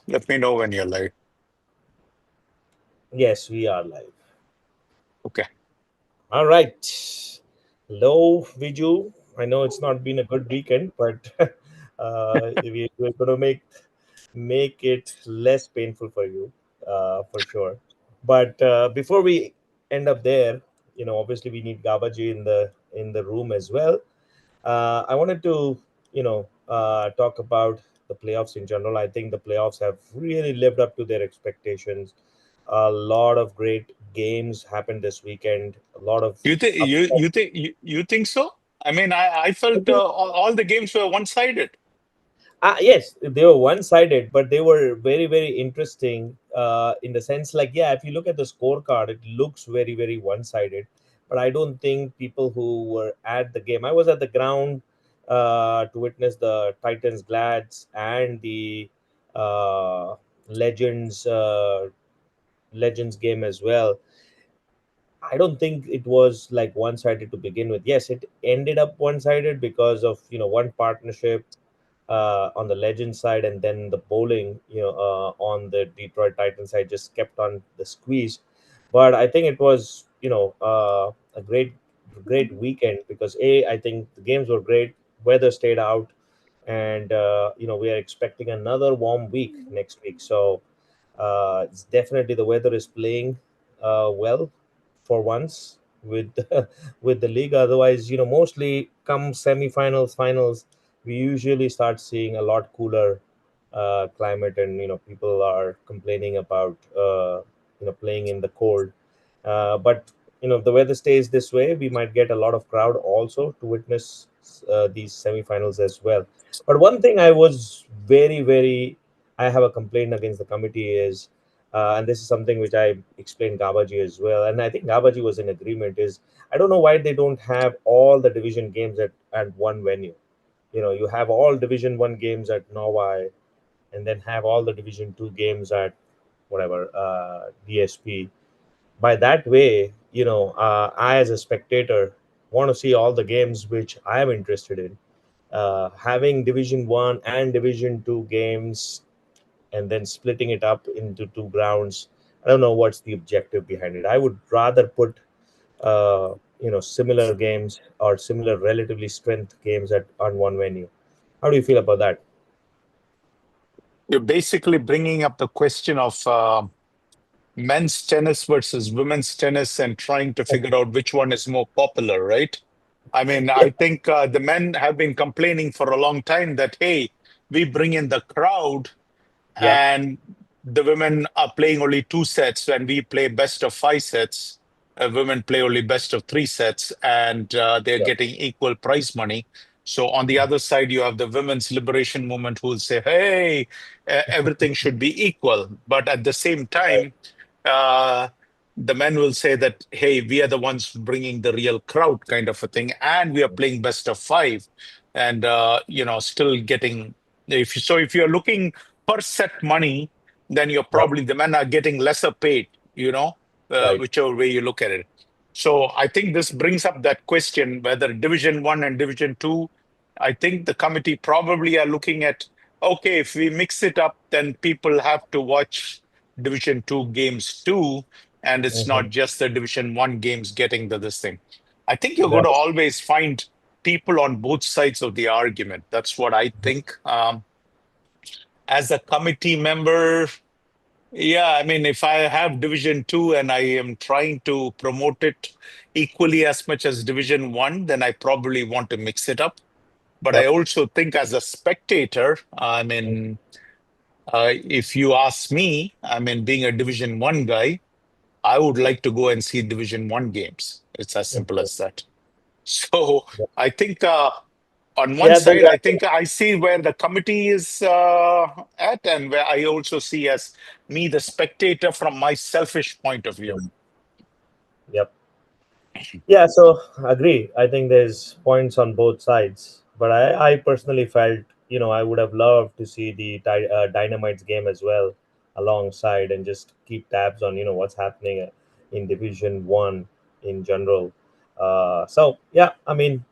Let me know when you're live. Yes, we are live. Okay. All right. Hello, Viju. I know it's not been a good weekend, but we're going to make it less painful for you, for sure. But before we end up there, obviously we need Gabaji in the room as well. I wanted to, talk about the playoffs in general. I think the playoffs have really lived up to their expectations. A lot of great games happened this weekend. A lot of You think upset. you think so? I mean, I I felt think, all the games were one-sided. yes, they were one-sided, but they were very, very interesting. In the sense, like, yeah, if you look at the scorecard, it looks very, very one-sided. But I don't think people who were at the game. I was at the ground to witness the Titans Glads and the uh, Legends Legends game as well. I don't think it was like one-sided to begin with. Yes, it ended up one-sided because of one partnership on the legend side, and then the bowling, on the Detroit Titans side just kept on the squeeze. But I think it was, a great weekend because I think the games were great. Weather stayed out, and we are expecting another warm week next week. So it's definitely the weather is playing well for once with with the league. Otherwise, mostly come semifinals, finals, we usually start seeing a lot cooler climate, and people are complaining about playing in the cold. But if the weather stays this way, we might get a lot of crowd also to witness these semifinals as well. But one thing I was very, very, I have a complaint against the committee is, and this is something which I explained Gabaji as well, and I think Gabaji was in agreement, is I don't know why they don't have all the division games at one venue. You have all division 1 games at Norway, and then have all the division 2 games at whatever, DSP. By that way, I as a spectator want to see all the games which I am interested in. Having division 1 and division 2 games and then splitting it up into two grounds, I don't know what's the objective behind it. I would rather put similar games or similar relatively strength games at on one venue. How do you feel about that? You're basically bringing up the question of men's tennis versus women's tennis and trying to figure out which one is more popular, right? I mean, Yeah, I think the men have been complaining for a long time that, hey, we bring in the crowd yeah, and the women are playing only two sets and we play best of five sets. Women play only best of three sets and they're yeah, getting equal prize money. So on the other side, you have the women's liberation movement who will say, hey, everything should be equal. But at the same right, time, uh, the men will say that, hey, we are the ones bringing the real crowd kind of a thing. And we are playing best of five and, still getting, if you're looking per set money, then you're right, probably the men are getting lesser paid, right. whichever way you look at it. So I think this brings up that question whether Division One and Division Two. I think the committee probably are looking at, okay, if we mix it up, then people have to watch Division Two games too, and it's Hmm. not just the Division One games getting the this thing. I think you're going to Right. always find people on both sides of the argument. That's what I think. As a committee member, yeah, I mean, if I have Division Two and I am trying to promote it equally as much as Division One, then I probably want to mix it up. But I Yep. also think as a spectator, I mean, if you ask me, I mean, being a Division One guy, I would like to go and see Division One games. It's as simple Mhm. as that. So Yep. I think on one Yeah, side, I think I see where the committee is at, and where I also see as me, the spectator, from my selfish point of view. yep. Yeah, so agree. I think there's points on both sides, but I personally felt, I would have loved to see the Dynamites game as well alongside, and just keep tabs on, what's happening in Division One in general. So yeah, I mean,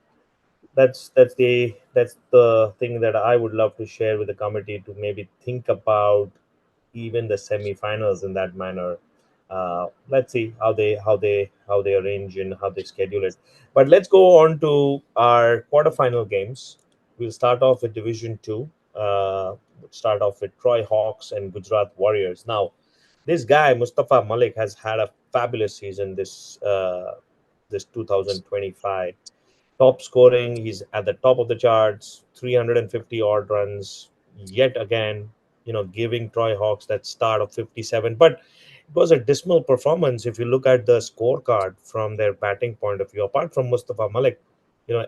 that's the thing that I would love to share with the committee to maybe think about. even the semi-finals in that manner. Let's see how they arrange and how they schedule it. But let's go on to our quarterfinal games. We'll start off with Division Two. Start off with Troy Hawks and Gujarat Warriors. Now, this guy Mustafa Malik has had a fabulous season this 2025. Top scoring, he's at the top of the charts, 350 odd runs. Yet again, giving Troy Hawks that start of 57. But it was a dismal performance if you look at the scorecard from their batting point of view. Apart from Mustafa Malik,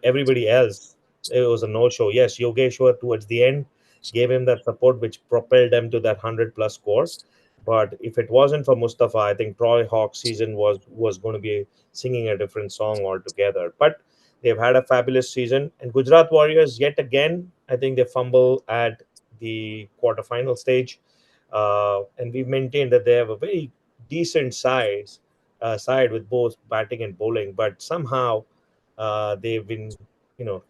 everybody else, it was a no-show. Yes, Yogeshwar towards the end gave him that support which propelled them to that 100 plus score. But if it wasn't for Mustafa, I think Troy Hawks season was going to be singing a different song altogether. But they've had a fabulous season. And Gujarat Warriors, yet again, I think they fumble at the quarterfinal stage. And we've maintained that they have a very decent side with both batting and bowling. But somehow they've been,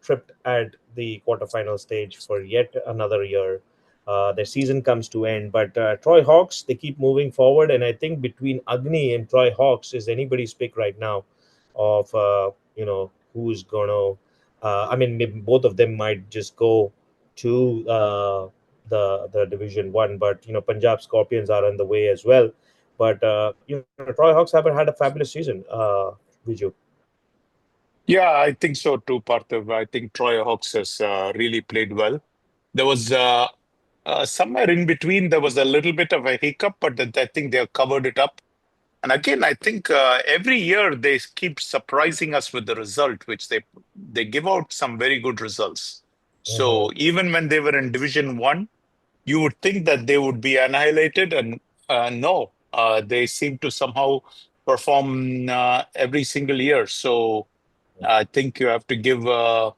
tripped at the quarterfinal stage for yet another year. Their season comes to end. But Troy Hawks, they keep moving forward. And I think between Agni and Troy Hawks is anybody's pick right now of, who's going to. I mean, maybe both of them might just go to the Division One, but Punjab Scorpions are on the way as well. But Troy Hawks have had a fabulous season. Viju. Yeah, I think so too, Parthiv. I think Troy Hawks has really played well. There was somewhere in between, there was a little bit of a hiccup, but I think they have covered it up. And again, I think every year they keep surprising us with the result, which they give out some very good results. Hmm. So even when they were in Division One, you would think that they would be annihilated, and no, they seem to somehow perform every single year. So I think you have to give. I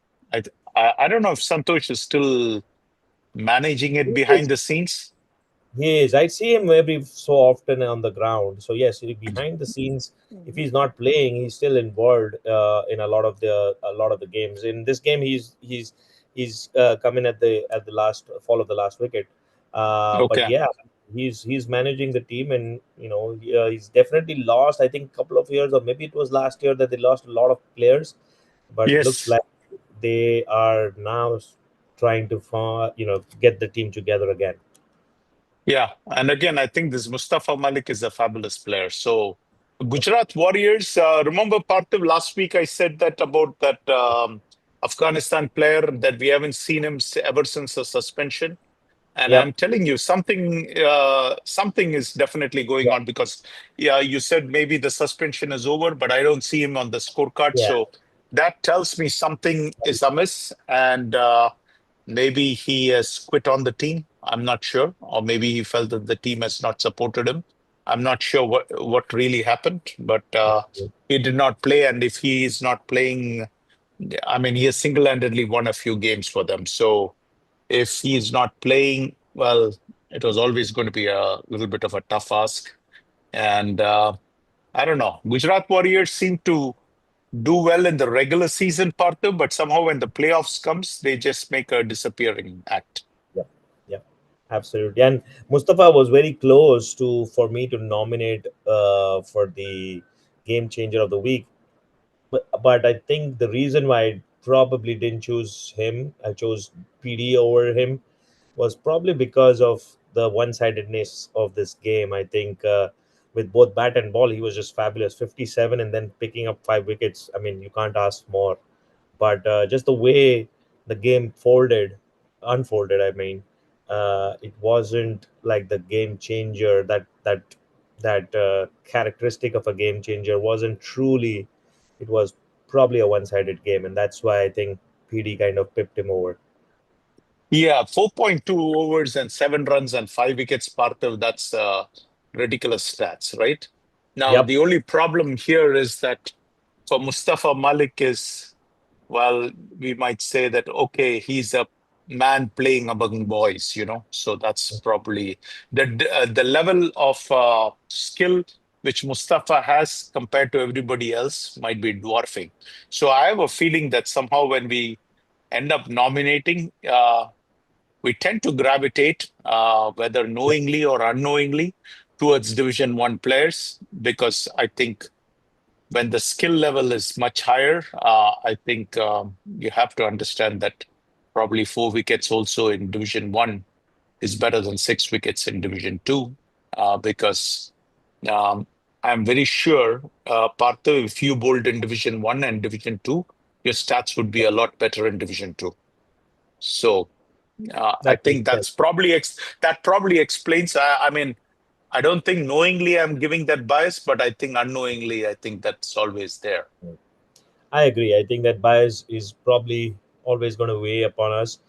don't know if Santosh is still managing it behind the scenes. He is. I see him every so often on the ground. So yes, behind the scenes, if he's not playing, he's still involved in a lot of the games. In this game, he's coming at the last fall of the last wicket. But Okay. yeah, he's managing the team, and he's definitely lost. I think a couple of years, or maybe it was last year that they lost a lot of players. But looks Yes. like they are now trying to get the team together again. Yeah, and again, I think this Mustafa Malik is a fabulous player. So, Gujarat Warriors. Remember, Parthiv, last week I said that about that Afghanistan player that we haven't seen him ever since the suspension. And Yep. I'm telling you, something is definitely going on because, yeah, you said maybe the suspension is over, but I don't see him on the scorecard. Yeah. So that tells me something is amiss, and maybe he has quit on the team. I'm not sure, or maybe he felt that the team has not supported him. I'm not sure what really happened, but he did not play, and if he is not playing, I mean, he has single-handedly won a few games for them. So if he's not playing, well, it was always going to be a little bit of a tough ask. And I don't know. Gujarat Warriors seem to do well in the regular season, Partha, but somehow when the playoffs comes, they just make a disappearing act. Yep, yep, absolutely. And Mustafa was very close to for me to nominate for the game changer of the week. But I think the reason why I probably didn't choose him, I chose PD over him, was probably because of the one-sidedness of this game. I think with both bat and ball, he was just fabulous. 57 and then picking up 5 wickets. I mean, you can't ask more. But just the way the game unfolded, I mean, it wasn't like the game changer. That characteristic of a game changer wasn't truly. It was probably a one-sided game, and that's why I think PD kind of pipped him over. Yeah, 4.2 overs and 7 runs and 5 wickets, Partha, that's ridiculous stats, right? Now, Yep. the only problem here is that for Mustafa Malik is, well, we might say that, okay, he's a man playing among boys, so that's probably the level of skill which Mustafa has compared to everybody else might be dwarfing. So I have a feeling that somehow when we end up nominating, we tend to gravitate, whether knowingly or unknowingly, towards Division One players, because I think when the skill level is much higher, I think you have to understand that probably 4 wickets also in Division One is better than 6 wickets in Division Two, because um, I'm very sure, Partha, if you bowled in Division One and Division Two, your stats would be a lot better in Division Two. So I That think makes sense. that probably explains. I mean, I don't think knowingly I'm giving that bias, but I think unknowingly, I think that's always there. I agree. I think that bias is probably always going to weigh upon us.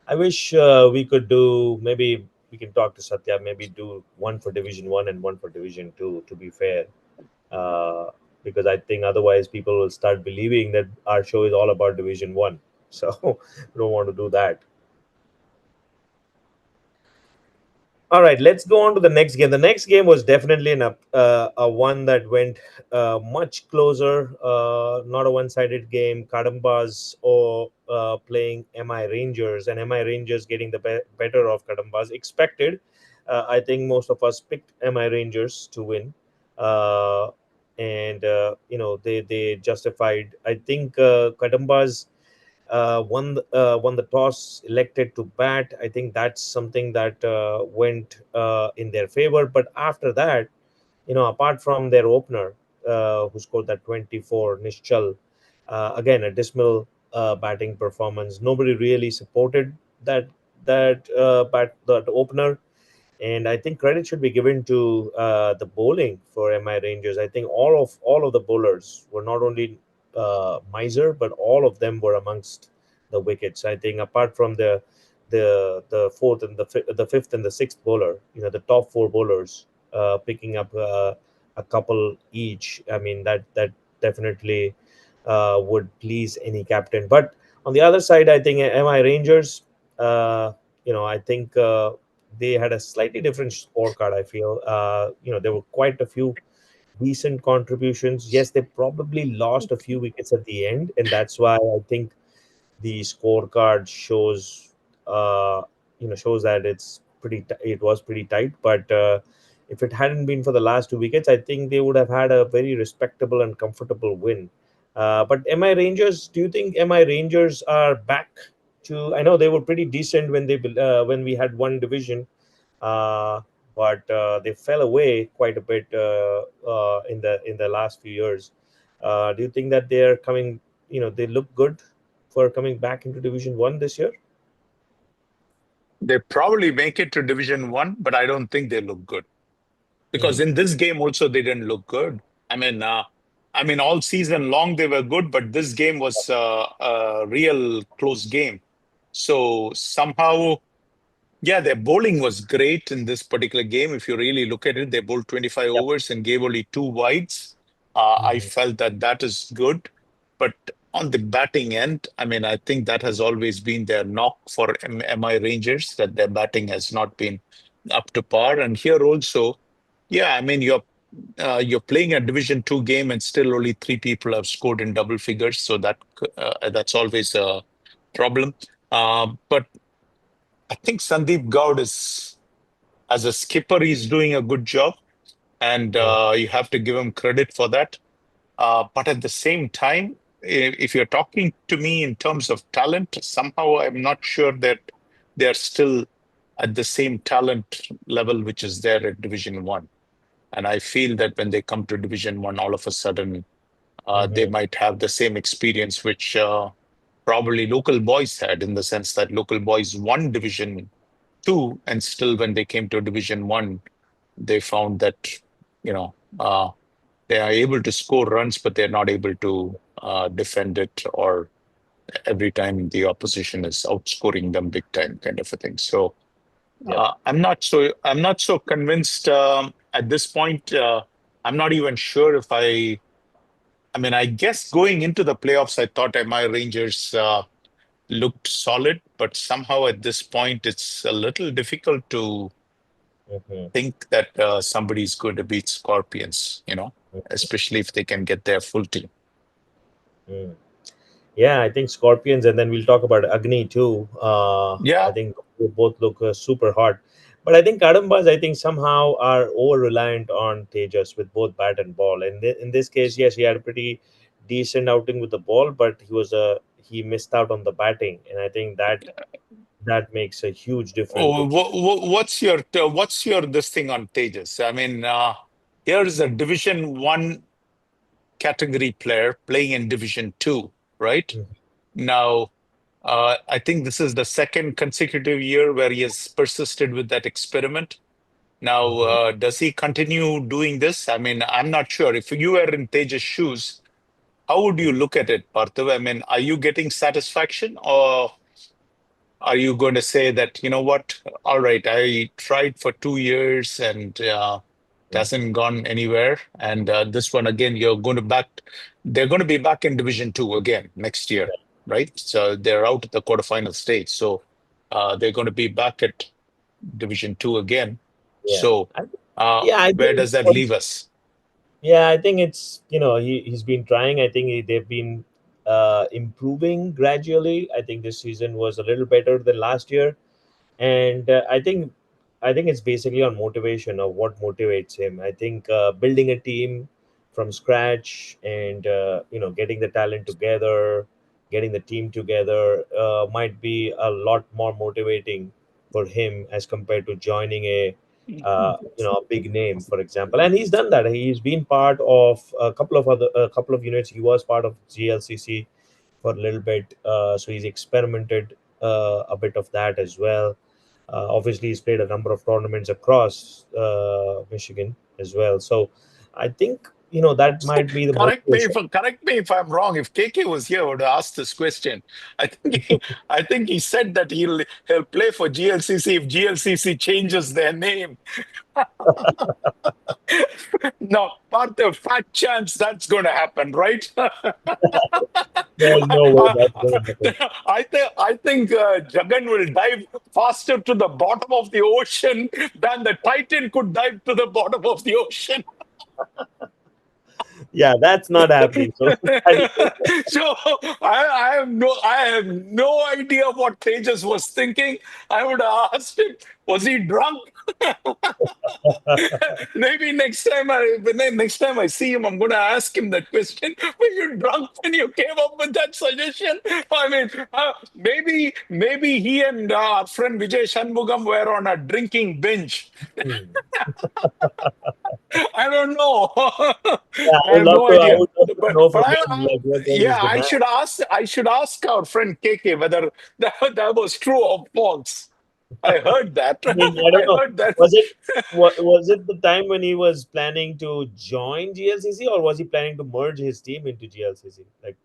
I wish we could do, maybe we can talk to Satya, maybe do one for Division One and one for Division Two. To be fair, uh, because I think otherwise people will start believing that our show is all about Division One. So we don't want to do that. All right, let's go on to the next game. The next game was definitely a one that went much closer, not a one-sided game. Kadumbas or playing MI Rangers, and MI Rangers getting the better of Kadumbas. Expected, I think most of us picked MI Rangers to win, uh, and they justified. I think Kadumbas won the toss, elected to bat. I think that's something that went in their favor. But after that, apart from their opener, who scored that 24, Nischal, again a dismal batting performance. Nobody really supported that that opener, and I think credit should be given to the bowling for MI Rangers. I think all of the bowlers were not only miser, but all of them were amongst the wickets. I think apart from the fourth and the fifth and the sixth bowler, the top four bowlers picking up a couple each. I mean that definitely would please any captain. But on the other side, I think MI Rangers. I think they had a slightly different scorecard. I feel, there were quite a few decent contributions. Yes, they probably lost a few wickets at the end, and that's why I think the scorecard shows that it was pretty tight. But if it hadn't been for the last 2 wickets, I think they would have had a very respectable and comfortable win. But MI Rangers, do you think MI Rangers are back to? I know they were pretty decent when we had one division, uh, but they fell away quite a bit in the last few years. Do you think that they're coming? They look good for coming back into Division One this year. They probably make it to Division One, but I don't think they look good, because Mm. in this game also they didn't look good. I mean, all season long they were good, but this game was a real close game. So somehow, yeah, their bowling was great in this particular game. If you really look at it, they bowled 25 Yep. overs and gave only two wides. I Mhm. felt that that is good. But on the batting end, I think that has always been their knock for MI Rangers, that their batting has not been up to par. And here also, yeah, you're playing a Division Two game and still only three people have scored in double figures. So that's always a problem. But I think Sandeep Gaud is, as a skipper, he's doing a good job, and Mm. you have to give him credit for that. But at the same time, if you're talking to me in terms of talent, somehow I'm not sure that they're still at the same talent level which is there at Division One. And I feel that when they come to Division One, all of a sudden they Mhm. might have the same experience which probably local boys had, in the sense that local boys won Division Two, and still when they came to Division One, they found that you know uh, they are able to score runs, but they're not able to defend it, or every time the opposition is outscoring them big time, kind of a thing. So Yep. I'm not so convinced at this point. I'm not even sure if I guess going into the playoffs, I thought MI Rangers looked solid, but somehow at this point, it's a little difficult to Mhm. think that somebody's going to beat Scorpions, especially if they can get their full team. Mm. Yeah, I think Scorpions, and then we'll talk about Agni too. I Yeah. think they both look super hot. But I think Kadumbas, I think somehow are over reliant on Tejas with both bat and ball. And in this case, yes, he had a pretty decent outing with the ball, but he missed out on the batting, and I think that makes a huge difference. Oh, what's your this thing on Tejas? I mean, here is a Division One category player playing in Division Two, right? Mhm. Now, I think this is the second consecutive year where he has persisted with that experiment. Now, Mhm. does he continue doing this? I mean, I'm not sure. If you were in Tejas' shoes, how would you look at it, Parthav? I mean, are you getting satisfaction, or are you going to say that, you know what, all right, I tried for 2 years and it Mhm. hasn't gone anywhere. And this one again, they're going to be back in Division Two again next year, right? So they're out at the quarterfinal stage. So they're going to be back at Division Two again. Yeah, So yeah, I where think does that leave us? yeah, I think it's he's been trying. I think they've been improving gradually. I think this season was a little better than last year, and I think it's basically on motivation of what motivates him. I think building a team from scratch and getting the talent together, getting the team together might be a lot more motivating for him as compared to joining a big name, for example. And he's done that. He's been part of a couple of units. He was part of GLCC for a little bit, so he's experimented a bit of that as well. Obviously, he's played a number of tournaments across Michigan as well. So I think that might be the motivation. Correct me if I'm wrong. If KK was here, I would have asked this question. I think he said that he'll play for GLCC if GLCC changes their name. No, but the fat chance that's going to happen, right? There's no way that's going to happen. I think Jagan will dive faster to the bottom of the ocean than the Titan could dive to the bottom of the ocean. Yeah, that's not happening. So I, So I have no idea what Tejas was thinking. I would have asked him, was he drunk? Maybe next time I see him, I'm going to ask him that question. Were you drunk when you came up with that suggestion? I mean, maybe he and our friend Vijay Shanmugam were on a drinking binge. hmm. I don't know. Yeah, I have no I idea. would love to know from him, I like what was his yeah, demand. I should ask our friend KK whether that was true or false. I heard that. I mean, I don't I know. heard that. Was it the time when he was planning to join GLCC, or was he planning to merge his team into GLCC? Like,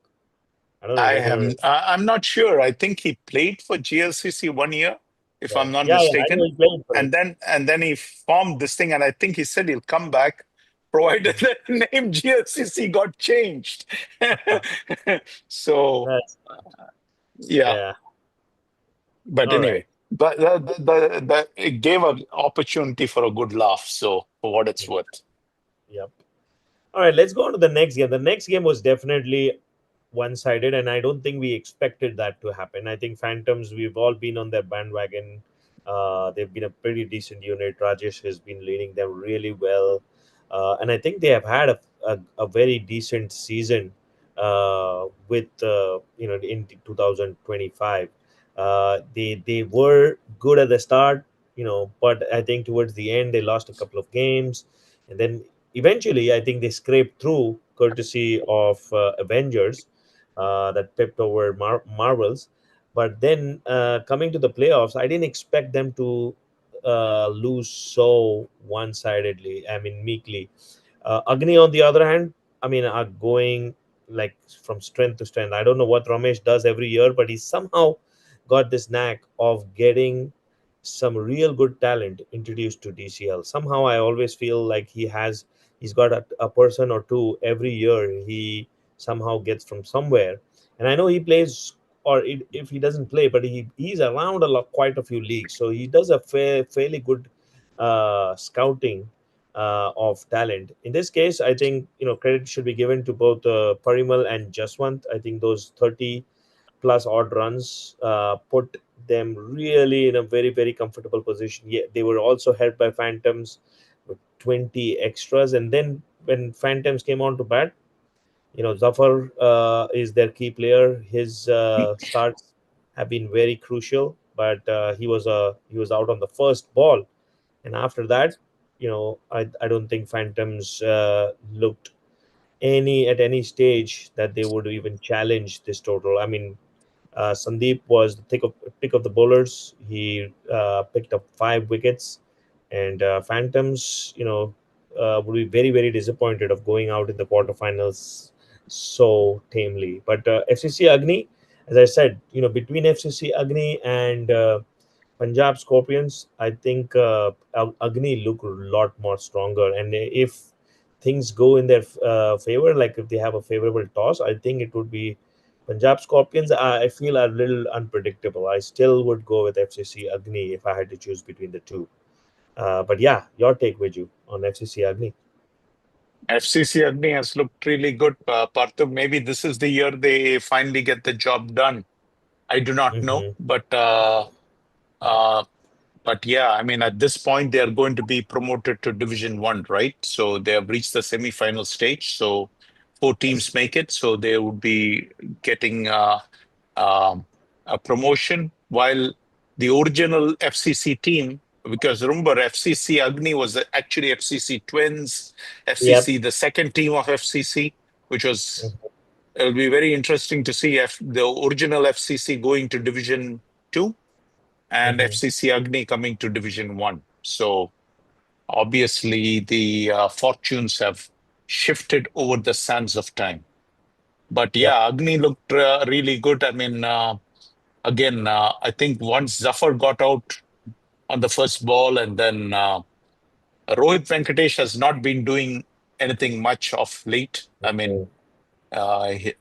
I don't know whether. I'm not sure. I think he played for GLCC 1 year, if Yeah, I'm not yeah, yeah. I know mistaken. he played for it. And then he formed this thing, and I think he said he'll come back, provided Mhm. the name GLCC got changed. So That's yeah. yeah. But All right. anyway, it gave an opportunity for a good laugh. So for what it's worth. Yep. All right, let's go on to the next game. The next game was definitely one-sided, and I don't think we expected that to happen. I think Phantoms, we've all been on their bandwagon. They've been a pretty decent unit. Rajesh has been leading them really well, and I think they have had a very decent season with in 2025. They were good at the start, but I think towards the end they lost a couple of games, and then eventually I think they scraped through courtesy of Avengers that pipped over Marvels. But then coming to the playoffs, I didn't expect them to lose so one-sidedly. I mean, meekly. Agni, on the other hand, I mean, are going like from strength to strength. I don't know what Ramesh does every year, but he somehow got this knack of getting some real good talent introduced to DCL. Somehow, I always feel like he's got a person or two every year. He somehow gets from somewhere, and I know he plays. Or if he doesn't play, but he's around quite a few leagues, so he does a fairly good scouting of talent. In this case, I think credit should be given to both Parimal and Jaswant. I think those 30 plus odd runs put them really in a very very comfortable position. Yeah, they were also helped by Phantoms with 20 extras, and then when Phantoms came on to bat, Zafar is their key player. His starts have been very crucial, but he was out on the first ball, and after that, I don't think Phantoms looked any stage that they would even challenge this total. I mean, Sandeep was the pick of the bowlers. He picked up 5 wickets, and Phantoms, would be very very disappointed of going out in the quarterfinals so tamely. But FCC Agni, as I said, between FCC Agni and Punjab Scorpions, I think Agni look a lot more stronger. And if things go in their favor, like if they have a favorable toss, I think it would be Punjab Scorpions. I feel are a little unpredictable. I still would go with FCC Agni if I had to choose between the two. But yeah, your take, Viju, on FCC Agni. FCC Agni has looked really good, Parthu. Maybe this is the year they finally get the job done. I do not know, Mm-hmm. uh, but yeah, I mean, at this point, they are going to be promoted to Division One, right? So they have reached the semi-final stage. So four teams Yes. make it. So they would be getting um, a promotion, while the original FCC team, because remember, FCC Agni was actually FCC Twins, Yep. FCC, the second team of FCC, which was, Mm-hmm. it'll be very interesting to see the original FCC going to Division Two and Mm-hmm. FCC Agni coming to Division One. So obviously, the fortunes have shifted over the sands of time. But Yep. yeah, Agni looked really good. I mean, again, I think once Zafar got out on the first ball, and then Rohit Venkatesh has not been doing anything much of late. I mean, I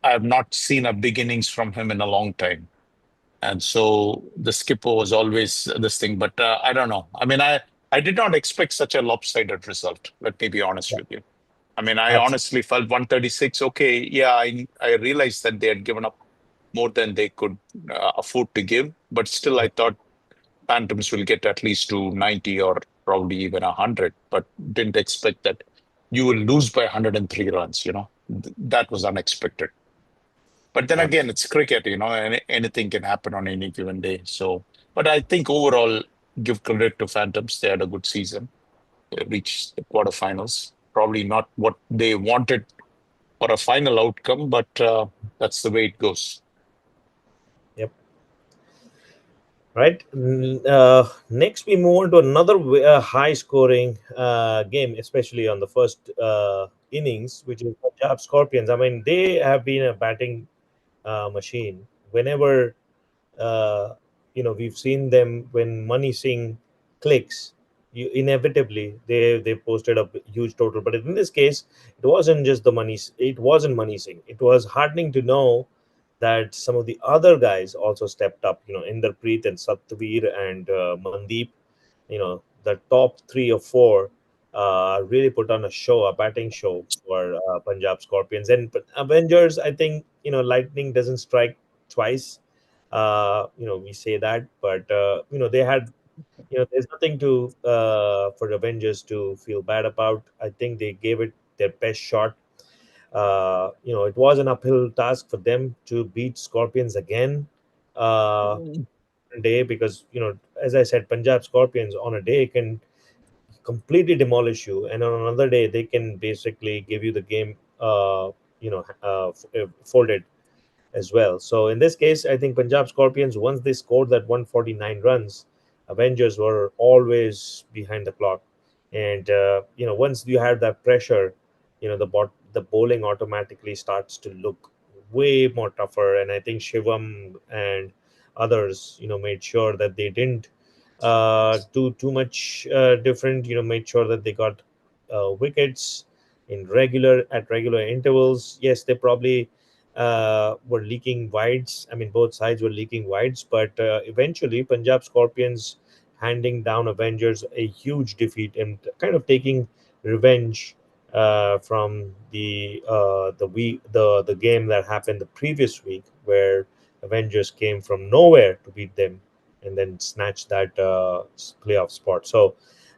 have not seen a beginnings from him in a long time. And so the skipper was always this thing, but I don't know. I mean, I did not expect such a lopsided result. Let me be honest Yeah. with you. I mean, I Absolutely. honestly felt 136. Okay, yeah, I realized that they had given up more than they could afford to give, but still, I thought Phantoms will get at least to 90 or probably even 100, but didn't expect that you will lose by 103 runs. That was unexpected. But then again, it's cricket, anything can happen on any given day. So, but I think overall, give credit to Phantoms. They had a good season. They reached the quarterfinals. Probably not what they wanted for a final outcome, but that's the way it goes. Yep. Right. Next, we move on to another high scoring game, especially on the first innings, which is Punjab Scorpions. I mean, they have been a batting machine. Whenever uh, we've seen them when Money Singh clicks, inevitably they posted a huge total. But in this case, it wasn't just the money. It wasn't Money Singh. It was heartening to know that some of the other guys also stepped up. Inderpreet and Satvir and Mandeep. The top 3 or 4 really put on a show, a batting show for Punjab Scorpions. And Avengers, I think lightning doesn't strike twice. We say that, but they had, there's nothing to for Avengers to feel bad about. I think they gave it their best shot. It was an uphill task for them to beat Scorpions again. Uh, Day, because as I said, Punjab Scorpions on a day can completely demolish you, and on another day they can basically give you the game folded as well. So in this case, I think Punjab Scorpions, once they scored that 149 runs, Avengers were always behind the clock. And once you have that pressure, the bowling automatically starts to look way more tougher. And I think Shivam and others, made sure that they didn't do too much different. Made sure that they got wickets at regular intervals. Yes, they probably were leaking wides. I mean, both sides were leaking wides, but eventually Punjab Scorpions handing down Avengers a huge defeat and kind of taking revenge from the game that happened the previous week, where Avengers came from nowhere to beat them and then snatch that playoff spot. So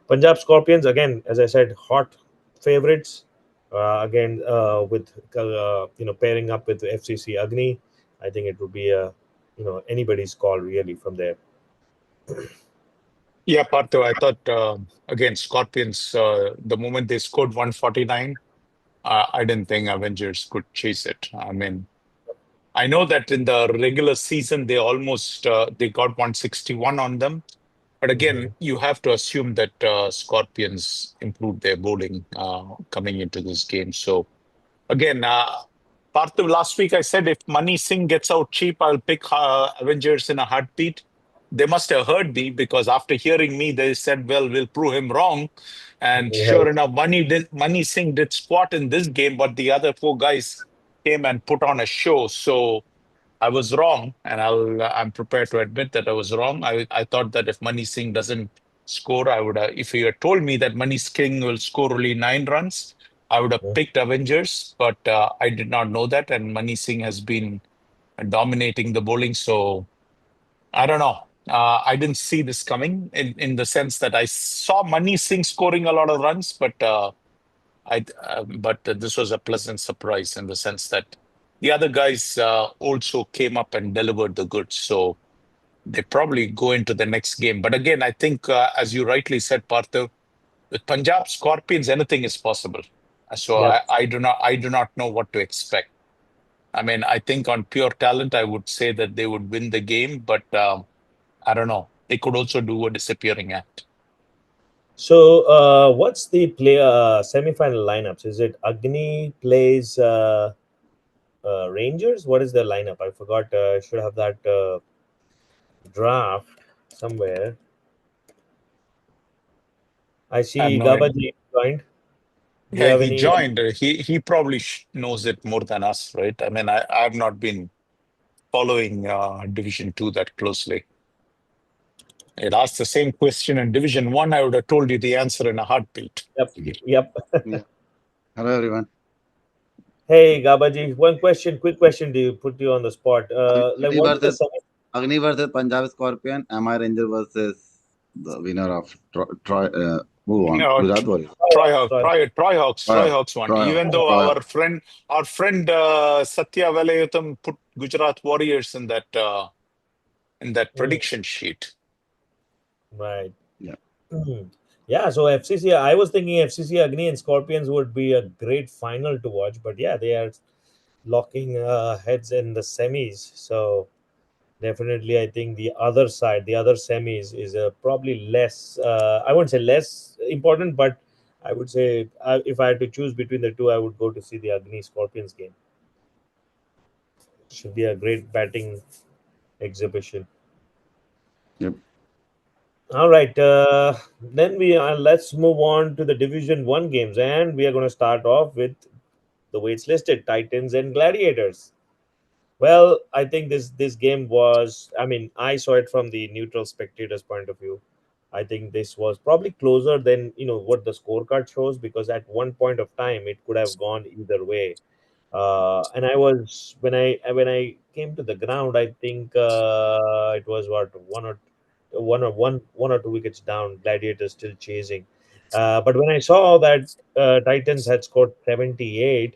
Punjab Scorpions, again, as I said, hot favorites. Again, with pairing up with FCC Agni, I think it would be a anybody's call really from there. Yeah, Partho, I thought again Scorpions. The moment they scored 149, I didn't think Avengers could chase it. I mean, I know that in the regular season they got 161 on them, but again, Mhm. you have to assume that Scorpions improved their bowling coming into this game. So again, Parthiv, last week I said if Money Singh gets out cheap, I'll pick Avengers in a heartbeat. They must have heard me because after hearing me, they said, "Well, we'll prove him wrong." And sure Right. enough, Money Singh did squat in this game, but the other four guys came and put on a show. So I was wrong, and I'm prepared to admit that I was wrong. I thought that if Money Singh doesn't score, I would if he had told me that Money Singh will score only 9 runs, I would have Yeah. picked Avengers, but I did not know that, and Money Singh has been dominating the bowling. So I don't know. I didn't see this coming in the sense that I saw Money Singh scoring a lot of runs, but this was a pleasant surprise in the sense that the other guys also came up and delivered the goods. So they probably go into the next game. But again, I think, as you rightly said, Partha, with Punjab Scorpions, anything is possible. So Yep. I do not know what to expect. I mean, I think on pure talent, I would say that they would win the game, but I don't know. They could also do a disappearing act. So, what's the semi-final lineups? Is it Agni plays Rangers? What is the lineup? I forgot. I should have that draft somewhere. I I have see no idea. Gabaji joined. Do you Yeah, have he any? joined. He probably knows it more than us, right? I mean, I have not been following Division Two that closely. It asked the same question in Division One. I would have told you the answer in a heartbeat. Yep. Yep. Yeah. Hello, everyone. Hey, Gabaji, one question, quick question. Do you put you on the spot? Like, Agni what is the versus semi? Agni versus Punjab Scorpion. MI Ranger versus the winner of Troy. Who won? No, Gujarat Warriors. Troy Hawks, Troy Hawks. Troy. Troy Hawks won. Troy. Even though Troy. our friend Satya Velayutham put Gujarat Warriors in that Mm, prediction sheet. right. Yeah. Mhm. Yeah, so FCC, I was thinking FCC Agni and Scorpions would be a great final to watch, but yeah, they are locking heads in the semis. So definitely, I think the other side, the other semis, is probably less. I wouldn't say less important, but I would say if I had to choose between the two, I would go to see the Agni Scorpions game. Should be a great batting exhibition. Yep. All right, then we let's move on to the Division One games, and we are going to start off with the way it's listed: Titans and Gladiators. Well, I think this game was. I mean, I saw it from the neutral spectator's point of view. I think this was probably closer than what the scorecard shows, because at one point of time it could have gone either way. And I was when I came to the ground, I think it was what one or two wickets down. Gladiators still chasing, but when I saw that Titans had scored 78,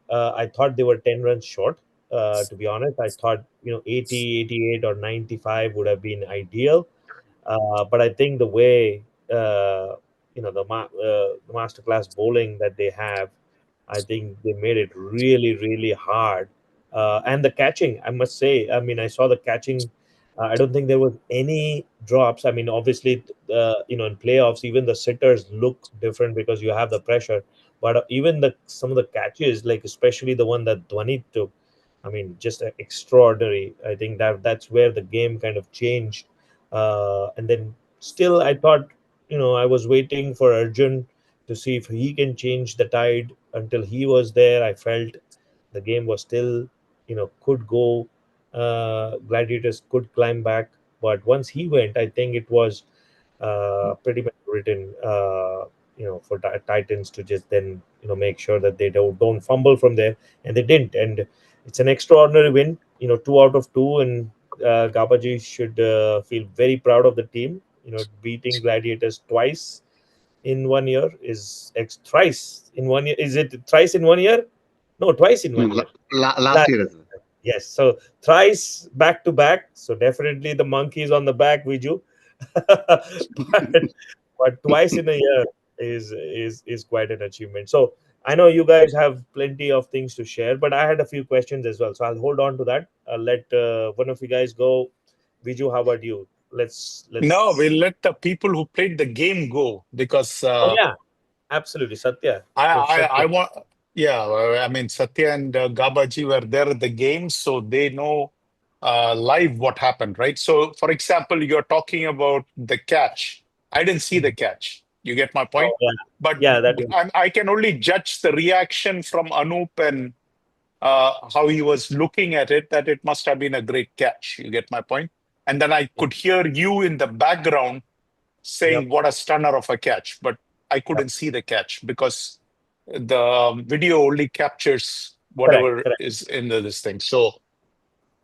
I thought they were 10 runs short. To be honest, I thought 80, 88, or 95 would have been ideal. But I think the way the masterclass bowling that they have, I think they made it really really hard. And the catching, I must say, I mean, I saw the catching. I don't think there was any drops. I mean, obviously, in playoffs, even the sitters look different because you have the pressure. But even the some of the catches, like especially the one that Dhwani took, I mean, just extraordinary. I think that's where the game kind of changed. And then still, I thought, I was waiting for Arjun to see if he can change the tide. Until he was there, I felt the game was still, could go. Gladiators could climb back, but once he went, I think it was. pretty much written, for Titans to just then make sure that they don't fumble from there, and they didn't. And it's an extraordinary win. 2 out of 2, and Gabaji should feel very proud of the team. Beating Gladiators twice in 1 year is thrice in 1 year. Is it thrice in 1 year? No, twice in No, 1 year. last year as well. Yes, so thrice back to back. So definitely the monkey's on the back, Viju. but twice in a year is quite an achievement. So I know you guys have plenty of things to share, but I had a few questions as well. So I'll hold on to that. I'll let one of you guys go. Viju, how about you? No, Let's. we'll let the people who played the game go because Oh yeah, absolutely, Satya. I, So I Satya. I want. Yeah, I mean Satya and Gabaji were there at the game, so they know live what happened, right? So, for example, you're talking about the catch. I didn't see the catch. You get my point? Oh yeah, But yeah. That is I can only judge the reaction from Anup and how he was looking at it, that it must have been a great catch. You get my point? And then I could hear you in the background saying, yep, what a stunner of a catch. But I yep. couldn't see the catch because the video only captures Correct, whatever correct. is in this thing. So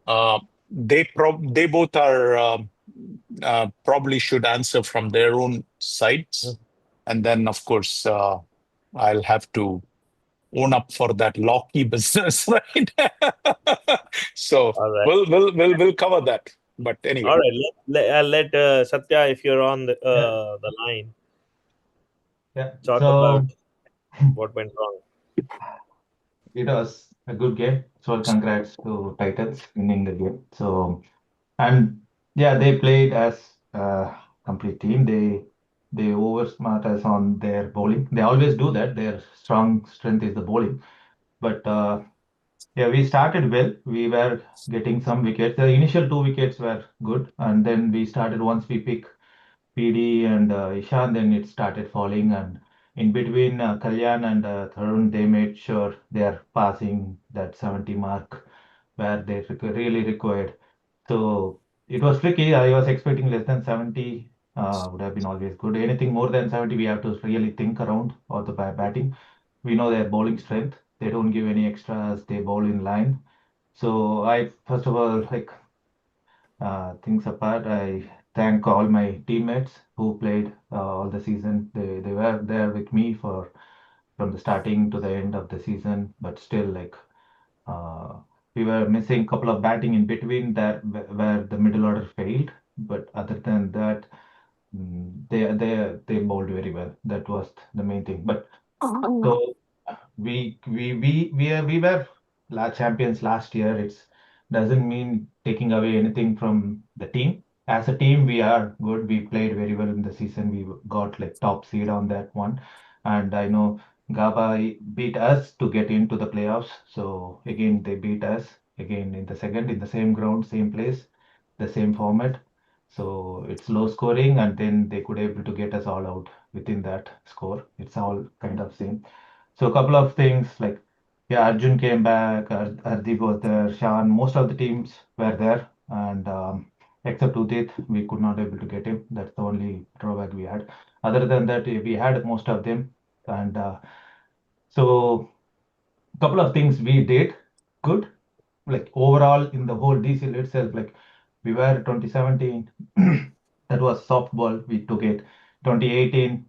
uh, they both are probably should answer from their own sides, Mhm. and then of course I'll have to own up for that Loki business, right? So All right. we'll cover that. But All anyway, right, I'll let Satya, if you're on Yeah, the line, yeah. talk about So what went wrong. it was a good game. So congrats to Titans winning the game. So and yeah, they played as a complete team. They oversmart us on their bowling. They always do that. Their strong strength is the bowling. But yeah, we started well. We were getting some wickets. The initial 2 wickets were good, and then we started once we pick PD and Ishan, then it started falling. And in between Kalyan and Tarun, they made sure they are passing that 70 mark where they really required. So it was tricky. I was expecting less than 70 would have been always good. Anything more than 70, we have to really think around or the batting. We know their bowling strength. They don't give any extras. They bowl in line. So I first of all like things apart, I thank all my teammates who played all the season. They were there with me for from the starting to the end of the season, but still like uh, we were missing a couple of batting in between that where the middle order failed. But other than that, they bowled very well. That was the main thing. But so we were champions last year. It's doesn't mean taking away anything from the team. As a team, we are good. We played very well in the season. We got like top seed on that one, and I know Gaba beat us to get into the playoffs. So again, they beat us again in the second in the same ground, same place, the same format. So it's low scoring, and then they could able to get us all out within that score. It's all kind of same. So a couple of things like, yeah, Arjun came back, Hardeep was there, Shan, most of the teams were there, and except Udit, we could not able to get him. That's the only drawback we had. Other than that, we had most of them, and so a couple of things we did good, like overall in the whole DCL itself, like we were 2017, that was softball, we took it. 2018,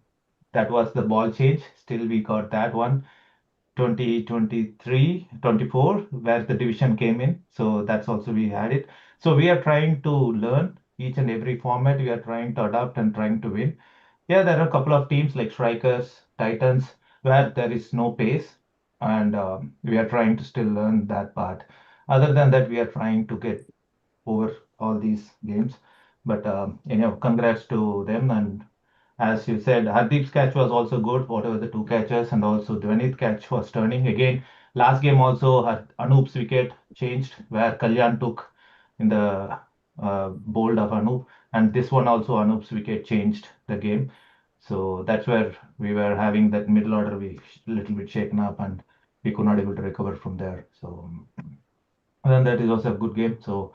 that was the ball change. Still, we got that one. 2023, 24, where the division came in. So that's also we had it. So we are trying to learn each and every format. We are trying to adapt and trying to win. Yeah, there are a couple of teams like Strikers, Titans, where there is no pace, and we are trying to still learn that part. Other than that, we are trying to get over all these games. But anyhow, congrats to them. And as you said, Hardeep's catch was also good, whatever the 2 catches, and also Dwanit catch was turning. Again, last game also, Anoop's wicket changed, where Kalyan took in the bold of Anoop. And this one also, Anoop's wicket changed the game. So that's where we were having that middle order, we little bit shaken up, and we could not able to recover from there. So then that is also a good game. So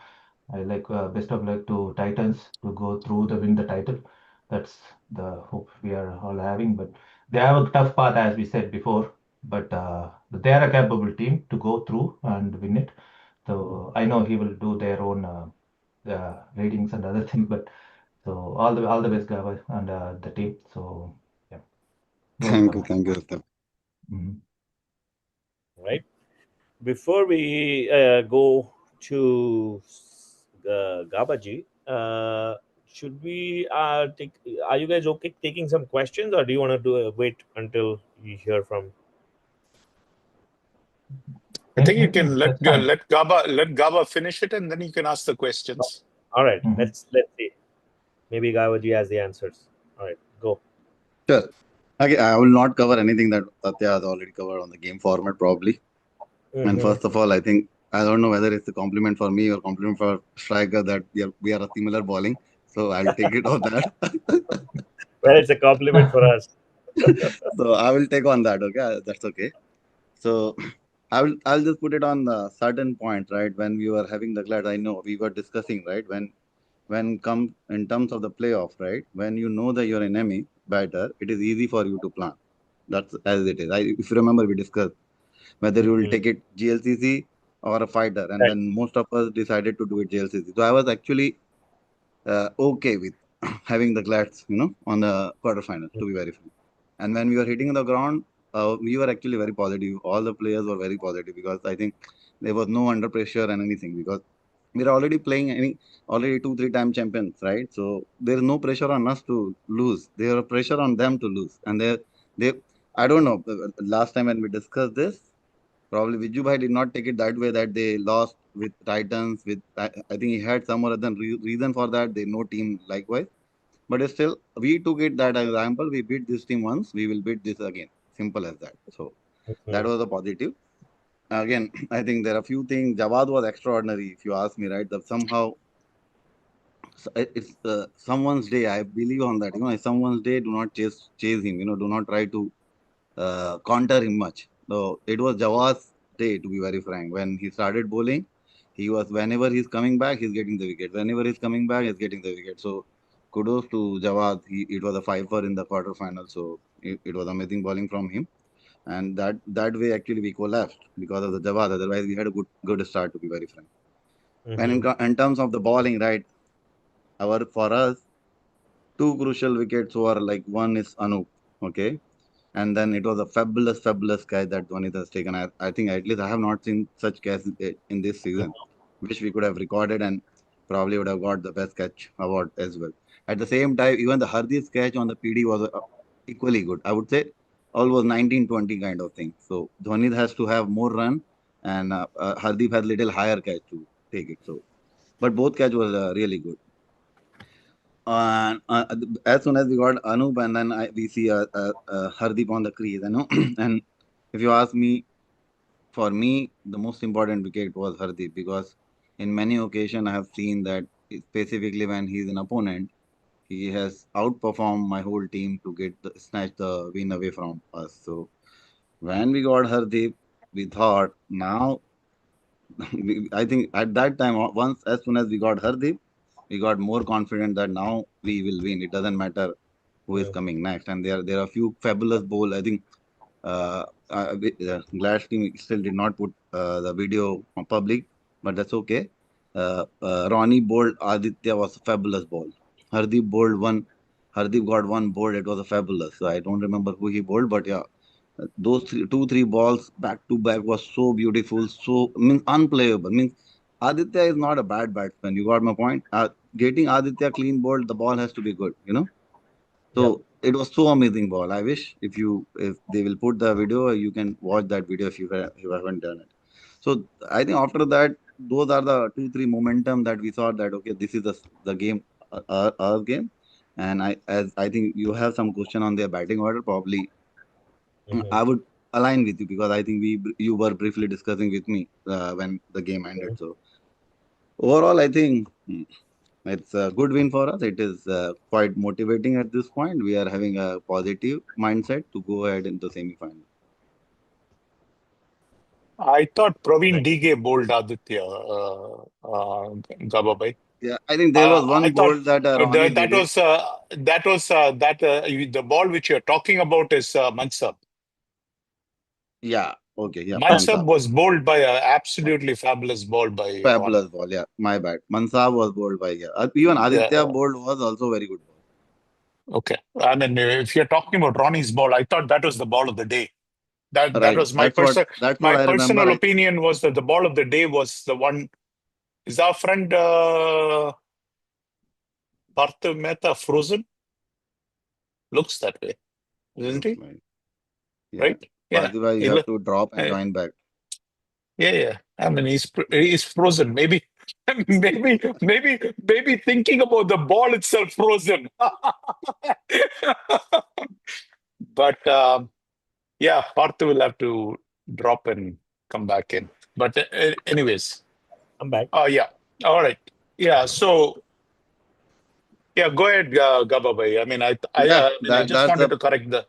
I like best of luck to Titans to go through the win the title. That's the hope we are all having. But they have a tough path, as we said before. But they are a capable team to go through and win it. So I know he will do their own ratings and other things. But so all the best, Gava, and the team. So yeah, go ahead, Gava. Thank you, Sept. Mhm. Right. Before we go to Gabaji, should we take? Are you guys okay taking some questions, or do you want to wait until you hear from? I think you can That's fine. let Gaba finish it, and then you can ask the questions. All right, Mhm. let's see. Maybe Gabaji has the answers. All right, go. Sure. Okay, I will not cover anything that Satya has already covered on the game format, probably. And Mm-hmm. first of all, I think I don't know whether it's a compliment for me or compliment for striker that we are a similar bowling. So I'll take it off that. Well, it's a compliment for us. So I will take on that. Okay, that's okay. So I'll just put it on the certain point, right? When we were having the glad, I know we were discussing, right? When come in terms of the playoff, right? When you know that your enemy batter, it is easy for you to plan. That's as it is. If you remember, we discussed whether you will Mm-hmm. take it GLCC or a fighter, and Right. then most of us decided to do it GLCC. So I was actually okay with having the Glads, on the quarterfinals, to be very frank. And when we were hitting the ground, we were actually very positive. All the players were very positive because I think there was no under pressure and anything because we're already playing already 2 3 time champions, right? So there's no pressure on us to lose. There are pressure on them to lose, and they I don't know. Last time when we discussed this, probably Vijubhai did not take it that way that they lost with Titans. I think he had some or other reason for that. They no team likewise, but still we took it that example. We beat this team once, we will beat this again. Simple as that. So that Mm-hmm. was a positive. Again, I think there are a few things. Jawad was extraordinary, if you ask me, right? That somehow it's someone's day. I believe on that. It's someone's day. Do not chase him. Do not try to counter him much. So it was Jawad's day, to be very frank. When he started bowling, he was whenever he's coming back, he's getting the wicket. Whenever he's coming back, he's getting the wicket. So kudos to Jawad. It was a fiver in the quarterfinal. So it was amazing bowling from him. And that way actually we collapsed because of the Jawad. Otherwise, we had a good start, to be very frank. And Mm-hmm. in terms of the bowling, right, for us, two crucial wickets were like one is Anup, okay, and then it was a fabulous catch that Dhoni has taken. I think at least I have not seen such catch in this season, which we could have recorded and probably would have got the best catch award as well. At the same time, even the Hardeep's catch on the PD was equally good. I would say almost 19-20 kind of thing. So Dhoni has to have more run, and Hardeep has little higher catch to take it. So, but both catch was really good. And as soon as we got Anup, and then we see Hardeep on the crease, and if you ask me, for me, the most important wicket was Hardeep because in many occasions I have seen that specifically when he's an opponent, he has outperformed my whole team to snatch the win away from us. So when we got Hardeep, we thought now I think at that time, once as soon as we got Hardeep, we got more confident that now we will win. It doesn't matter who is coming next. And there are a few fabulous bowls. I think Glad's team still did not put the video on public, but that's okay. Ronnie bowled Aditya was a fabulous ball. Hardeep bowled one. Hardeep got one bowled. It was a fabulous. So I don't remember who he bowled, but yeah, those two three balls back to back was so beautiful, so means unplayable. Means Aditya is not a bad batsman. You got my point. Getting Aditya clean bowled, the ball has to be good. Yep. So it was so amazing ball. I wish if they will put the video, you can watch that video if you haven't done it. So I think after that, those are the 2 3 momentum that we thought that okay, this is the game, our game. And I think you have some question on their batting order. Probably Mm-hmm. I would align with you because I think you were briefly discussing with me when the game ended. So overall, I think it's a good win for us. It is quite motivating at this point. We are having a positive mindset to go ahead into semi-final. I thought Praveen Right. Dige bowled Aditya, Gaba bhai. Yeah, I think there was I one thought bolt that Ronnie that did it. was the ball which you're talking about is Mansab. Yeah. Okay. Yeah. Mansab Mansab. was bowled by a absolutely fabulous ball by Ronnie. Fabulous ball. Yeah. My bad. Mansab was bowled by, yeah. Even Aditya Yeah, bowled was also very good ball. okay. I mean, if you're talking about Ronnie's ball, I thought that was the ball of the day. That Right. was my That's what my I remember. personal opinion was that the ball of the day was the one. Is our friend Partha Mehta frozen? Looks that way, isn't Looks he? like. Yeah. Right? Yeah. Parthiba, you He have look, to drop and uh, join back. yeah. I mean, he's frozen. Maybe, maybe thinking about the ball itself frozen. But yeah, Partha will have to drop and come back in. But anyways, I'm back. yeah. All right. Yeah. So yeah, go ahead, Gaba bhai. I mean, Yeah. I just That's wanted the. to correct the.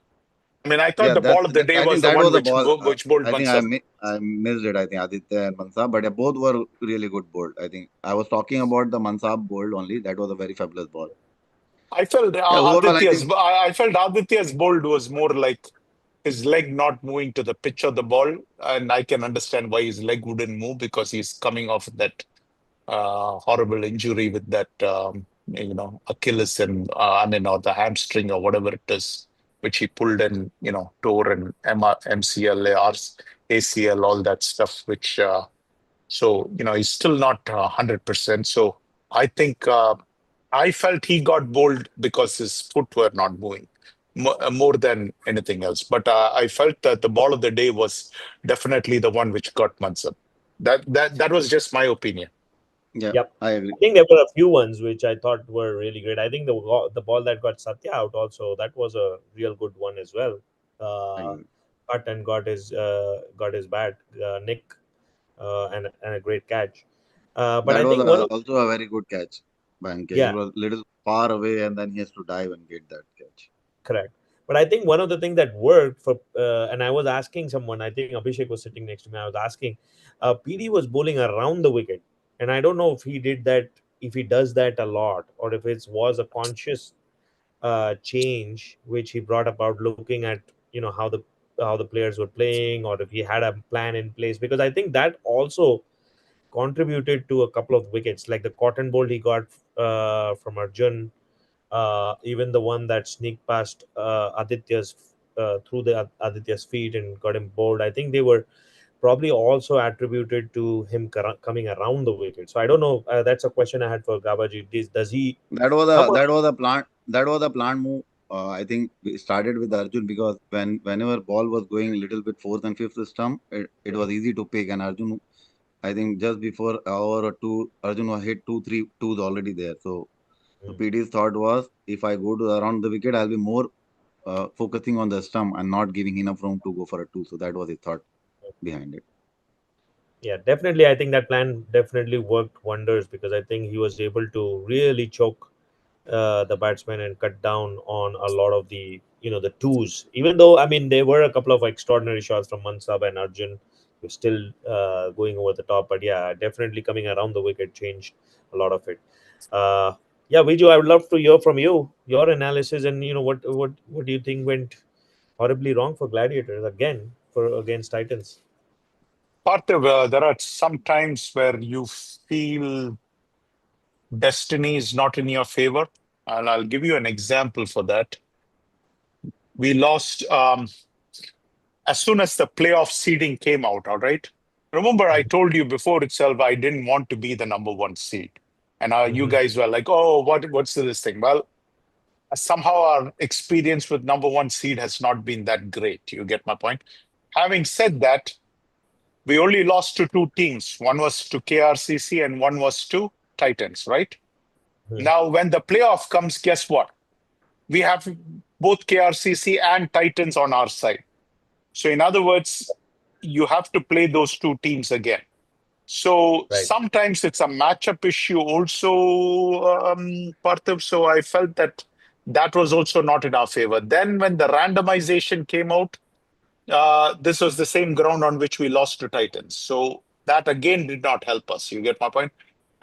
I mean, I thought Yeah. the ball of the day I was think the that one was the which ball. which bowled I think Mansab. I missed it. I think Aditya and Mansab, but yeah, both were really good bowled. I think I was talking about the Mansab bowled only. That was a very fabulous ball. I felt Yeah. Overall, I think. I felt Aditya's bowled was more like his leg not moving to the pitch of the ball, and I can understand why his leg wouldn't move because he's coming off that horrible injury with that Achilles and I mean or the hamstring or whatever it is, which he pulled and tore and MCL, ACL, all that stuff. Which so he's still not 100%. So I think I felt he got bowled because his foot were not moving more than anything else. But I felt that the ball of the day was definitely the one which got Mansab. That was just my opinion. Yeah. Yep. I agree. I think there were a few ones which I thought were really great. I think the ball that got Satya out also, that was a real good one as well. I Uh, agree. cut and got his bat, Nick, and a great catch. But That I was think one of also a very good catch by NK. He yeah, was little far away and then he has to dive and get that catch. correct. But I think one of the things that worked for, and I was asking someone, I think Abhishek was sitting next to me. I was asking, PD was bowling around the wicket, and I don't know if he did that, if he does that a lot, or if it was a conscious change which he brought about, looking at how the players were playing, or if he had a plan in place. Because I think that also contributed to a couple of wickets, like the cotton bolt he got from Arjun, even the one that sneaked past Aditya's through the Aditya's feet and got him bowled. I think they were probably also attributed to him coming around the wicket. So I don't know. That's a question I had for Gabaji. Does he come up? That was a planned move. I think we started with Arjun because whenever ball was going a little bit fourth and fifth stump, it was easy to pick. And Arjun, I think just before hour or two, Arjun was hit 2, 3 twos already there. So Mm. PD's thought was if I go to around the wicket, I'll be more focusing on the stump and not giving enough room to go for a two. So that was his thought behind it. Yeah, definitely. I think that plan definitely worked wonders, because I think he was able to really choke the batsman and cut down on a lot of the twos. Even though, I mean, there were a couple of extraordinary shots from Mansab and Arjun, who still going over the top. But yeah, definitely coming around the wicket changed a lot of it. Uh, yeah, Viju, I would love to hear from you your analysis, and what do you think went horribly wrong for Gladiators again for against Titans? Parthiv, there are some times where you feel destiny is not in your favor. And I'll give you an example for that. We lost as soon as the playoff seeding came out, all right? Remember, I told you before itself, I didn't want to be the number one seed. And you Mm-hmm. guys were like, oh, what's this thing? Well, somehow our experience with number one seed has not been that great. You get my point? Having said that, we only lost to two teams. One was to KRCC and one was to Titans, right? Now, when the playoff comes, guess what? We have both KRCC and Titans on our side. So, in other words, you have to play those two teams again. So Right. sometimes it's a matchup issue also, Parthiv. So I felt that that was also not in our favor. Then when the randomization came out, this was the same ground on which we lost to Titans. So that again did not help us. You get my point?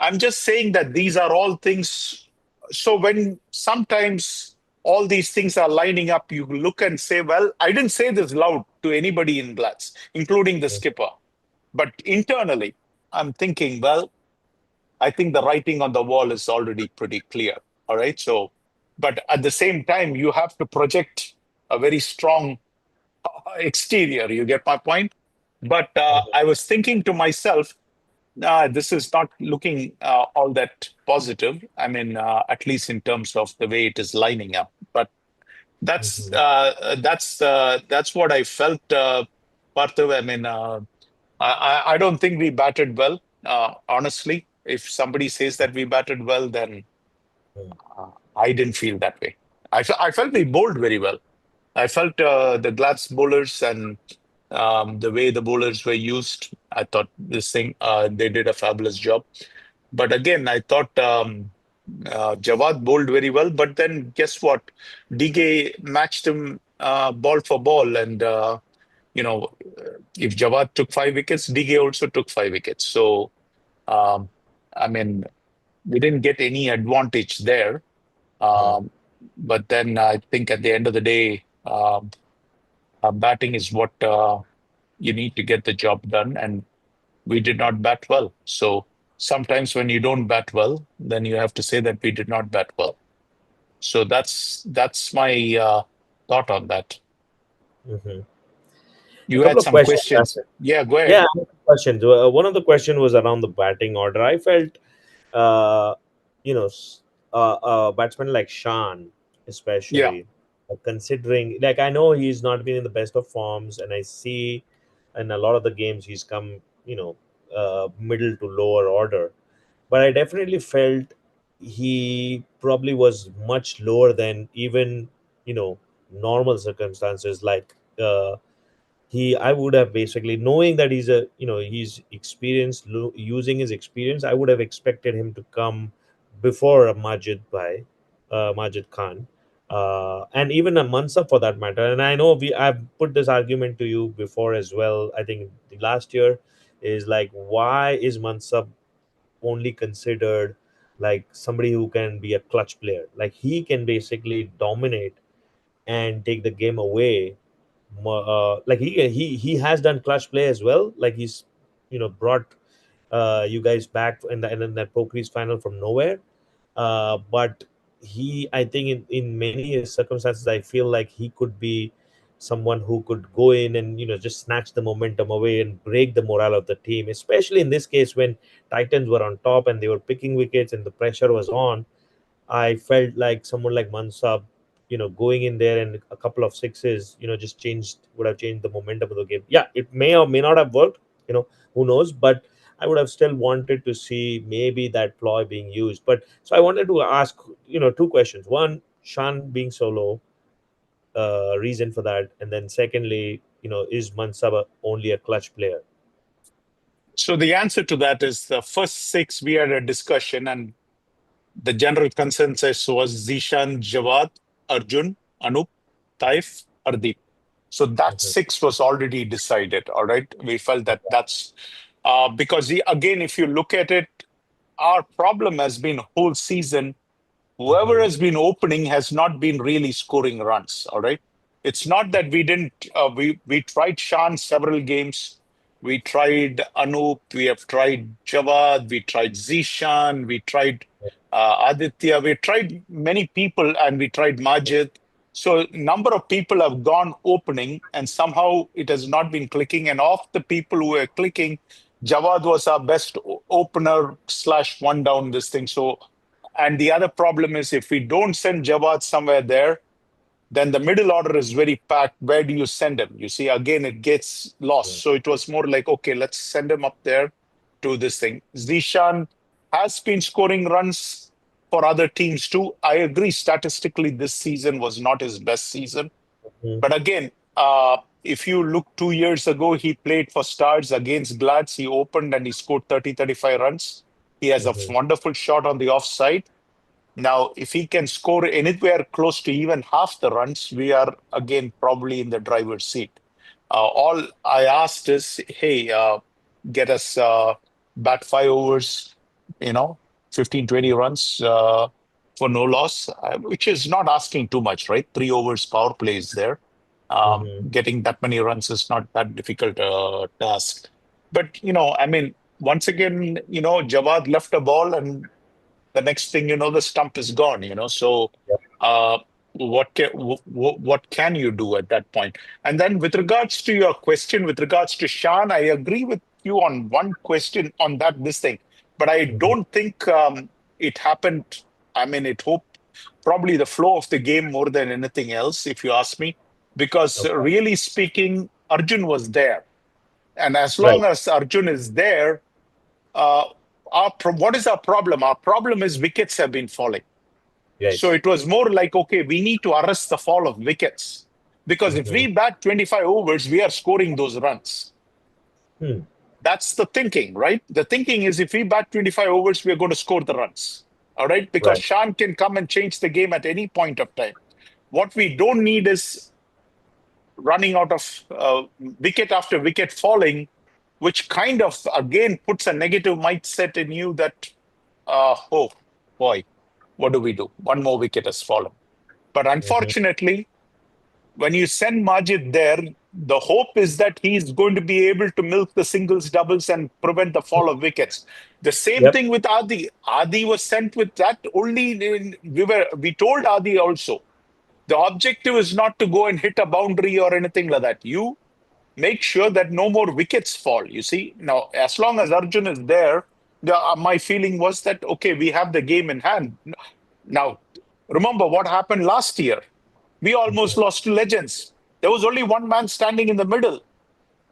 I'm just saying that these are all things. So when sometimes all these things are lining up, you look and say, well, I didn't say this loud to anybody in Glads, including the skipper. But internally, I'm thinking, well, I think the writing on the wall is already pretty clear. All right. So, but at the same time, you have to project a very strong exterior. You get my point? But I was thinking to myself, this is not looking all that positive. I mean, at least in terms of the way it is lining up. But that's what I felt, Parthiv. I mean, I don't think we batted well. Honestly, if somebody says that we batted well, then I didn't feel that way. I felt we bowled very well. I felt the Glad's bowlers and the way the bowlers were used. I thought they did a fabulous job. But again, I thought Jawad bowled very well. But then guess what? DK matched him ball for ball. And, you know, if Jawad took 5 wickets, DK also took 5 wickets. So, um, I mean, we didn't get any advantage there. But then I think at the end of the day, batting is what you need to get the job done. And we did not bat well. So sometimes when you don't bat well, then you have to say that we did not bat well. So that's my thought on that. A You had couple of some questions. questions. Yeah, go ahead. Yeah, questions. One of the question was around the batting order. I felt, uh, batsmen like Shan, Yeah. especially, considering, like, I know he's not been in the best of forms, and I see in a lot of the games he's come, middle to lower order. But I definitely felt he probably was much lower than even, normal circumstances. Like, I would have, basically, knowing that he's experienced, using his experience, I would have expected him to come before Majid Khan, and even a Mansa for that matter. And I know I've put this argument to you before as well. I think the last year is like, why is Mansa only considered like somebody who can be a clutch player? Like, he can basically dominate and take the game away. Like, he has done clutch play as well. Like, he's brought you guys back in that Pokhari's final from nowhere. But I think in many circumstances, I feel like he could be someone who could go in and just snatch the momentum away and break the morale of the team, especially in this case when Titans were on top and they were picking wickets and the pressure was on. I felt like someone like Mansab, going in there and a couple of sixes, just would have changed the momentum of the game. Yeah, it may or may not have worked, who knows, but I would have still wanted to see maybe that ploy being used. But so I wanted to ask, two questions. One, Shan being so low, reason for that. And then secondly, is Mansab only a clutch player? So the answer to that is the first six we had a discussion, and the general consensus was Zishan, Jawad, Arjun, Anup, Taif, Hardeep. So that six was already decided. All right. We felt that that's because again, if you look at it, our problem has been whole season. Whoever has been opening has not been really scoring runs. All right. It's not that we didn't. We tried Shan several games. We tried Anup. We have tried Jawad. We tried Zishan. We tried Aditya. We tried many people, and we tried Majid. So number of people have gone opening, and somehow it has not been clicking. And of the people who were clicking, Jawad was our best opener slash one down this thing. So, and the other problem is if we don't send Jawad somewhere there, then the middle order is very packed. Where do you send him? You see, again, it gets lost. So it was more like, okay, let's send him up there to this thing. Zishan has been scoring runs for other teams too. I agree, statistically, this season was not his best season. But again, if you look 2 years ago, he played for Stars against Glads. He opened and he scored 30, 35 runs. He has a wonderful shot on the offside. Now, if he can score anywhere close to even half the runs, we are again probably in the driver's seat. All I asked is, hey, get us bat 5 overs, you know, 15, 20 runs for no loss, which is not asking too much, right? 3 overs power play is there. Getting that many runs is not that difficult task. But, I mean, once again, Jawad left a ball and the next thing you know, the stump is gone, So Yeah. uh, what can you do at that point? And then with regards to your question, with regards to Shan, I agree with you on one question on this thing, but I Mhm. don't think it happened. I mean, it hope probably the flow of the game more than anything else, if you ask me, because Okay. really speaking, Arjun was there, and as Right. long as Arjun is there, uh, what is our problem? Our problem is wickets have been falling. So Yes. it was more like, okay, we need to arrest the fall of wickets. Because if Hmm. we bat 25 overs, we are scoring those runs. Hmm. That's the thinking, right? The thinking is if we bat 25 overs, we're going to score the runs. All right. Because Right. Shan can come and change the game at any point of time. What we don't need is running out of wicket after wicket falling, which kind of, again, puts a negative mindset in you that, oh boy, what do we do? One more wicket has fallen. But Hmm. unfortunately, when you send Majid there, the hope is that he's going to be able to milk the singles, doubles, and prevent the fall of wickets. The same Yep. thing with Adi. Adi was sent with that only. We told Adi also the objective is not to go and hit a boundary or anything like that. You make sure that no more wickets fall. You see, now as long as Arjun is there, my feeling was that okay, we have the game in hand. Now, remember what happened last year. We almost Hmm. lost to Legends. There was only one man standing in the middle,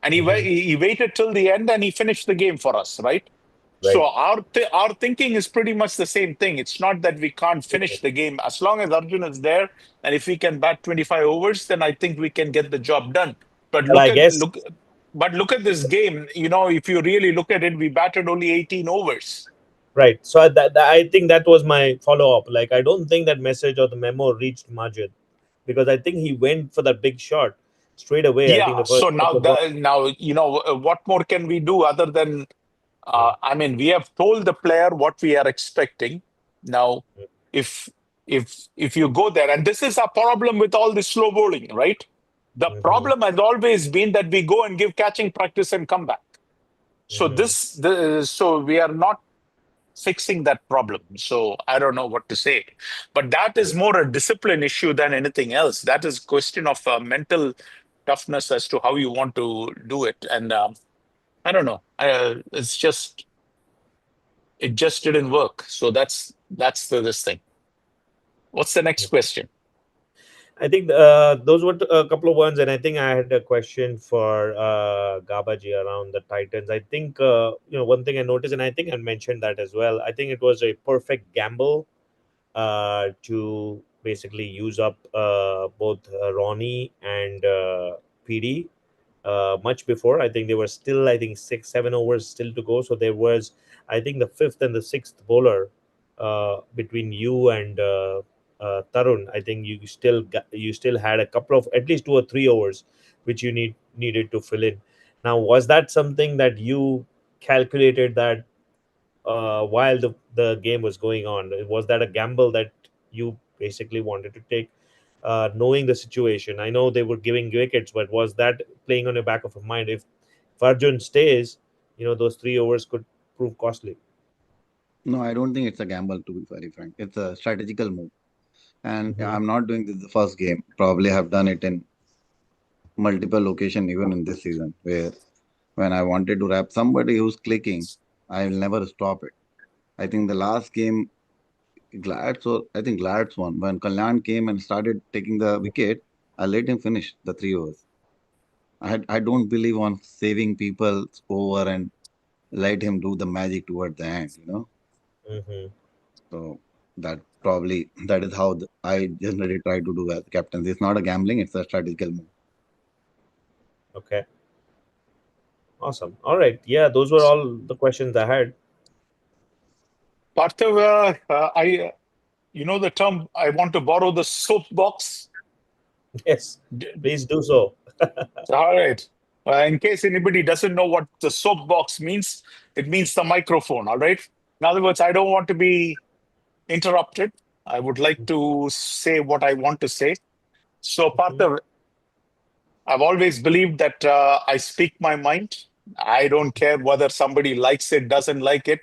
and Hmm. he waited till the end and he finished the game for us, right? So Right. our thinking is pretty much the same thing. It's not that we can't finish the game as long as Arjun is there, and if we can bat 25 overs, then I think we can get the job done. But Well, I guess look at this game. If you really look at it, we batted only 18 overs. right. So I think that was my follow up. Like, I don't think that message or the memo reached Majid because I think he went for that big shot straight away. I think Yeah. the first So now, couple of balls. what more can we do other than? Mm, I mean, we have told the player what we are expecting. Now, if if you go there, and this is a problem with all the slow bowling, right? The mm-hmm, problem has always been that we go and give catching practice and come back. So mm-hmm, so we are not fixing that problem. So I don't know what to say, but that is more a discipline issue than anything else. That is question of mental toughness as to how you want to do it, and I don't know. It just didn't work. So that's this thing. What's the next question? I think those were a couple of ones, and I think I had a question for Gabaji around the Titans. I think one thing I noticed, and I think I mentioned that as well. I think it was a perfect gamble to basically use up both Ronnie and PD much before. I think they were still, I think, 6, 7 overs still to go. So there was, I think, the fifth and the sixth bowler between you and Tarun. I think you still had a couple of at least 2 or 3 overs which you needed to fill in. Now, was that something that you calculated that while the game was going on? Was that a gamble that you basically wanted to take, knowing the situation? I know they were giving wickets, but was that playing on the back of your mind? If Arjun stays, those 3 overs could prove costly. No, I don't think it's a gamble, to be very frank. It's a strategical move. And Hmm. I'm not doing this the first game. Probably have done it in multiple locations, even in this season, where when I wanted to wrap somebody who's clicking, I will never stop it. I think the last game, I think Glads won. When Kalyan came and started taking the wicket, I let him finish the 3 overs. I don't believe on saving people over and let him do the magic toward the end. Hmm. So that is how I generally try to do as captain. It's not a gambling; it's a strategical move. Okay, awesome. All right, yeah, those were all the questions I had. Parthiv, you know the term, I want to borrow the soapbox. Yes, D- please do so. All right. In case anybody doesn't know what the soapbox means, it means the microphone. All right. In other words, I don't want to be interrupted. I would like to say what I want to say. So, Partha, I've always believed that I speak my mind. I don't care whether somebody likes it, doesn't like it.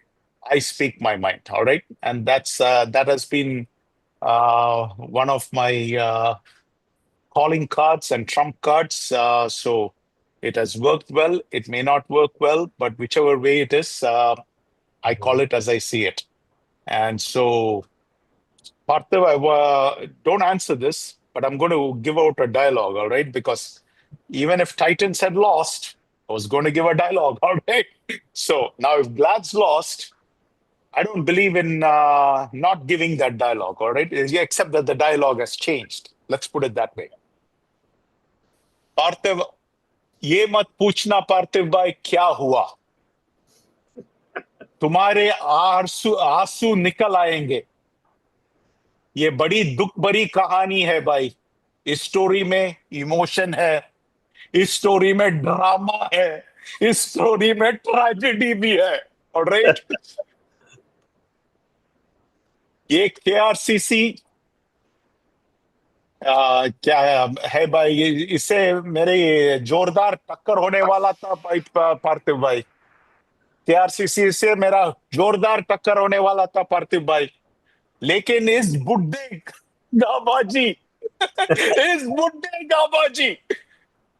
I speak my mind. All right, and that has been one of my calling cards and trump cards. So it has worked well. It may not work well, but whichever way it is, I call it as I see it. And so, Parthiv, don't answer this, but I'm going to give out a dialogue, all right? Because even if Titans had lost, I was going to give a dialogue, all right? So now if Glad's lost, I don't believe in not giving that dialogue, all right? Except that the dialogue has changed. Let's put it that way. पार्थिव ये मत पूछना पार्थिव भाई क्या हुआ तुम्हारे आंसू आंसू निकल आएंगे ये बड़ी दुख भरी कहानी है भाई इस स्टोरी में इमोशन है इस स्टोरी में ड्रामा है इस स्टोरी में ट्रेजेडी भी है ऑलराइट ये केआरसीसी क्या है भाई इससे मेरे जोरदार टक्कर होने वाला था भाई पार्थिव भाई केआरसीसी से मेरा जोरदार टक्कर होने वाला था पार्थिव भाई लेकिन इस बुड्ढे गाबाजी इस बुड्ढे गाबाजी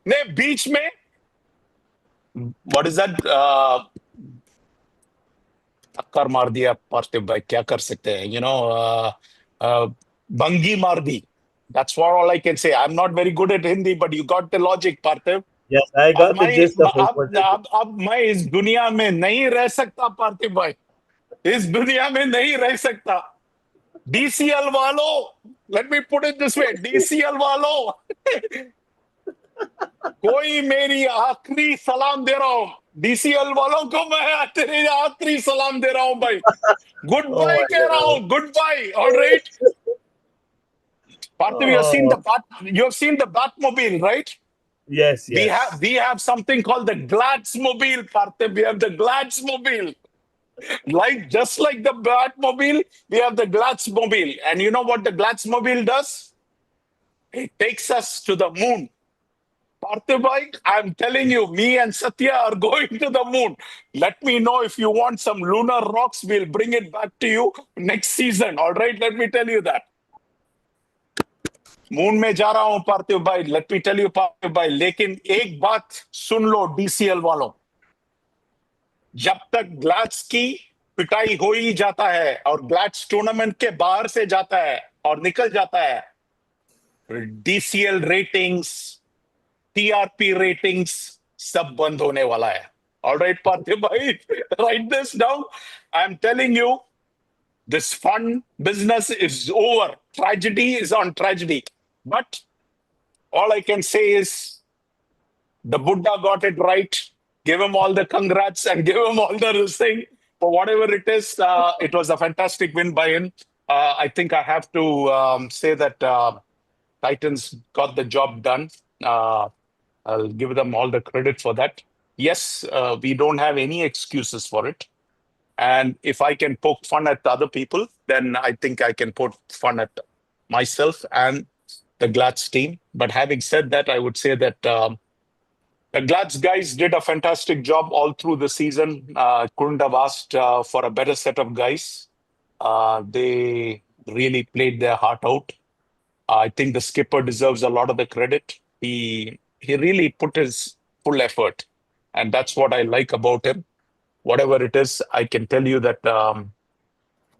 ने बीच में व्हाट इज दैट टक्कर मार दिया पार्थिव भाई क्या कर सकते हैं भंगी मार दी That's what all I can say. I'm not very good at Hindi, but you got the logic, Parthiv. Yes, I got the gist of it. अब मैं इस दुनिया में नहीं रह सकता पार्थिव भाई इस दुनिया में नहीं रह सकता DCL वालों let me put it this way DCL वालों कोई मेरी आखिरी सलाम दे रहा हूँ DCL वालों को मैं तेरे आखिरी सलाम दे रहा हूँ भाई गुड बाय कह रहा हूँ goodbye alright Parthiv, you have seen the Batmobile, right? Yes. We have something called the Gladsmobile, Parthiv. We have the Gladsmobile. Just like the Batmobile, we have the Gladsmobile. And you know what the Gladsmobile does? It takes us to the moon. Parthiv, I'm telling you, me and Satya are going to the moon. Let me know if you want some lunar rocks. We'll bring it back to you next season. All right, let me tell you that. Moon में जा रहा हूं पार्थिव भाई let me tell you पार्थिव भाई लेकिन एक बात सुन लो DCL वालों जब तक ग्लैड्स की पिटाई हो ही जाता है और ग्लैड्स टूर्नामेंट के बाहर से जाता है और निकल जाता है DCL रेटिंग्स TRP रेटिंग्स सब बंद होने वाला है ऑलराइट पार्थिव भाई right this down I am telling you this fun business is over tragedy is on tragedy but all I can say is the Buddha got it right give him all the congrats and give him all the thing for whatever it is it was a fantastic win by him I think I have to say that Titans got the job done I'll give them all the credit for that yes we don't have any excuses for it. And if I can poke fun at the other people, then I think I can poke fun at myself and the Glads team. But having said that, I would say that the Glads guys did a fantastic job all through the season. Couldn't have asked for a better set of guys. They really played their heart out. I think the skipper deserves a lot of the credit. He really put his full effort. And that's what I like about him. Whatever it is, I can tell you that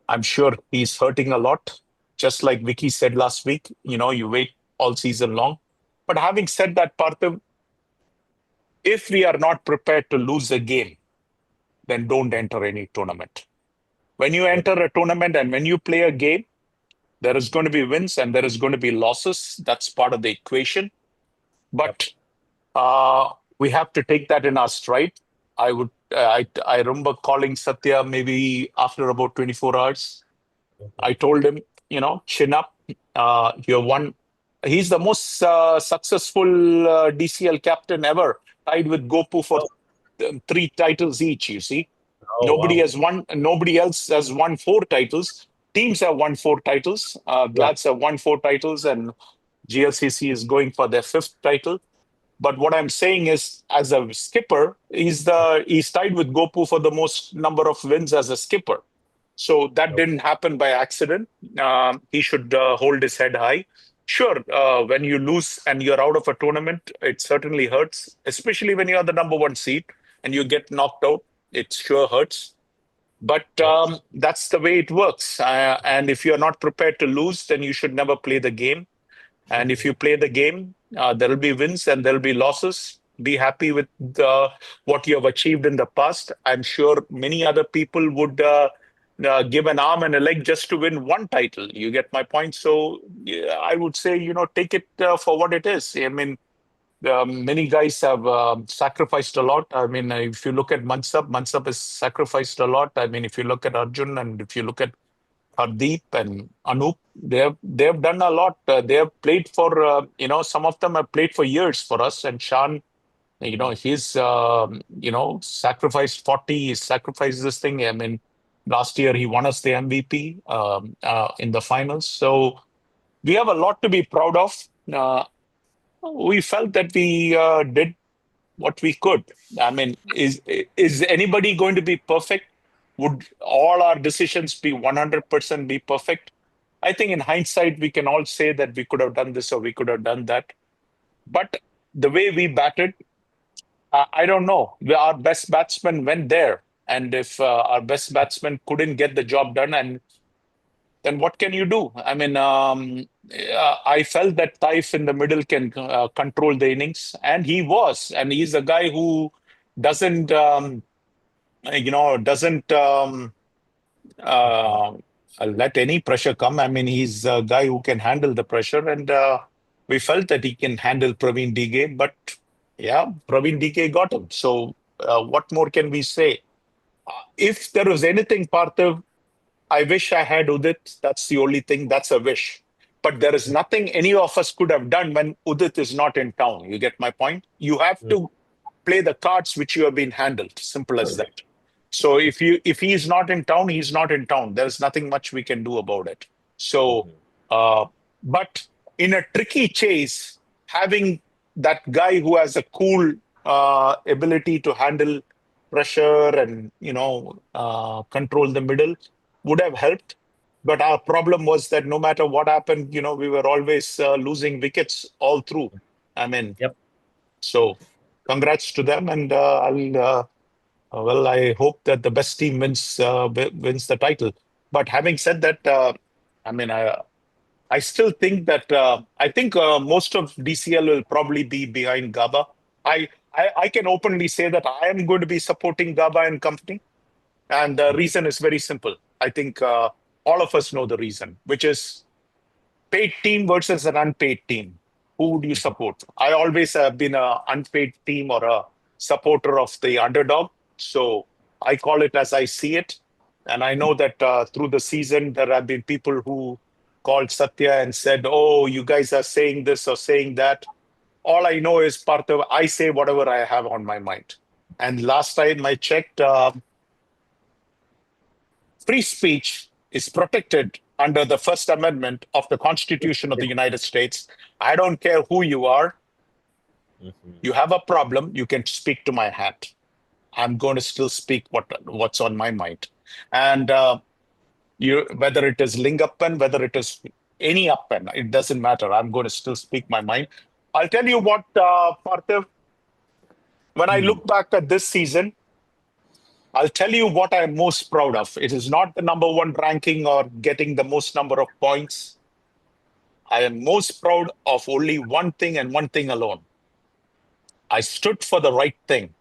I'm sure he's hurting a lot. Just like Vicky said last week, you wait all season long. But having said that, Parthiv, if we are not prepared to lose a game, then don't enter any tournament. When you enter a tournament and when you play a game, there is going to be wins and there is going to be losses. That's part of the equation. But we have to take that in our stride. I remember calling Satya maybe after about 24 hours. I told him, chin up. You're one. He's the most successful DCL captain ever, tied with Gopu for 3 titles each, you see. Oh Nobody wow. has won. Nobody else has won 4 titles. Teams have won 4 titles. Yeah. Glads have won 4 titles, and GLCC is going for their 5th title. But what I'm saying is, as a skipper, he's tied with Gopu for the most number of wins as a skipper. So that didn't happen by accident. He should hold his head high. Sure, when you lose and you're out of a tournament, it certainly hurts, especially when you're the number 1 seed and you get knocked out. It sure hurts. But Yep. that's the way it works. And if you're not prepared to lose, then you should never play the game. And if you play the game, there will be wins and there will be losses. Be happy with what you have achieved in the past. I'm sure many other people would give an arm and a leg just to win 1 title. You get my point? So yeah, I would say, take it for what it is. I mean, many guys have sacrificed a lot. I mean, if you look at Mansab has sacrificed a lot. I mean, if you look at Arjun and if you look at Hardeep and Anup, they have done a lot. They have played for some of them have played for years for us. And Shan, he's sacrificed 40. He's sacrificed this thing. I mean, last year he won us the MVP in the finals. So we have a lot to be proud of. We felt that we did what we could. I mean, is anybody going to be perfect? Would all our decisions be 100% be perfect? I think in hindsight, we can all say that we could have done this or we could have done that. But the way we batted, I don't know. Our best batsman went there. And if our best batsman couldn't get the job done, and then what can you do? I mean, I felt that Taif in the middle can control the innings, and he was. And he's a guy who doesn't, doesn't uh, let any pressure come. I mean, he's a guy who can handle the pressure, and we felt that he can handle Praveen DK. But yeah, Praveen DK got him. So what more can we say? If there was anything, Parthiv, I wish I had Udit. That's the only thing. That's a wish. But there is nothing any of us could have done when Udit is not in town. You get my point? You have to play the cards which you have been handled. Simple as that. So if he is not in town, he's not in town. There's nothing much we can do about it. So, but in a tricky chase, having that guy who has a cool ability to handle pressure and control the middle would have helped. But our problem was that no matter what happened, we were always losing wickets all through. I mean, Yep. so congrats to them, and I hope that the best team wins the title. But having said that, I mean, I still think that I think most of DCL will probably be behind Gaba. I can openly say that I am going to be supporting Gaba and company, and the reason is very simple. I think all of us know the reason, which is paid team versus an unpaid team. Who would you support? I always have been an unpaid team or a supporter of the underdog. So I call it as I see it. And I know that through the season, there have been people who called Satya and said, oh, you guys are saying this or saying that. All I know is, Parthav, I say whatever I have on my mind. And last time I checked, free speech is protected under the First Amendment of the Constitution of the United States. I don't care who you are. You have a problem, you can speak to my hat. I'm going to still speak what's on my mind. And whether it is Lingappan, whether it is any Appan, it doesn't matter. I'm going to still speak my mind. I'll tell you what, Parthiv, when I look back at this season, I'll tell you what I'm most proud of. It is not the number 1 ranking or getting the most number of points. I am most proud of only one thing and one thing alone. I stood for the right thing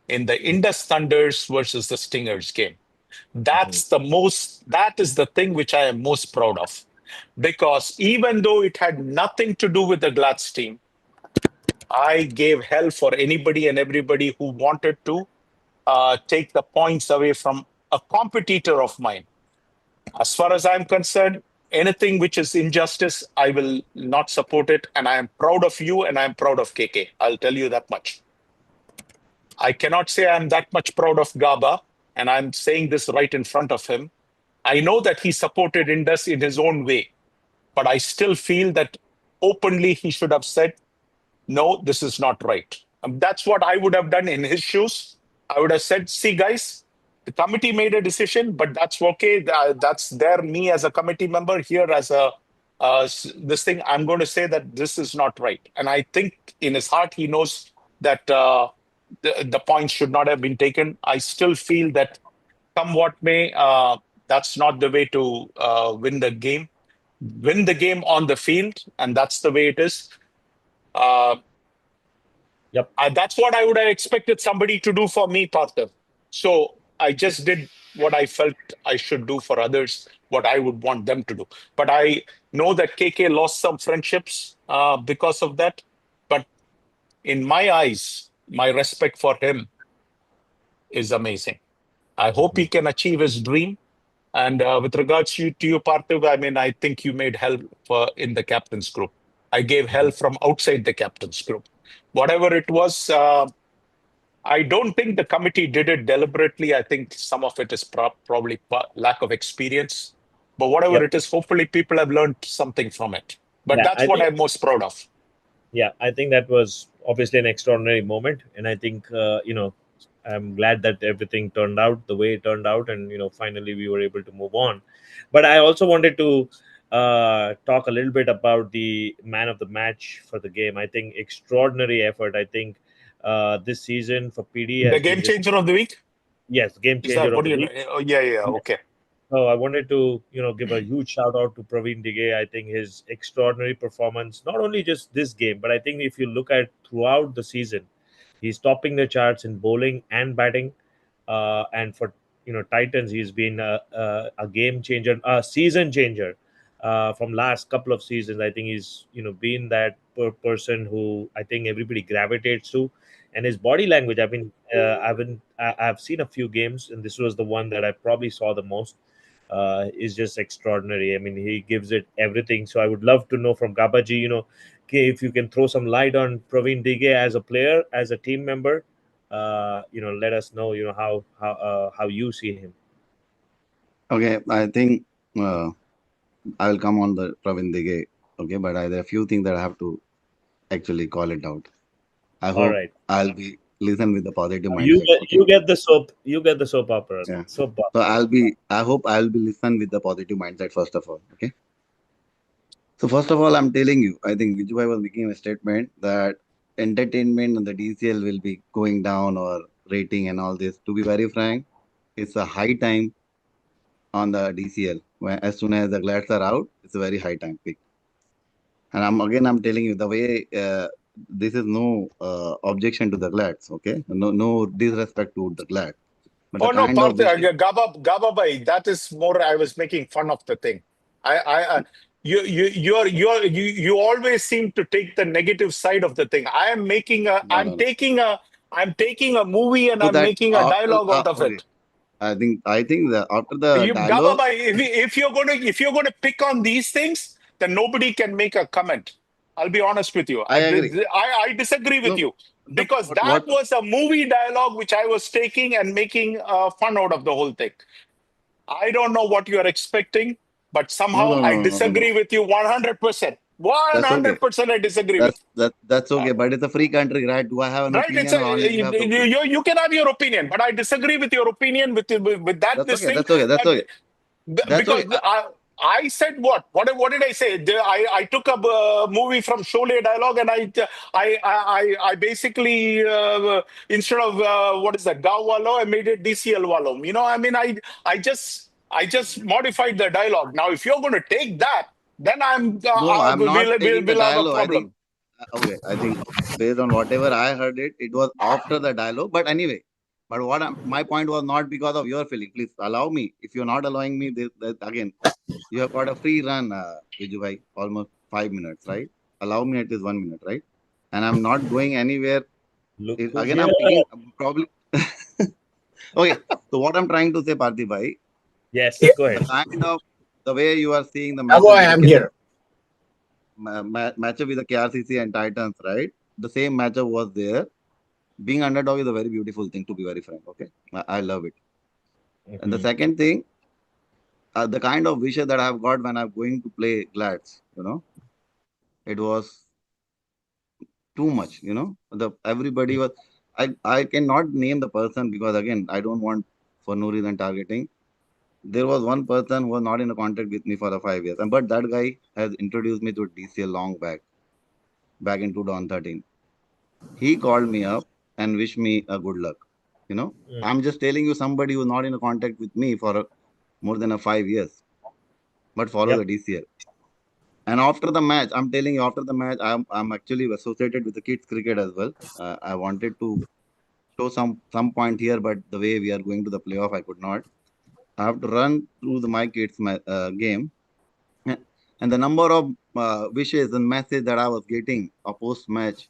in the Indus Thunders versus the Stingers game. That is the thing which I am most proud of. Because even though it had nothing to do with the Glads team, I gave hell for anybody and everybody who wanted to take the points away from a competitor of mine. As far as I'm concerned, anything which is injustice, I will not support it. And I am proud of you and I'm proud of KK. I'll tell you that much. I cannot say I'm that much proud of Gaba, and I'm saying this right in front of him, I know that he supported Indus in his own way, but I still feel that openly he should have said, no, this is not right. That's what I would have done in his shoes. I would have said, see, guys, the committee made a decision, but that's okay. That's there. Me as a committee member here as a this thing, I'm going to say that this is not right. And I think in his heart, he knows that the points should not have been taken. I still feel that come what may, that's not the way to win the game. Win the game on the field, and that's the way it is. Yep. That's what I would have expected somebody to do for me, Partha. So I just did what I felt I should do for others, what I would want them to do. But I know that KK lost some friendships because of that. But in my eyes, my respect for him is amazing. I hope he can achieve his dream. And with regards to you, Parthiv, I mean, I think you made hell in the captain's group. I gave hell from outside the captain's group. Whatever it was, I don't think the committee did it deliberately. I think some of it is probably lack of experience. But whatever it is, hopefully people have learned something from it. But that's what I'm most proud of. Yeah, I think that was obviously an extraordinary moment. And I think, I'm glad that everything turned out the way it turned out. And, finally we were able to move on. But I also wanted to talk a little bit about the man of the match for the game. I think extraordinary effort. I think this season for PD The has game been just, changer of the week? yes, game Is changer that of what the you week. know? Oh, yeah, okay. So I wanted to, give a huge shout out to Praveen Digay. I think his extraordinary performance, not only just this game, but I think if you look at throughout the season, he's topping the charts in bowling and batting. And for Titans, he's been a game changer, a season changer from last couple of seasons. I think he's been that person who I think everybody gravitates to, and his body language. I've seen a few games, and this was the one that I probably saw the most. Is just extraordinary. I mean, he gives it everything. So I would love to know from Gabaji, if you can throw some light on Praveen Digay as a player, as a team member. Let us know, how you see him. Okay, I think I will come on the Pravin Digay. Okay, but there are a few things that I have to actually call it out. I All hope right. I'll be listen with the positive You mindset. get, Okay. you get the soap. You get the soap opera. Yeah. Soap So opera. I hope I'll be listen with the positive mindset first of all. Okay. So first of all, I'm telling you, I think Vijay was making a statement that entertainment and the DCL will be going down or rating and all this. To be very frank, it's a high time on the DCL. When as soon as the glads are out, it's a very high time pick. And I'm telling you the way this is no objection to the glads. Okay, no disrespect to the glad, but the Oh no, kind of Partha, wishes. Gaba Bhai, that is more. I was making fun of the thing. You always seem to take the negative side of the thing. No, no, no. I'm taking a movie and So I'm that making a after dialogue out of okay, it. I think that after the Gaba dialogue, Bhai, if you're gonna pick on these things, then nobody can make a comment. I'll be honest with you. I agree. I disagree with No, you no, because that what? was a movie dialogue which I was taking and making fun out of the whole thing. I don't know what you are expecting, but No, somehow no, I no, no, no, no. disagree with you 100%. That's okay. 100% I disagree with. That's Uh, okay. But it's a free country, right? Do I have an right? opinion or only you have the opinion? You can have your opinion, but I disagree with your opinion with that That's this okay. thing. That's okay. That's Uh, okay. That's because okay. I said what did I say? I took a movie from Sholay dialogue and I basically instead of what is that Gav Walo, I made it DCL Walo. I mean I just modified the dialogue. Now if you're going to take that, then No, I'm not taking the we'll have a dialogue. I problem. think okay. I think based on whatever I heard it was after the dialogue. But anyway, but my point was not because of your feeling. Please allow me. If you're not allowing me, this again, you have got a free run, Viju bhai, almost 5 minutes, right? Allow me at least 1 minute, right? And I'm not going anywhere. Look who's Again, here. I'm picking probably. Okay, so what I'm trying to say, Parthi bhai, Yes, go the ahead. kind of the way you are seeing the Hello, matches I with the am here. matchup with the KRCC and Titans, right? The same matchup was there. Being underdog is a very beautiful thing, to be very frank. Okay, I love it. And the Mhm. second thing, the kind of wishes that I've got when I'm going to play Glads, it was too much. The everybody was. I cannot name the person because again I don't want for no reason targeting. There was one person who was not in a contact with me for the 5 years, and but that guy has introduced me to DCL long back in 2013. He called me up and wished me a good luck. Mm. I'm just telling you somebody who's not in a contact with me for more than a 5 years, but follow Yep. the DCL. And after the match, I'm telling you, after the match, I'm actually associated with the kids cricket as well. I wanted to show some point here, but the way we are going to the playoff, I could not. I have to run through my kids game, and the number of wishes and messages that I was getting post match,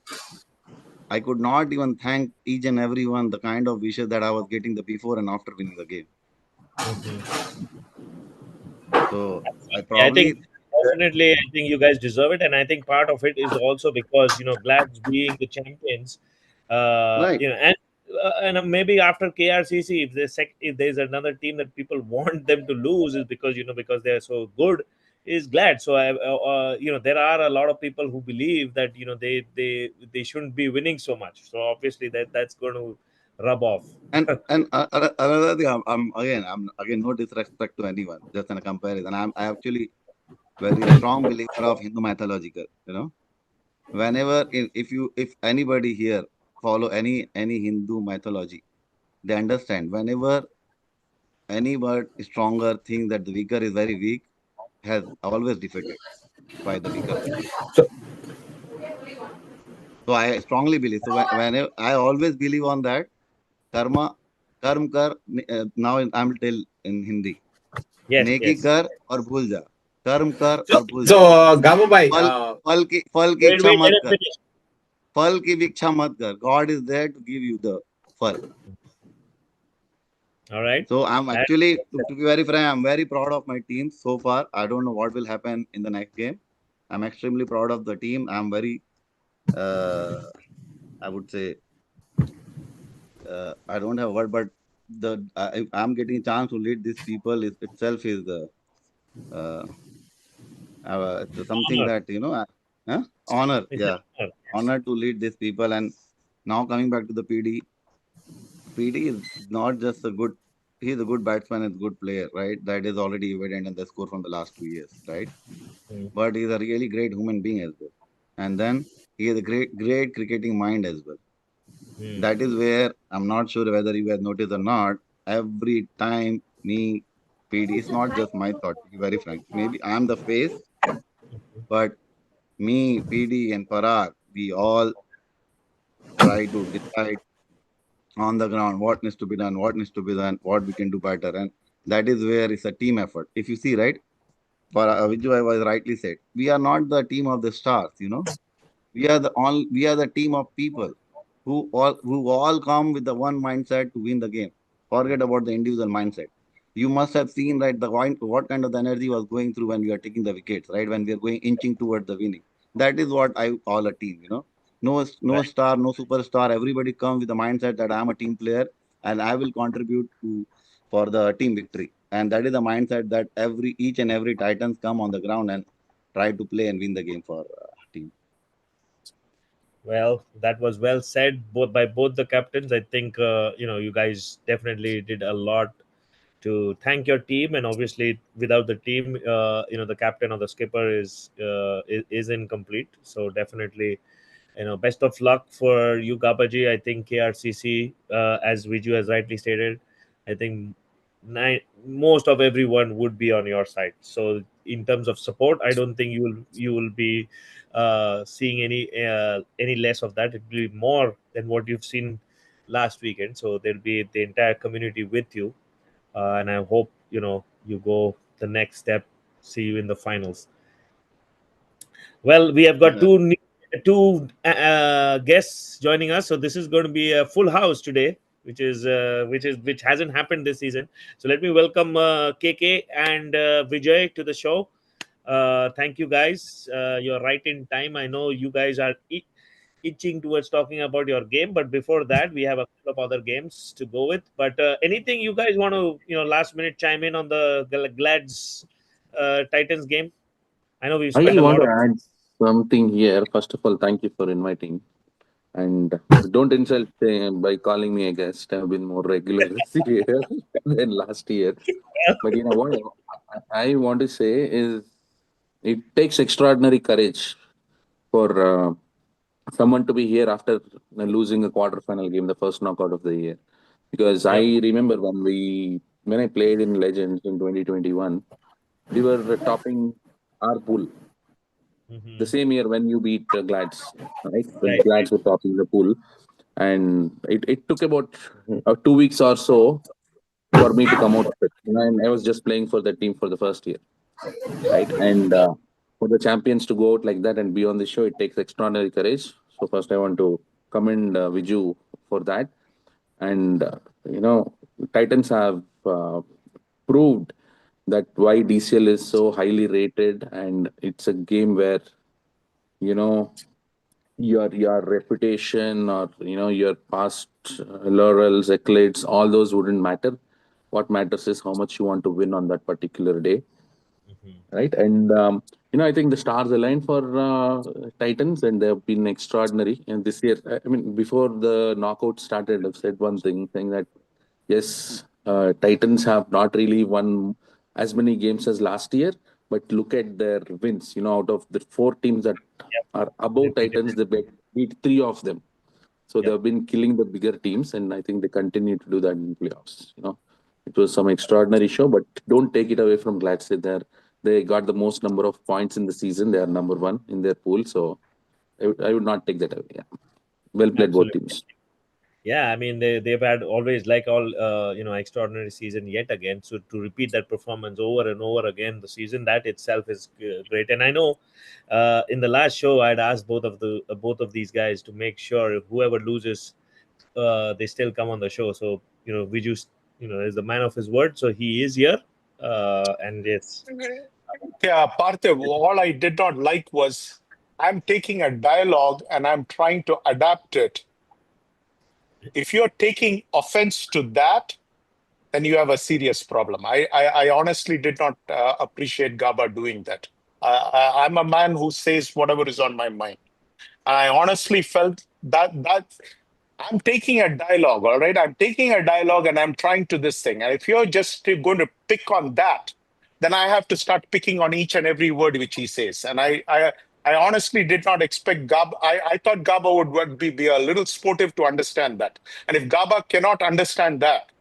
I could not even thank each and everyone the kind of wishes that I was getting the before and after winning the game. Mhm. So I I think probably definitely, I think you guys deserve it, and I think part of it is also because Glad's being the champions, right. and maybe after KRCC, if there's another team that people want them to lose, is because because they're so good, is Glad. So there are a lot of people who believe that they shouldn't be winning so much. So obviously that's going to rub off. Another thing, I'm again no disrespect to anyone, just in a comparison. I actually very strong believer of Hindu mythological. Whenever if anybody here follow any Hindu mythology, they understand whenever any word stronger thinks that the weaker is very weak, has always defeated by the weaker one. So So I strongly believe. So whenever I always believe on that karma, कर्म कर now I'm tell in Hindi. yes, नेकी yes. कर और भूल जा, कर्म कर So, और भूल so जा, Gabu bhai, फल फल की Wait, इच्छा wait, let मत him कर, finish. फल की भी इच्छा मत कर. God is there to give you the फल. All right. So I'm That, actually, to be very frank, I'm very proud of my team so far. I don't know what will happen in the next game. I'm extremely proud of the team. I'm very, uh, I would say, I don't have a word, but if I'm getting a chance to lead these people itself is uh, it's something honor. that honor. It's Yeah, an honor. Yes. honor to lead these people. And now coming back to the PD, PD is not just a good. He's a good batsman and good player, right? That is already evident in the score from the last 2 years, right? Mm, But he's a really great human being as well. And then he has a great cricketing mind as well. mm. That is where I'm not sure whether you guys notice or not. Every time me, PD, it's not just my thought, to be very frank. Maybe I'm the face, but me, PD, and Parag, we all try to decide on the ground what needs to be done, what we can do better. And that is where it's a team effort. If you see, right, for which I was rightly said, we are not the team of the stars. We are the team of people who all come with the one mindset to win the game. Forget about the individual mindset. You must have seen, right, what kind of the energy was going through when we are taking the wickets, right, when we are going inching towards the winning. That is what I call a team. No Right. star, no superstar. Everybody comes with the mindset that I'm a team player and I will contribute to for the team victory. And that is the mindset that each and every Titans come on the ground and try to play and win the game for team. Well, that was well said both by both the captains. I think you guys definitely did a lot to thank your team, and obviously without the team, the captain or the skipper is incomplete. So definitely, best of luck for you, Gabaji. I think KRCC, as Viju has rightly stated, I think most of everyone would be on your side. So in terms of support, I don't think you will be seeing any less of that. It will be more than what you've seen last weekend. So there'll be the entire community with you, and I hope you go the next step. See you in the finals. Well, we have got Yeah. two guests joining us, so this is going to be a full house today, which hasn't happened this season. So let me welcome KK and Vijay to the show. Thank you guys. You're right in time. I know you guys are itching towards talking about your game. But before that, we have a couple of other games to go with. But anything you guys want to, last minute chime in on the Glad's Titans game? I know we've I spent a want lot to of. add something here. First of all, thank you for inviting. And don't insult by calling me a guest. I've been more regular this year than last year. But you know what I want to say is it takes extraordinary courage for someone to be here after losing a quarterfinal game, the first knockout of the year. Because I Yep. remember when I played in Legends in 2021, we were topping our pool. The Hmm. same year when you beat Glads, right? When Right. Glads were topping the pool, and it took about 2 weeks or so for me to come out of it. And I was just playing for the team for the first year, right? And for the champions to go out like that and be on the show, it takes extraordinary courage. So first, I want to commend Viju for that. And Titans have proved that why DCL is so highly rated, and it's a game where you know your reputation or your past laurels, accolades, all those wouldn't matter. What matters is how much you want to win on that particular day, Hmm. right? And I think the stars aligned for Titans, and they've been extraordinary. And this year, I mean, before the knockout started, I've said one thing, saying that yes, Titans have not really won as many games as last year, but look at their wins. Out of the four teams that are above Titans, they beat three of them. So Yep. they've been killing the bigger teams, and I think they continue to do that in playoffs. It was some extraordinary show, but don't take it away from Gladstone. They got the most number of points in the season. They are number one in their pool, so I would not take that away. Yeah, well played both Absolutely. teams. Yeah, I mean they've had always, like all extraordinary season yet again. So to repeat that performance over and over again, the season, that itself is great. And I know in the last show I'd asked both of these guys to make sure whoever loses, they still come on the show. So Viju, is the man of his word, so he is here. And yes, Yeah, Parthiv, all I did not like was I'm taking a dialogue and I'm trying to adapt it. If you're taking offense to that, then you have a serious problem. I honestly did not appreciate Gaba doing that. I'm a man who says whatever is on my mind. I honestly felt that I'm taking a dialogue, all right? I'm taking a dialogue and I'm trying to this thing. And if you're just going to pick on that, then I have to start picking on each and every word which he says. And I honestly did not expect Gaba. I thought Gaba would be a little sportive to understand that. And if Gaba cannot understand that,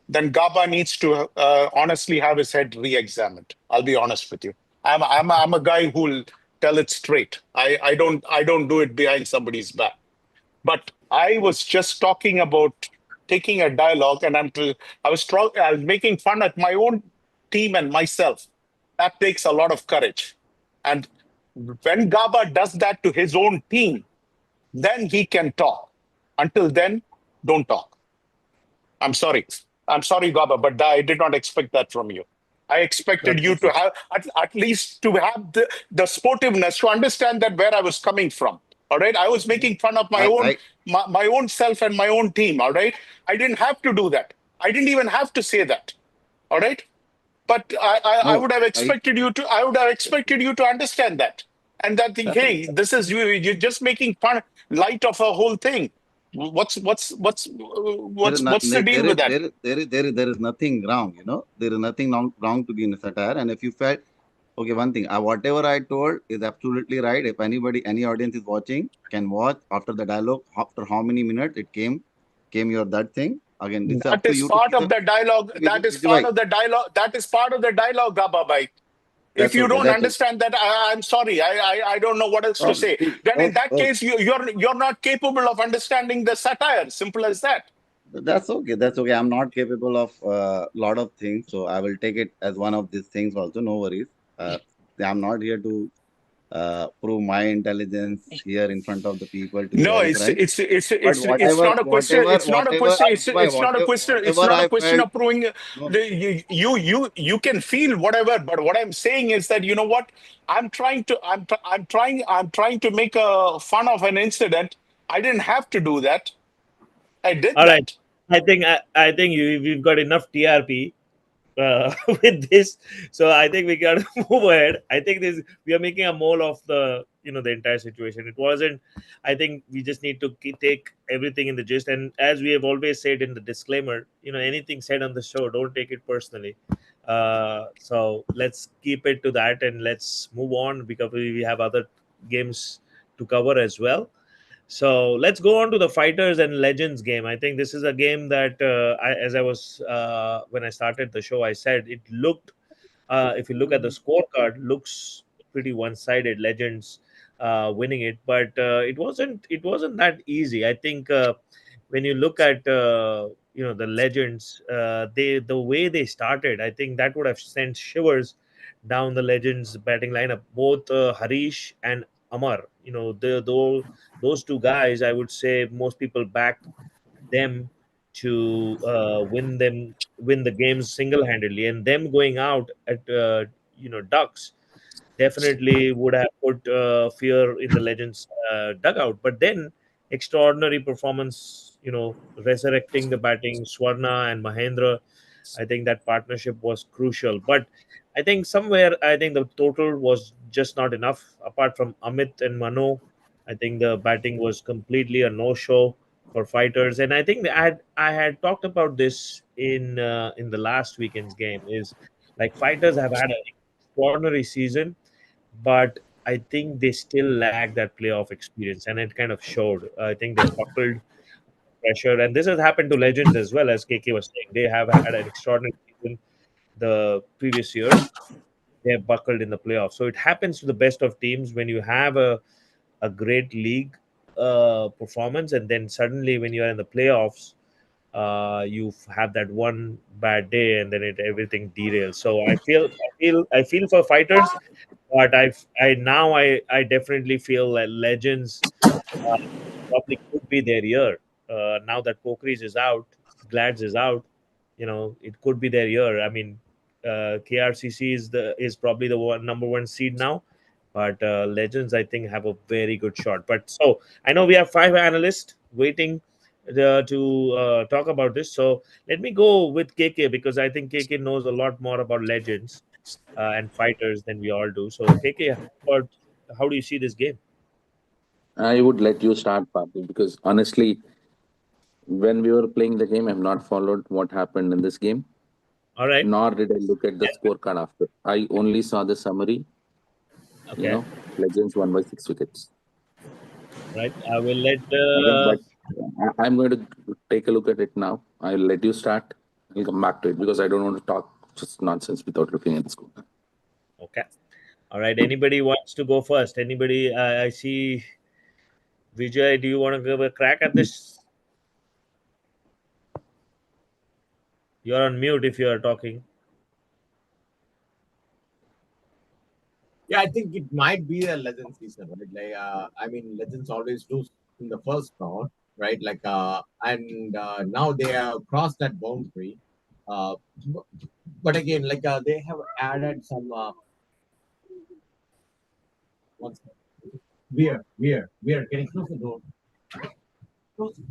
then Gaba needs to honestly have his head re-examined. I'll be honest with you. I'm a guy who'll tell it straight. I don't do it behind somebody's back. But I was just talking about taking a dialogue, and I was making fun at my own team and myself. That takes a lot of courage. And when Gaba does that to his own team, then he can talk. Until then, don't talk. I'm sorry. I'm sorry, Gaba, but I did not expect that from you. I expected That's you to okay. have at least to have the sportiveness to understand that where I was coming from. All right. I was making fun of I my own self and my own team. All right. I didn't have to do that. I didn't even have to say that. All right. But I no would have I expected you to understand that. And that thing, that's okay. hey, this is you're just making fun light of a whole thing. There is not What's the deal there with is that? there is there is there is there is nothing wrong. There is nothing wrong to be in a satire. And if you felt okay, one thing, whatever I told is absolutely right. If any audience is watching, can watch after the dialogue, after how many minutes it came your that thing. Again, this is That up to is you to part see of the dialogue. That is Vijay part bhai. of the dialogue. That is part of the dialogue, Gababai. If That's you okay. don't That's okay. understand that, I'm sorry. I don't know what else to Okay. say. See, Then in okay, that okay. case, you're not capable of understanding the satire. Simple as that. That's okay. That's okay. I'm not capable of a lot of things, so I will take it as one of these things also. No worries. Uh, I'm not here to prove my intelligence here in front of the people, to be No, very it's frank. it's it's But it's it's whatever, not a question. whatever, It's not a whatever, question. It's Vijay bhai, it's not a question. It's whatever not a I question felt, of proving no, you can feel whatever. But what I'm saying is that you know what I'm trying to make a fun of an incident I didn't have to do that. I did All right. that. I think we've got enough TRP with this, so I think we got to move ahead. I think this we are making a mole of the entire situation. It wasn't. I think we just need to take everything in the gist, and as we have always said in the disclaimer, anything said on the show, don't take it personally. So let's keep it to that, and let's move on because we have other games to cover as well. So let's go on to the Fighters and Legends game. I think this is a game that, as I was when I started the show, I said it looked. If you look at the scorecard, looks pretty one-sided. Legends winning it, but it wasn't. It wasn't that easy. I think when you look at the Legends, the way they started, I think that would have sent shivers down the Legends batting lineup. Both Harish and Amar, those two guys, I would say most people backed them to win the games single-handedly, and them going out at ducks definitely would have put fear in the Legends dugout. But then extraordinary performance, resurrecting the batting, Swarna and Mahendra. I think that partnership was crucial. But I think somewhere, I think the total was just not enough. Apart from Amit and Mano, I think the batting was completely a no-show for Fighters. And I think that I had talked about this in the last weekend's game. Is like Fighters have had an extraordinary season, but I think they still lack that playoff experience, and it kind of showed. I think they buckled pressure, and this has happened to Legends as well. As KK was saying, they have had an extraordinary season the previous years. They have buckled in the playoffs, so it happens to the best of teams when you have a great league performance, and then suddenly when you are in the playoffs, you have that one bad day, and then everything derails. So I feel for Fighters, but I definitely feel that Legends uh, probably could be their year. Now that Pokris is out, Glads is out, it could be their year. I mean, KRCC is probably the number one seed now, but Legends I think have a very good shot. But so I know we have five analysts waiting to talk about this. So let me go with KK because I think KK knows a lot more about Legends and Fighters than we all do. So KK, how do you see this game? I would let you start, Papi, because honestly, when we were playing the game, I've not followed what happened in this game, All right. nor did I look at the scorecard after. I only saw the summary, Okay. Legends won by 6 wickets. Right. I will let. Okay, but I'm going to take a look at it now. I'll let you start. I'll come back to it because I don't want to talk just nonsense without looking at the score. Okay. All right. Anybody wants to go first? Anybody? I see. Vijay, do you want to give a crack at this? You're on mute if you are talking. Yeah, I think it might be a legend season, right? Like, I mean, legends always lose in the first round, right? Like, and now they have crossed that boundary. Uh, b- but again, like, they have added some. One second. We are getting closer to. Closer.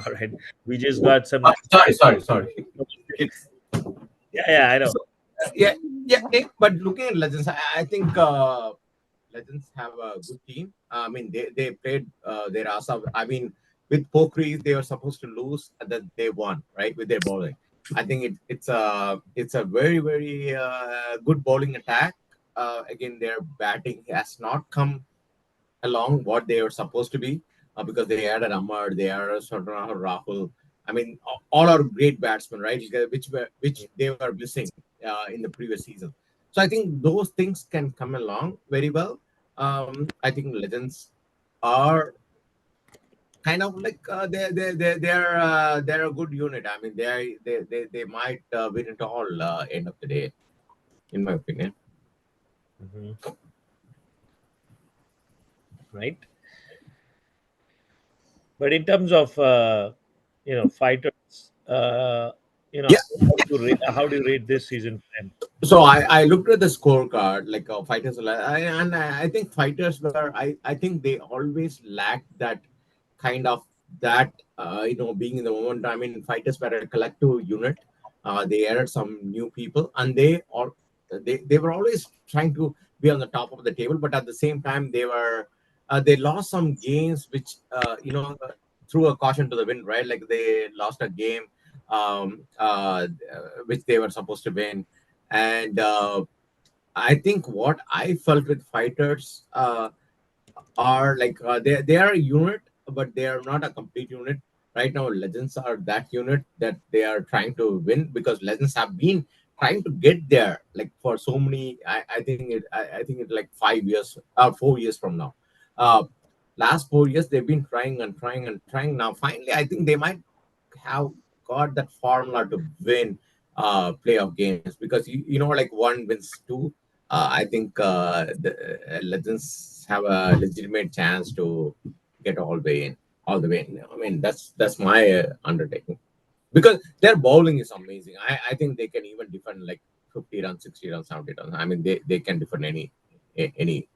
All right. We just got some. Sorry. It's Yeah, I know. so, but looking at legends, I think Legends have a good team. I mean, they played their ass off. I mean, with Pokri, they were supposed to lose, and then they won, right, with their bowling. I think it's a very very good bowling attack. Again, their batting has not come along what they were supposed to be because they had an Amar, they had a Sarna, Rahul. I mean, all are great batsmen, right? Which they were missing in the previous season. So I think those things can come along very well. I think Legends are kind of like they're a good unit. I mean, they might win it all end of the day, in my opinion. Mhm. Right. But in terms of fighters, Yeah, how do you rate this season for them? So I looked at the scorecard, like fighters, and I think fighters were, I think they always lacked that kind of that, being in the moment. I mean, fighters were a collective unit. They added some new people, and they were always trying to be on the top of the table, but at the same time they lost some games which threw a caution to the wind, right? Like they lost a game which they were supposed to win. And I think what I felt with fighters are like they are a unit, but they are not a complete unit. Right now, legends are that unit that they are trying to win, because legends have been trying to get there like for so many. I think it's like 5 years or 4 years from now. Uh, Last 4 years they've been trying and trying and trying. Now finally, I think they might have got that formula to win playoff games, because like one wins two. I think the Legends have a legitimate chance to get all the way in. I mean, that's my undertaking, because their bowling is amazing. I think they can even defend like 50 runs, 60 runs, 70 runs. I mean, they can defend anybody.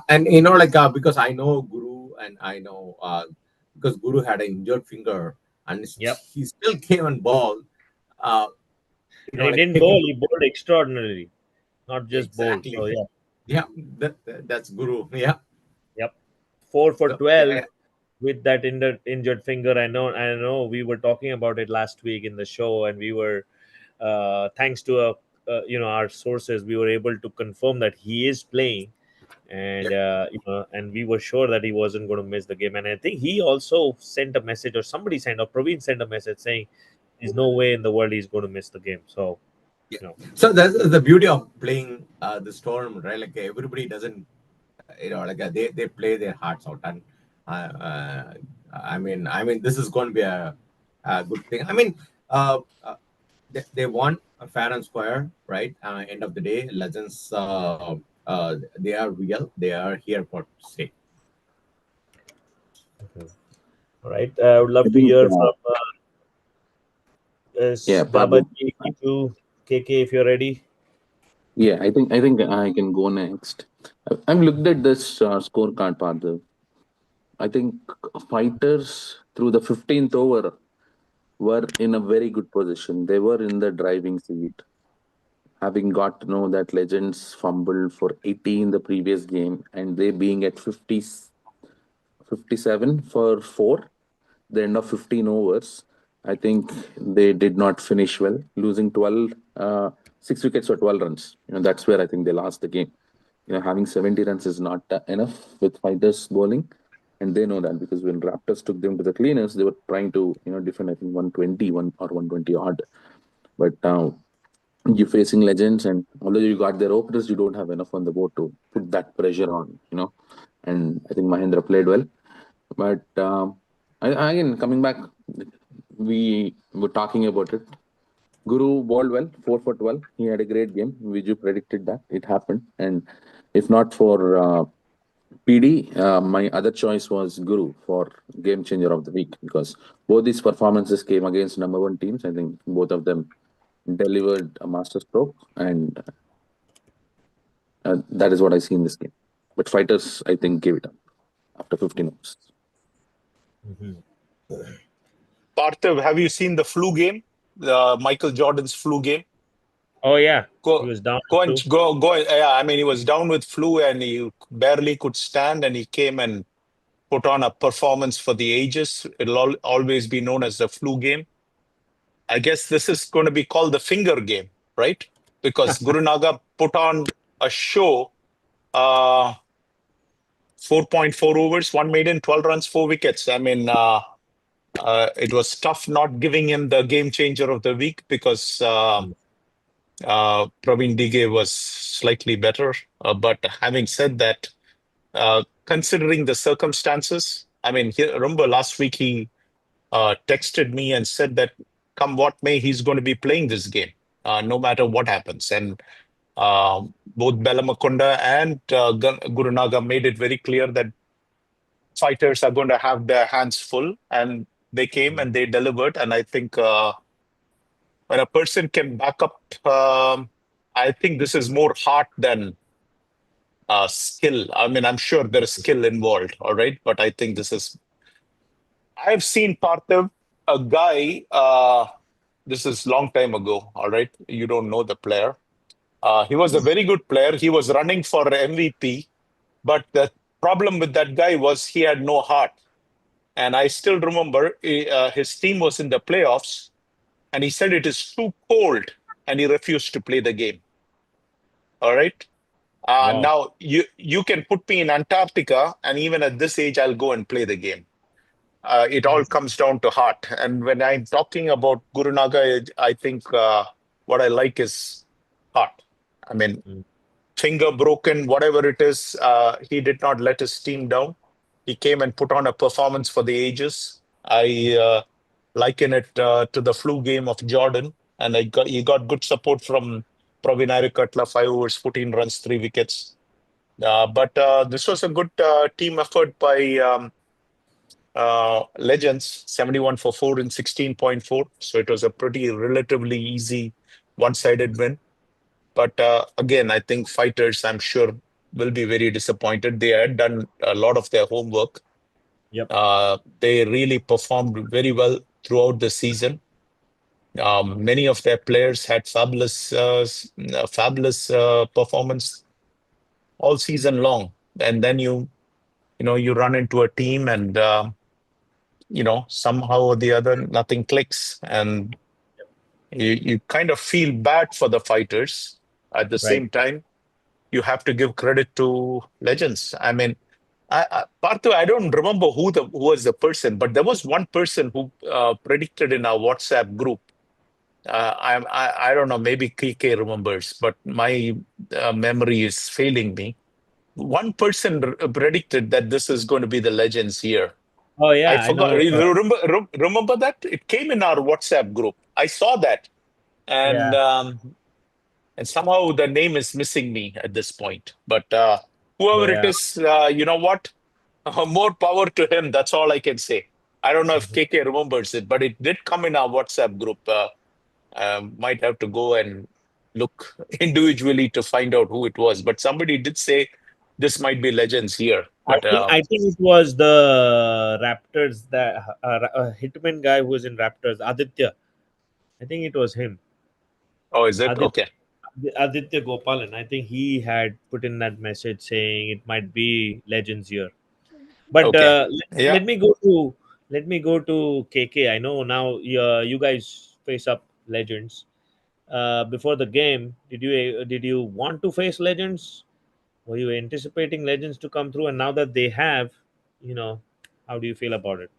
And like because I know Guru, and I know because Guru had an injured finger, and Yep. he still came and bowled. Uh, And he like didn't taking bowl, he bowled extraordinarily, not just bowled. So, exactly. yeah. Yeah, that's Guru. Yeah. Yep. 4 for So 12 with that injured finger. I know we were talking about it last week in the show, and we were, thanks to our sources, we were able to confirm that he is playing. And and we were sure that he wasn't going to miss the game. And I think he also sent a message, or somebody sent, or Praveen sent a message saying there's no way in the world he's going to miss the game. So, yeah. you know. So that's the beauty of playing the Storm, right? Like everybody doesn't, like they play their hearts out, and uh, I mean, this is going to be a good thing. I mean, they won fair and square, right? End of the day, Legends, they are real. They are here for stay. All right. I would I love to think, hear from yeah, Pablo. Babaji to KK if you're ready. Yeah, I think I can go next. I've looked at this scorecard, Pablo. I think fighters through the 15th over were in a very good position. They were in the driving seat, having got to know that Legends fumbled for 80 in the previous game, and they being at 50, 57 for 4, the end of 15 overs. I think they did not finish well, losing 12, 6 wickets for 12 runs. That's where I think they lost the game. Having 70 runs is not enough with fighters bowling. And they know that, because when Raptors took them to the cleaners, they were trying to, defend, I think, 121 or 120 odd. But now you're facing Legends, and although you got their openers, you don't have enough on the board to put that pressure on. And I think Mahendra played well. But again, coming back, we were talking about it. Guru bowled well, 4 for 12. He had a great game. Viju predicted that. It happened. And if not for PD, my other choice was Guru for game changer of the week, because both these performances came against number one teams. I think both of them delivered a masterstroke, and that is what I see in this game. But fighters, I think, gave it up after 15 overs. Parthiv, have you seen the flu game? Michael Jordan's flu game? Oh, yeah. He Go, was down go too. and go. Yeah, I mean, he was down with flu and he barely could stand, and he came and put on a performance for the ages. It'll always be known as the flu game. I guess this is going to be called the finger game, right? Because Guru Naga put on a show, 4.4 overs, 1 maiden, 12 runs, 4 wickets. I mean, it was tough not giving him the game changer of the week, because Praveen Dige was slightly better. But having said that, considering the circumstances, I mean, remember last week he texted me and said that come what may, he's going to be playing this game, no matter what happens. And both Belamakunda and Gurunaga made it very clear that fighters are going to have their hands full, and they came and they delivered. And I think when a person can back up, I think this is more heart than skill. I mean, I'm sure there is skill involved, all right? But I think this is, I've seen Parthiv, a guy, this is long time ago, all right? You don't know the player. He was a very good player. He was running for MVP, but the problem with that guy was he had no heart. And I still remember his team was in the playoffs, and he said it is too cold, and he refused to play the game. All right. Wow. Now you can put me in Antarctica, and even at this age, I'll go and play the game. It all comes down to heart. And when I'm talking about Gurunaga, I think what I like is heart. I mean, finger broken, whatever it is, he did not let his team down. He came and put on a performance for the ages. I liken it to the flu game of Jordan, and he got good support from Praveen Arikatla, 5 overs, 14 runs, 3 wickets. But this was a good team effort by Legends, 71 for 4 in 16.4. So it was a pretty relatively easy one-sided win. But again, I think fighters, I'm sure, will be very disappointed. They had done a lot of their homework. Yep. They really performed very well throughout the season. Many of their players had fabulous performance all season long. And then you run into a team and somehow or the other nothing clicks, and you kind of feel bad for the fighters. At the same time, you have to give credit to Legends. I mean, Parthu, I don't remember who was the person, but there was one person who predicted in our WhatsApp group. I don't know, maybe KK remembers, but my memory is failing me. One person predicted that this is going to be the Legends year. Oh yeah, I I forgot. know. Remember that? It came in our WhatsApp group. I saw that. And and somehow the name is missing me at this point. But whoever it is, you know what? More power to him. That's all I can say. I don't know if KK remembers it, but it did come in our WhatsApp group. Might have to go and look individually to find out who it was. But somebody did say this might be Legends here. But I think it was the Raptors, that hitman guy who was in Raptors, Aditya. I think it was him. oh, is it? Aditya, Okay. Aditya Gopalan. I think he had put in that message saying it might be Legends year. But Okay. let, Yeah. let me go to KK. I know now you guys face up Legends. Before the game, did you want to face Legends? Were you anticipating Legends to come through? And now that they have, how do you feel about it?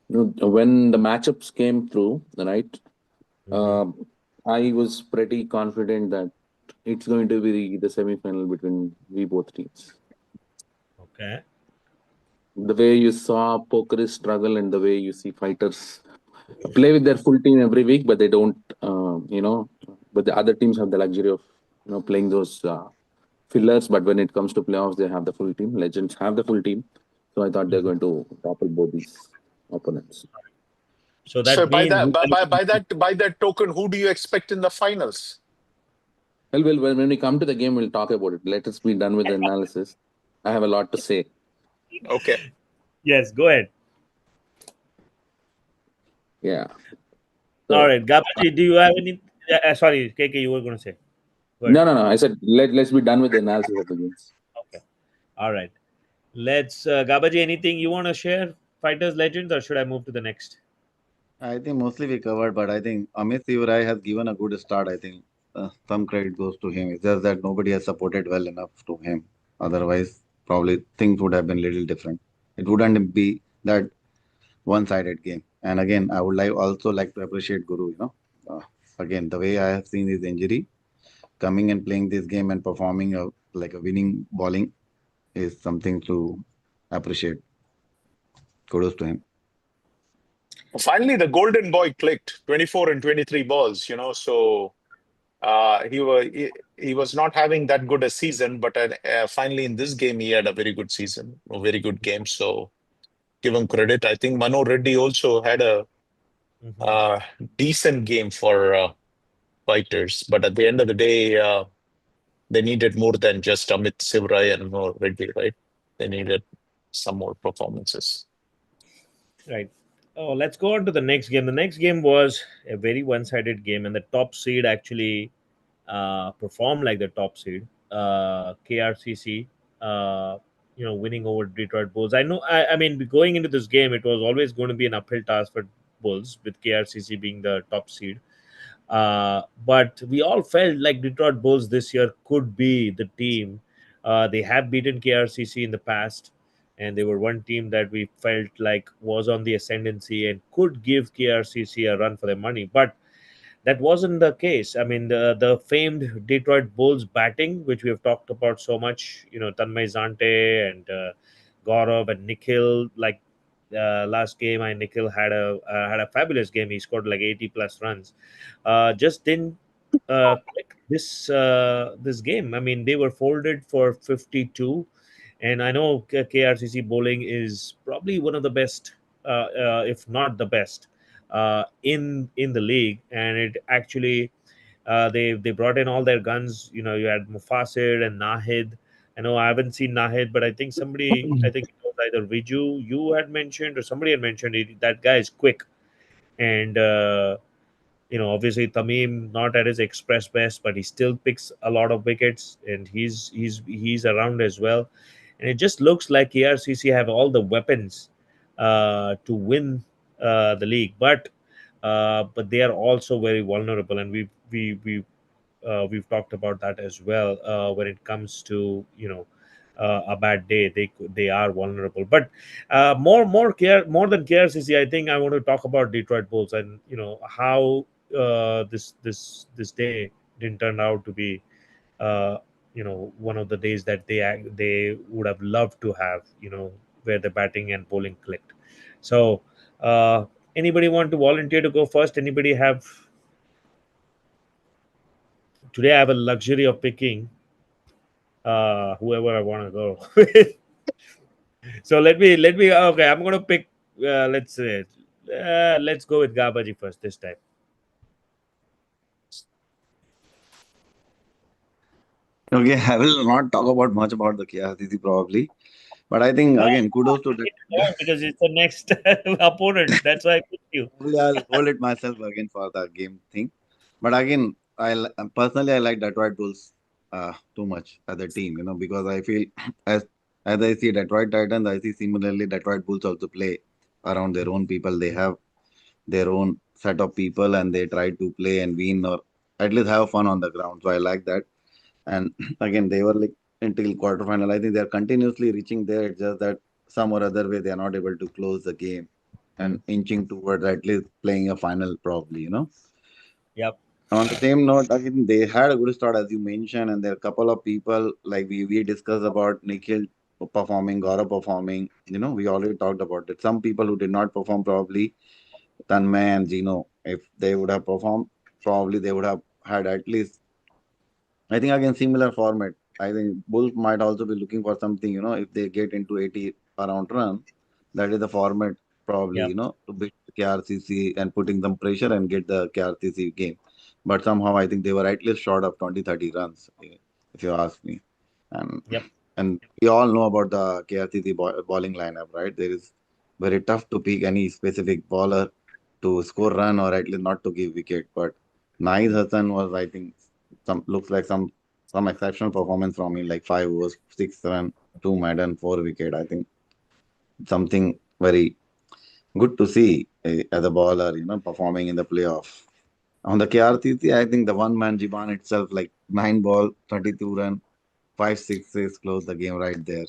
When the matchups came through, right, Mhm. I was pretty confident that it's going to be the semi-final between we both teams. Okay. The way you saw poker struggle and the way you see fighters play with their full team every week, but they don't, but the other teams have the luxury of, playing those fillers. But when it comes to playoffs, they have the full team. Legends have the full team. So I thought they're going to topple both these opponents. So So that means by that token, who do you expect in the finals? Well, when we come to the game, we'll talk about it. Let us be done with the analysis. I have a lot to say. Okay. yes, go ahead. Yeah. All So, right, Gabaji, do you have any? Sorry, KK, you were going to say. Go ahead. no. I said let's be done with the analysis of the games. Okay. All right. Let's Gabaji. Anything you want to share? Fighters Legends, or should I move to the next? I think mostly we covered, but I think Amit Sivarai has given a good start. I think some credit goes to him. It's just that nobody has supported well enough to him. Otherwise, probably things would have been a little different. It wouldn't be that one-sided game. And again, I would also like to appreciate Guru. Again, the way I have seen his injury, coming and playing this game and performing like a winning bowling is something to appreciate. Kudos to him. Finally, the golden boy clicked 24 and 23 balls, so he was not having that good a season, but finally in this game, he had a very good season, a very good game. So give him credit. I think Mano Reddy also had a Mhm. Uh, Decent game for fighters, but at the end of the day, they needed more than just Amit Sivrai and more Reddy, right? They needed some more performances. Right. Oh, let's go on to the next game. The next game was a very one-sided game, and the top seed actually performed like the top seed. KRCC, winning over Detroit Bulls. I know. I mean, going into this game, it was always going to be an uphill task for Bulls, with KRCC being the top seed. But we all felt like Detroit Bulls this year could be the team. They have beaten KRCC in the past, and they were one team that we felt like was on the ascendancy and could give KRCC a run for their money. But that wasn't the case. I mean, the famed Detroit Bulls batting, which we have talked about so much, Tanmay Zante and Gaurav and Nikhil. Like last game, I Nikhil had a fabulous game. He scored like 80 plus runs. Just didn't click this game. I mean, they were folded for 52, and I know KRCC bowling is probably one of the best, if not the best, in the league, and it actually they brought in all their guns. You had Mufassir and Nahid. I know I haven't seen Nahid, but I think it was either Viju you had mentioned or somebody had mentioned it, that guy is quick. And obviously Tamim not at his express best, but he still picks a lot of wickets, and he's around as well. And it just looks like KRCC have all the weapons to win the league, but they are also very vulnerable, and we've talked about that as well. When it comes to a bad day, they are vulnerable. But more than KRCC, I think I want to talk about Detroit Bulls, and how this day didn't turn out to be uh, one of the days that they would have loved to have, where the batting and bowling clicked. So anybody want to volunteer to go first? Anybody have? Today I have a luxury of picking whoever I want to go with. So let me okay, I'm going to pick let's say let's go with Gabaji first this time. Okay, I will not talk about much about the KRCC probably, but I think uh, again kudos to the. because it's the next opponent, that's why I picked you. Probably I'll hold it myself again for the game thing. But again, personally I like Detroit Bulls too much as a team, because I feel as as I see Detroit Titans, I see similarly Detroit Bulls also play around their own people. They have their own set of people and they try to play and win or at least have fun on the ground. So I like that. And again, they were like until quarterfinal. I think they are continuously reaching there. It's just that some or other way they are not able to close the game and inching towards at least playing a final probably. Yep. On the same note, again, they had a good start as you mentioned, and there are a couple of people like we discussed about Nikhil performing, Gaurav performing. We already talked about it. Some people who did not perform probably Tanmay and Gino, if they would have performed, probably they would have had at least. I think again similar format. I think Bulls might also be looking for something. If they get into 80 around run, that is the format probably. Yep. To beat KRCC and putting some pressure and get the KRCC game. But somehow I think they were at least short of 20-30 runs, if you ask me. And Yep. and we all know about the KRCC bowling lineup, right? There is very tough to pick any specific bowler to score run or at least not to give wicket. But Naeed Hassan was, I think, some looks like some exceptional performance from him, like 5 overs, 6 run, 2 maiden, 4 wicket. I think something very good to see as a bowler, performing in the playoff. On the KRCC, I think the one man Jiban itself, like 9 ball, 32 run, 5 sixes, closed the game right there.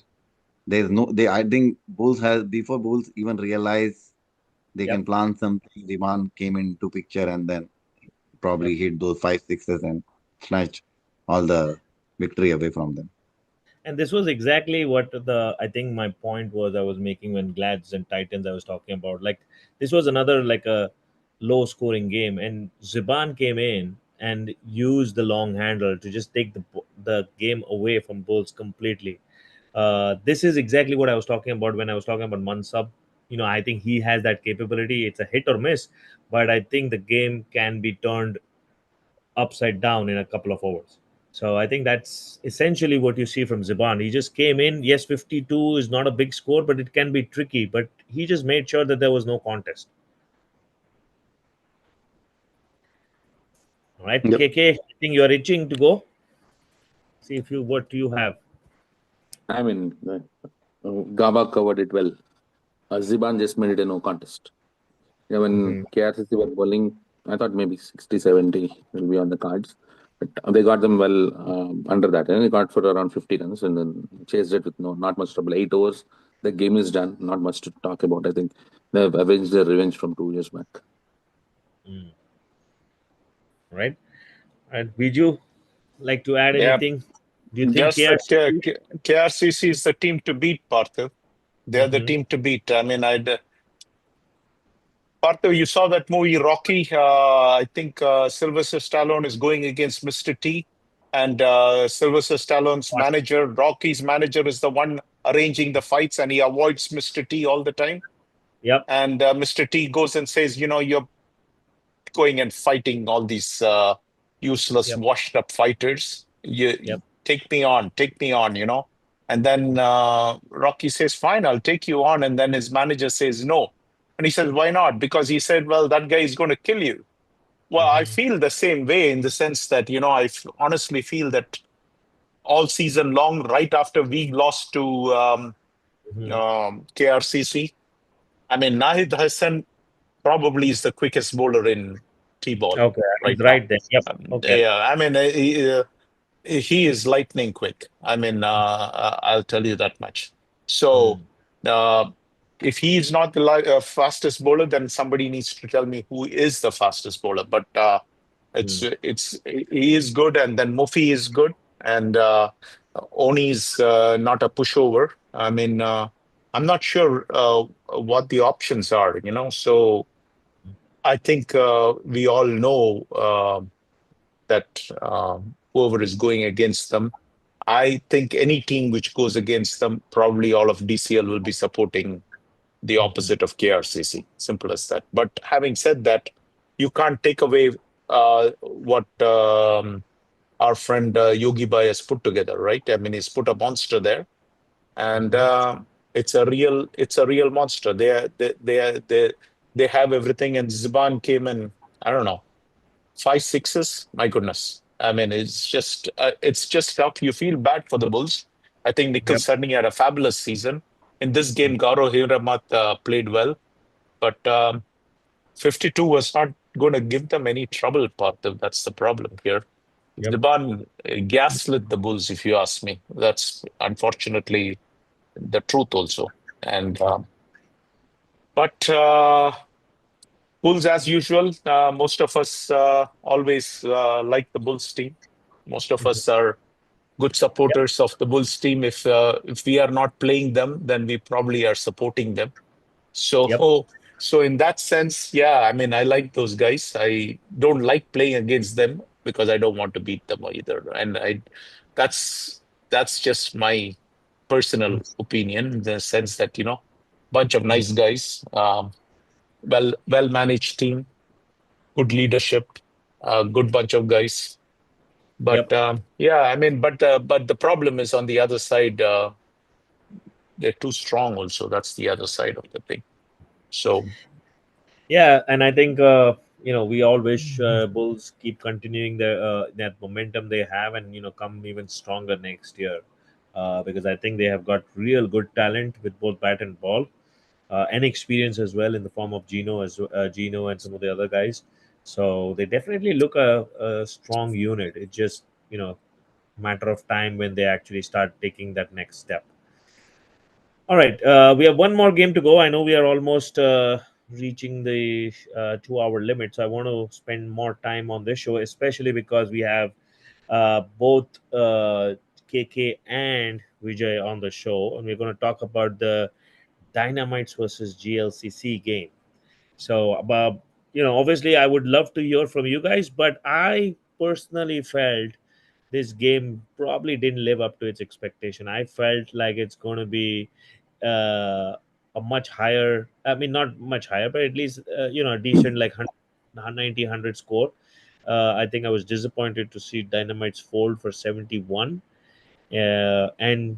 There's no, they. I think Bulls has before Bulls even realize they can Yep. plan something. Jiban came into picture and then Yep. probably hit those 5 sixes and snatch all the victory away from them. And this was exactly what the I think my point was I was making when Glads and Titans I was talking about. Like this was another like a low scoring game, and Ziban came in and used the long handle to just take the game away from Bulls completely. This is exactly what I was talking about when I was talking about Mansab. I think he has that capability. It's a hit or miss, but I think the game can be turned upside down in a couple of overs. So I think that's essentially what you see from Ziban. He just came in. Yes, 52 is not a big score, but it can be tricky. But he just made sure that there was no contest. All right, Yep. KK, I think you're itching to go. See if you what you have. I mean, Gaba covered it well. Ziban just made it a no contest. Yeah, when Mhm. KRCC were bowling, I thought maybe 60, 70 will be on the cards. But they got them well under that. And they got for around 50 runs and then chased it with not much trouble. 8 overs, the game is done. Not much to talk about. I think they've avenged their revenge from 2 years back. Mm. Right. And Biju, like to add Yeah, anything? Do you think just that KRCC? KRCC is the team to beat, Partha. They're the Mm-hmm. team to beat. I mean, Partha, you saw that movie Rocky. I think Sylvester Stallone is going against Mr. T, and Sylvester Stallone's manager, Rocky's manager, is the one arranging the fights, and he avoids Mr. T all the time. Yep. And Mr. T goes and says, you're going and fighting all these useless, Yep. washed up fighters. You Yep. take me on. And then Rocky says, fine, I'll take you on. And then his manager says, no. And he says, why not? Because he said, well, that guy is going to kill you. Well, I Mm-hmm. feel the same way in the sense that, honestly feel that all season long, right after we lost to Mm-hmm. KRCC, I mean, Nahid Hassan probably is the quickest bowler in T-ball Okay, right he's now. right there. Yep. Okay. Yeah, I mean, he is lightning quick. I mean, I'll tell you that much. So, Mm. uh, if he is not the fastest bowler, then somebody needs to tell me who is the fastest bowler. But Mm. it's he is good, and then Mufi is good, and Oni is not a pushover. I mean, I'm not sure what the options are. So I think we all know that whoever is going against them, I think any team which goes against them, probably all of DCL will be supporting the Mm-hmm. opposite of KRCC. Simple as that. But having said that, you can't take away what our friend Yogi Bhai has put together, right? I mean, he's put a monster there, and Mm-hmm. it's a real monster. They have everything, and Ziban came in. I don't know, 5 6s. My goodness. I mean, it's just tough. You feel bad for the Bulls. I think Nikhil Yep. Sahni had a fabulous season. In this game, Mm. Gaurav Hiramat played well, but 52 was not going to give them any trouble, Parthiv. That's the problem here. Yep. Ziban gaslit the Bulls, if you ask me. That's unfortunately the truth also. And but Bulls, as usual, most of us always like the Bulls team. Most of Mm-hmm. us are good Yep. supporters of the Bulls team. If we are not playing them, then we probably are supporting them. So Yep. so in that sense, yeah, I mean, I like those guys. I don't like playing against them because I don't want to beat them either. And that's that's just my personal opinion in the sense that bunch of nice guys, well managed team, good leadership, good bunch of guys. But Yep. yeah, I mean, but the problem is on the other side. They're too strong. Also, that's the other side of the thing. So Yeah, and I think we all wish Bulls keep continuing that momentum they have, and come even stronger next year, because I think they have got real good talent with both bat and ball, and experience as well in the form of Gino and some of the other guys. So they definitely look a strong unit. It's just matter of time when they actually start taking that next step. All right, we have one more game to go. I know we are almost reaching the 2 hour limit, so I want to spend more time on this show, especially because we have both KK and Vijay on the show, and we're going to talk about the Dynamites versus GLCC game. So, obviously, I would love to hear from you guys, but I personally felt this game probably didn't live up to its expectation. I felt like it's going to be uh, a much higher, I mean, not much higher, but at least, a decent like 190, 100 score. I think I was disappointed to see Dynamites fold for 71. And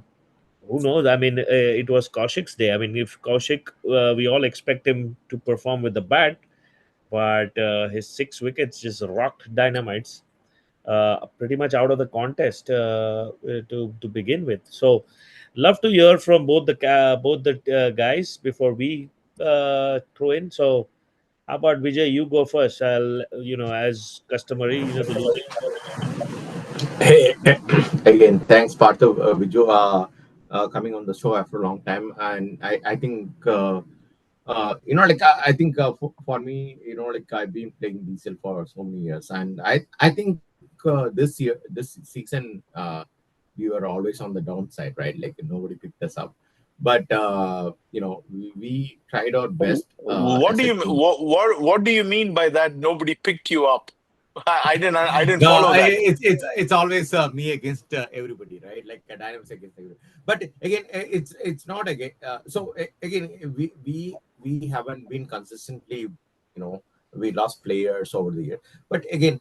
who knows? I mean, it was Kaushik's day. I mean, if Kaushik, we all expect him to perform with the bat, but his 6 wickets just rocked Dynamites pretty much out of the contest to begin with. So, love to hear from both the guys before we throw in. So, how about Vijay? You go first. I'll, as customary, the losing. Hey, again, thanks, Partha, Viju, coming on the show after a long time. And I think, like, I think for me, like, I've been playing DCL for so many years. And I think this season, we were always on the downside, right? Like, nobody picked us up. But, we tried our best What as do a you team. what do you mean by that? Nobody picked you up. I didn't No, follow that. it's always me against everybody, right? Like Dynamics against everybody. But again, it's not again. Again, we haven't been consistently, we lost players over the year. But again,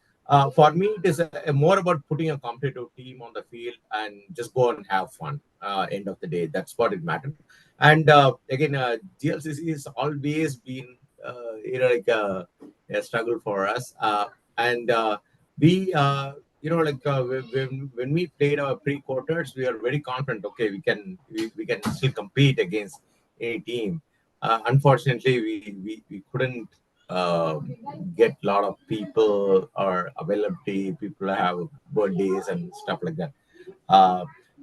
for me, it is more about putting a competitive team on the field and just go and have fun. End of the day, that's what it matters. And again, GLCC has always been, like a struggle for us. And we like when we played our pre-quarters, we are very confident, okay, we can still compete against a team. Unfortunately, we couldn't uh, get a lot of people or availability, people have birthdays and stuff like that.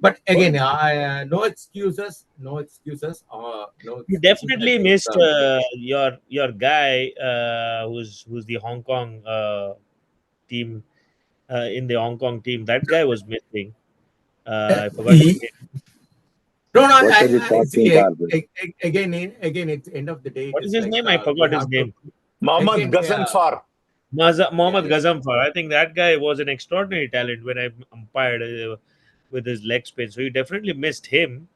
But again, I no excuses, no You excuses. I definitely think missed your guy, who's the Hong Kong team, in the Hong Kong team. That guy was missing. I forgot his he, name. no, no. What are you See, talking about? again, it's end of the day. It What is is his like name? I we forgot his have to name. Mohammad again. Ghazanfar. Yeah, Mohammad yeah. Ghazampar. I think that guy was an extraordinary talent when I umpired with his leg spin. So you definitely missed him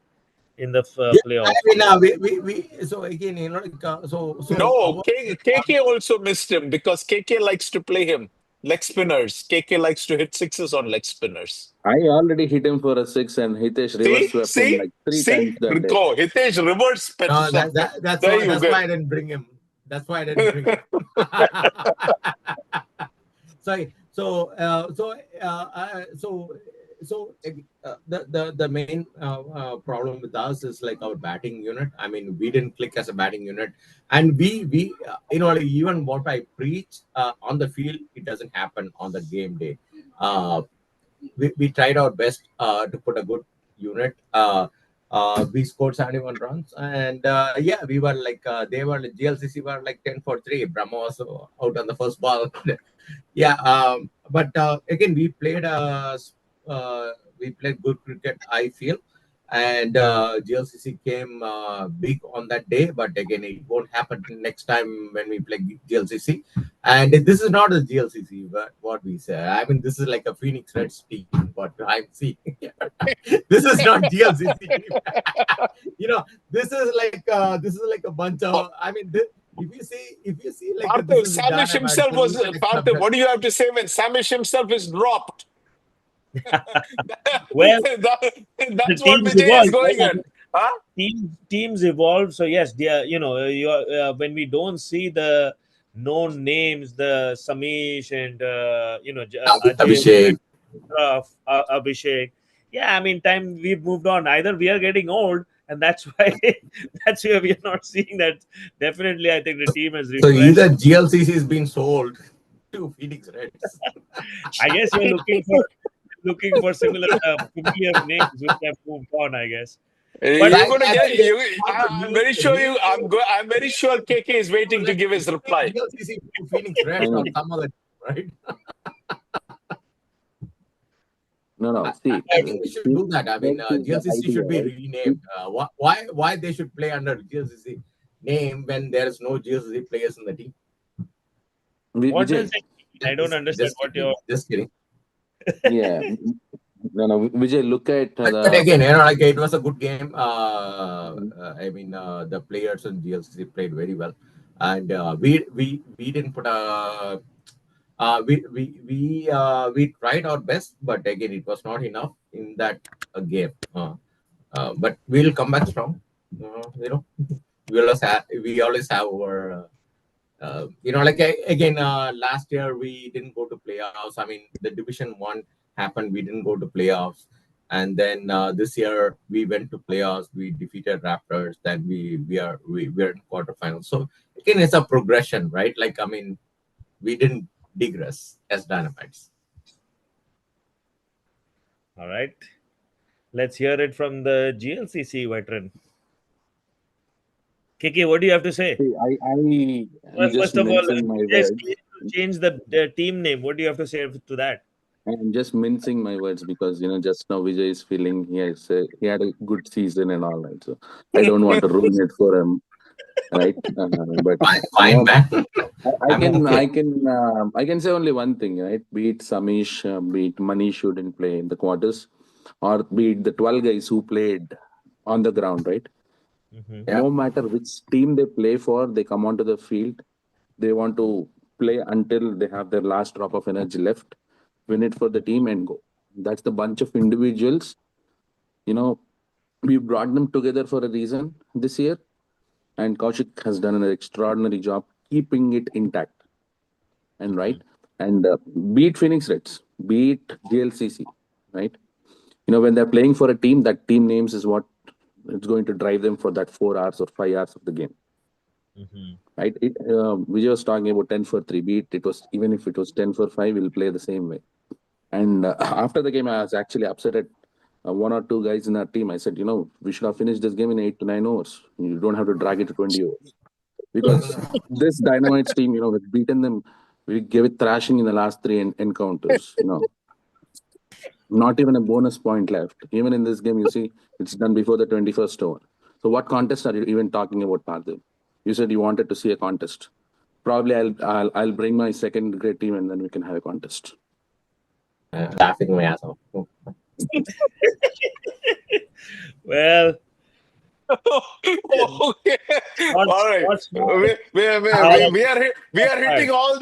in the Yeah, I playoff. mean, we so again, like so No, our KK also missed him because KK likes to play him. Leg spinners. KK likes to hit sixes on leg spinners. I already hit him for a six, and Hitesh reverse See, swept him see, like three see. times that day. Go. Hitesh reverse no, swept him. There you that's go. why I didn't bring him. That's why I didn't bring him. Sorry. The main problem with us is like our batting unit. I mean, we didn't click as a batting unit, and we like, even what I preach on the field, it doesn't happen on the game day. Uh, we tried our best to put a good unit. We scored 71 runs, and yeah, we were like they were GLCC were like 10 for 3. Brahma was out on the first ball. Yeah, but again, we played good cricket, I feel, and GLCC came big on that day. But again, it won't happen next time when we play GLCC. And this is not a GLCC, but what we say. I mean, this is like a Phoenix Reds team. What I'm seeing, this is not GLCC team. This is like a bunch of. I mean, if you see like this Partha, is the Samish Dynamites, himself this was is the next Partha. subject. What do you have to say when Samish himself is dropped? Well, the That's what teams Vijay is evolve, going right? at. Huh? Teams evolve. So yes, they are, when we don't see the known names, the Samish and Ajay, Abhishek. Abhishek. Yeah, I mean, time we've moved on. Either we are getting old, and that's why that's why we are not seeing that. Definitely, I think the team has So either refreshed. GLCC is being sold to Phoenix Reds. I guess you're looking for similar familiar names which have moved on. I guess, but You're I, going to I get think they you. want to I'm very sure you. rename I'm very sure KK is waiting to like give his reply. GLCC to Phoenix Reds or Mm. some other, right? No. See, I think we should do that. I mean, Phoenix is the GLCC idea, should be right? renamed. Why they should play under GLCC name when there is no GLCC players in the team? what does Vijay, it mean? I don't understand Just what kidding. you're. Just kidding. yeah. No, Vijay, look at But the. again, like it was a good game. I mean, the players in GLCC played very well, and we didn't put a. We tried our best, but again, it was not enough in that game. But we'll come back strong. We always have our. Like again, last year we didn't go to playoffs. I mean, the Division 1 happened. We didn't go to playoffs, and then this year we went to playoffs. We defeated Raptors. Then we're in quarterfinals. So again, it's a progression, right? Like I mean, we didn't digress as Dynamites. All right. Let's hear it from the GLCC veteran. Kiki, what do you have to say? I'm just First of all, mincing my just words. change the team name. What do you have to say to that? I'm just mincing my words because just now Vijay is feeling he had a good season and all that. So I don't want to ruin it for him, right? But Fine, man. I can say only one thing, right? Be it Samish, be it Manish who didn't play in the quarters, or be it the 12 guys who played on the ground, right? No matter which team they play for, they come onto the field. They want to play until they have their last drop of energy left, win it for the team and go. That's the bunch of individuals. We brought them together for a reason this year, and Kaushik has done an extraordinary job keeping it intact. And right, and beat Phoenix Reds, beat GLCC, right? When they're playing for a team, that team names is what it's going to drive them for that 4 hours or 5 hours of the game. Right? Vijay was talking about 10 for 3. Beat it was even if it was 10 for 5, we'll play the same way. And after the game, I was actually upset at one or two guys in our team. I said, we should have finished this game in 8 to 9 hours. You don't have to drag it to 20 hours. Because this Dynamites team, we've beaten them. We gave it thrashing in the last 3 encounters. Not even a bonus point left. Even in this game, you see, it's done before the 21st over. So what contest are you even talking about, Parthiv? You said you wanted to see a contest. Probably I'll bring my second grade team and then we can have a contest. Laughing my ass off. Well, okay. All right. We are hitting all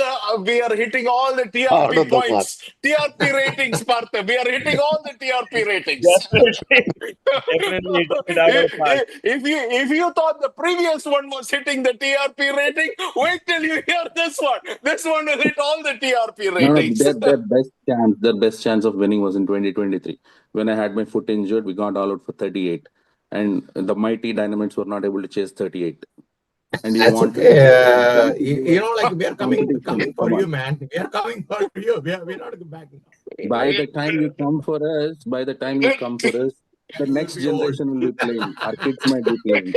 the TRP points, TRP ratings, Partha. We are hitting all the TRP ratings. Definitely. If you thought the previous one was hitting the TRP rating, wait till you hear this one. This one will hit all the TRP ratings. Their best chance of winning was in 2023 when I had my foot injured. We got all out for 38. And the mighty Dynamites were not able to chase 38. And That's okay. Like we are coming for you, man. We are coming for you. We're not backing up. By the time you come for us, the next generation will be playing. Our kids might be playing.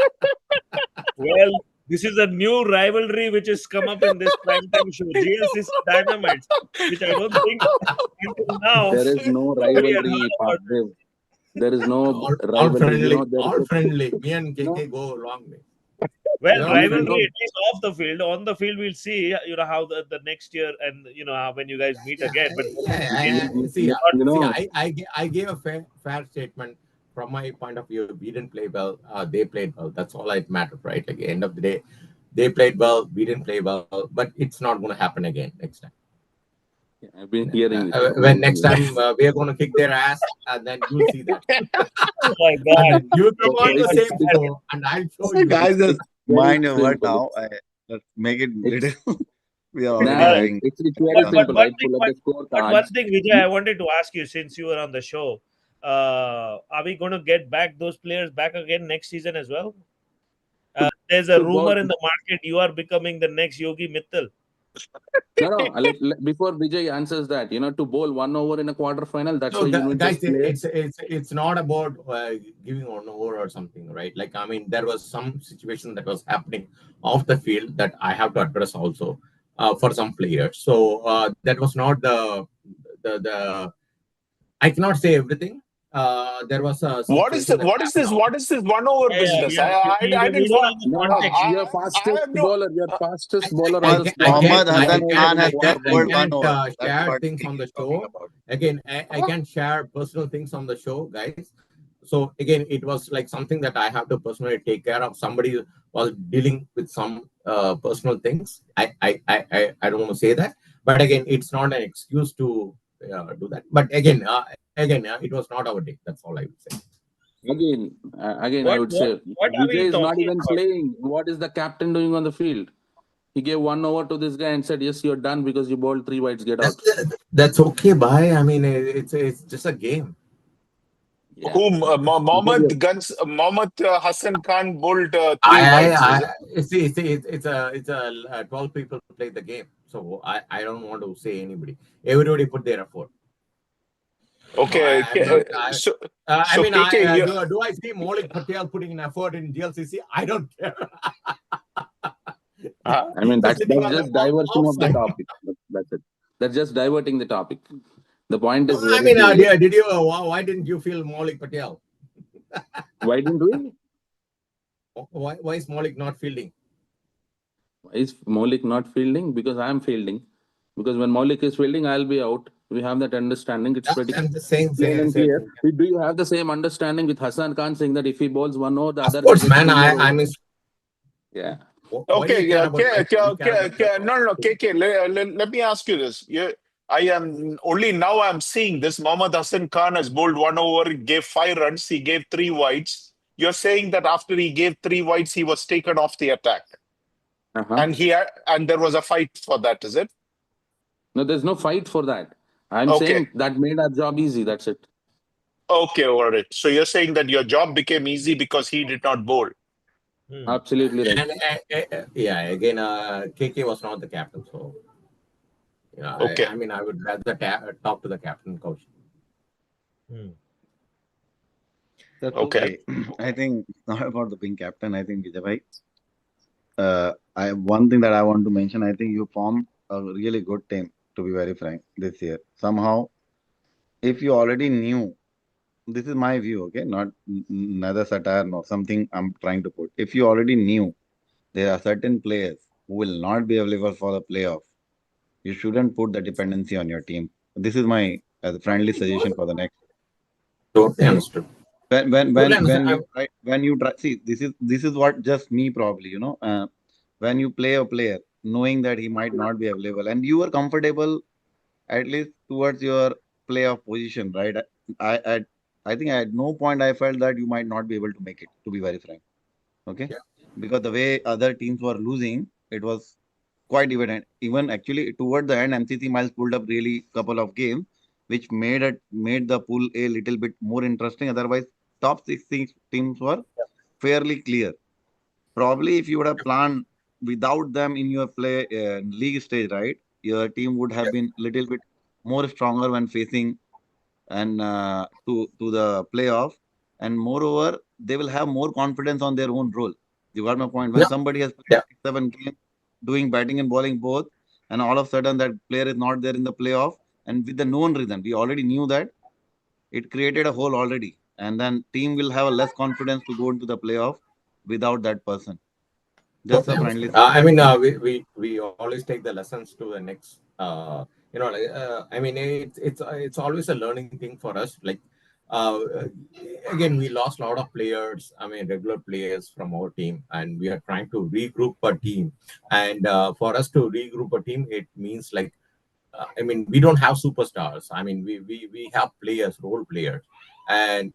Well, this is a new rivalry which has come up in this primetime show, GLCC Dynamites, which I don't think until now. There is no rivalry, Parthiv. There is no rivalry. All friendly. Me and KK go a long way. Well, rivalry at least off the field. On the field, we'll see. How the next year and when you guys meet again. But I gave a fair statement from my point of view. We didn't play well. They played well. That's all that mattered, right? Like at the end of the day, they played well. We didn't play well. But it's not going to happen again next time. Yeah, I've been hearing when next time we are going to kick their ass, and then you'll see that. Oh my God! You come on the same show, and I'll show you. Guys, just mind your word now. Let's make it little. We are already having. But one thing, Vijay, I wanted to ask you since you were on the show. Are we going to get back those players back again next season as well? There's a rumor in the market you are becoming the next Yogi Mittal. No. Before Vijay answers that, to bowl 1 over in a quarterfinal, that's why you guys. It's not about giving 1 over or something, right? Like I mean, there was some situation that was happening off the field that I have to address also for some players. So that was not the. I cannot say everything, there was a What is situation that what is this? happened. What is this 1 over business? I We didn't don't follow. have the No, no, context. your I fastest have no. bowler, your fastest bowler on I the can't, spot. Mohammad You Hassan don't know Khan even has what just happened. bowled 1 over. That's share what things he on the is talking show. about. Again, I can share personal things on the show, guys. So again, it was like something that I have to personally take care of. Somebody was dealing with some personal things. I don't want to say that, but again, it's not an excuse to do that. But again, it was not our day. That's all I would say. Again, I What would what say what are Vijay we is not talking even about? playing. What is the captain doing on the field? He gave 1 over to this guy and said, "Yes, you're done because you bowled 3 wides. Get out." That's okay. Bye. I mean, it's just a game. Yeah. Whom Because Mohammad Hassan Khan bowled 3 wides, is it? I see. It's a 12 people play the game, so I don't want to say anybody. Everybody put their effort. So Okay. I'm not. I So mean, KK, you do I see Maulik Patel putting in effort in GLCC? I don't care. I mean, He's sitting that's on the just diversion of the offside. topic. That's it. That's just diverting the topic. The point is I very mean, clear. did you? Why didn't you feel Maulik Patel? Why didn't we? Why is Maulik not fielding? Is Maulik not fielding? Because I am fielding. Because when Maulik is fielding, I'll be out. We have that understanding. It's pretty I'm just saying, plain and same clear. thing. Do you have the same understanding with Hassan Khan saying that if he bowls 1 over, the Of other guy course, gets man. 2 more I overs? mean, Yeah. why do okay? you care about my team? You care about their No. KK, let me ask you this. I am only now I'm seeing this. Mohammad Hassan Khan has bowled 1 over, gave 5 runs, he gave 3 wides. You're saying that after he gave 3 wides, he was taken off the attack, Uh-huh. and there was a fight for that, is it? No, there's no fight for that. I'm Okay. saying that made our job easy. That's it. Okay, all right. So you're saying that your job became easy because he did not bowl. Absolutely right. And yeah, again, KK was not the captain, so yeah. Okay. I mean, I would rather talk to the captain coach. That's Okay. okay. I think it's not about the being captain. I think Vijay bhai, one thing that I want to mention. I think you formed a really good team. To be very frank, this year somehow, if you already knew, this is my view. Okay, not neither satire nor something I'm trying to put. If you already knew there are certain players who will not be available for the playoff, you shouldn't put the dependency on your team. This is my friendly suggestion for the next. Totally understood. When you try, see, this is what just me probably, when you play a player knowing that he might not be available and you are comfortable at least towards your playoff position, right? I think at no point I felt that you might not be able to make it, to be very frank. Okay, Yeah. because the way other teams were losing, it was quite evident. Even actually toward the end, MCC Miles pulled up really couple of games, which made the pool a little bit more interesting. Otherwise, top 6 teams were fairly clear. Probably, if you would have planned without them in your play league stage, right, your team would have been little bit more stronger when facing and to the playoff, and moreover, they will have more confidence on their own role. You got my point. When Yeah. somebody has played Yeah. 6, 7 games doing batting and bowling both, and all of a sudden that player is not there in the playoff, and with the known reason, we already knew that it created a hole already, and then team will have a less confidence to go into the playoff without that person. Just a Totally friendly. understood. I mean, we always take the lessons to the next. I mean, it's always a learning thing for us. Like, uh, again, we lost a lot of players. I mean, regular players from our team, and we are trying to regroup a team. And for us to regroup a team, it means like, I mean, we don't have superstars. I mean, we have players, role players, and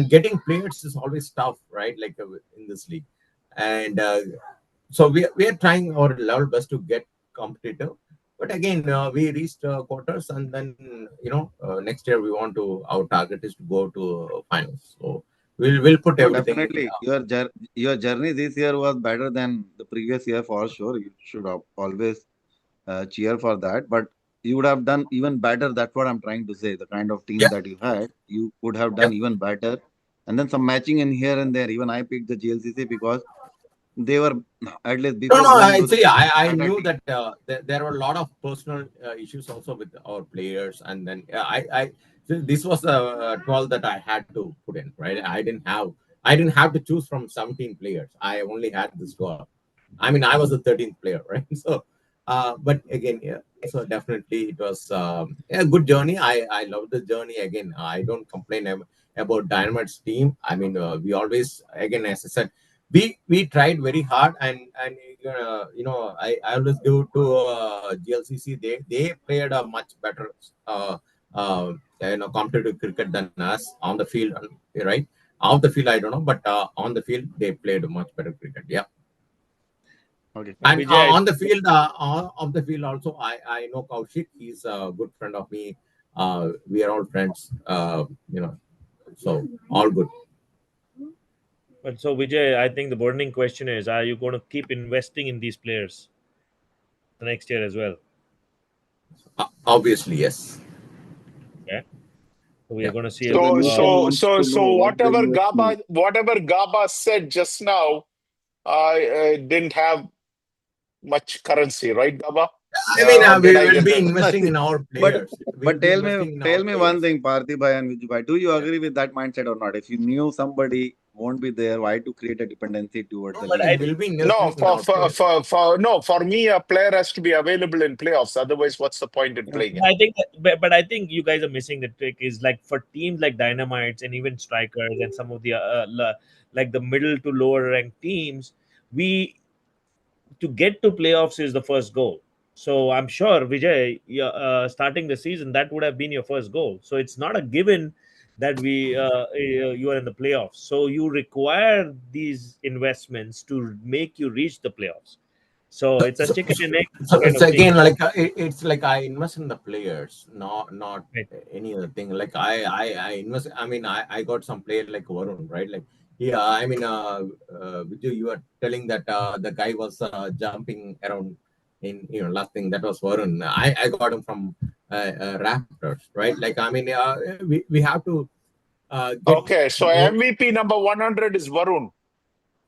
getting players is always tough, right? Like in this league, and so we are trying our level best to get competitive. But again, we reached quarters, and then next year we want to. Our target is to go to finals. So we'll put No, everything. definitely. Your journey this year was better than the previous year for sure. You should have always cheer for that. But you would have done even better. That's what I'm trying to say. The kind of team Yeah, that you had, you would have yeah. done even better. And then some matching in here and there. Even I picked the GLCC because they were at least No, before no. going I to the see. I better knew team. that there were a lot of personal issues also with our players, and then I this was the 12 that I had to put in, right? I didn't have to choose from 17 players. I only had this 12. I mean, I was the 13th player, right? So, but again, yeah. So definitely, it was a good journey. I love the journey. Again, I don't complain about Dynamites team. I mean, we always, again, as I said, we tried very hard, and I always go to GLCC. They played a much better competitive cricket than us on the field, right? Off the field, I don't know, but on the field, they played much better cricket. Yeah. Okay. And Vijay, on the field, of the field also, I know Kaushik. He's a good friend of me. We are all friends. So all good. but so Vijay, I think the burning question is: are you going to keep investing in these players the next year as well? Obviously, yes. Yeah. So we are Yeah. going to see a So the So, media so, wants so, to so know what the whatever investment. Gaba said just now, I didn't have much currency, right, Gaba? I mean, Or we did I will get be it? investing in our But players. We'll but be tell me investing in our tell me one players. thing, Parthi bhai and Viju bhai. Do you agree with that mindset or not? If you knew somebody won't be there, why to create a dependency towards No, the but league? we'll be No, investing in our players. for me, a player has to be available in playoffs. Otherwise, what's the point in playing him? I think, but I think you guys are missing the trick. Is like for teams like Dynamites and even Strikers and some of the like the middle to lower ranked teams, we to get to playoffs is the first goal. So I'm sure Vijay, starting the season, that would have been your first goal. So it's not a given that you are in the playoffs. So you require these investments to make you reach the playoffs. So it's a So, chicken so, and egg so, kind so of thing. again, like it's like I invest in the players, not Right. any other thing. Like I invest. I mean, I got some player like Varun, right? Like yeah, I mean, Vijay, you were telling that the guy was jumping around in last thing that was Varun. I got him from Raptors, right? Like I mean, we have to get Okay, so more. MVP number 100 is Varun.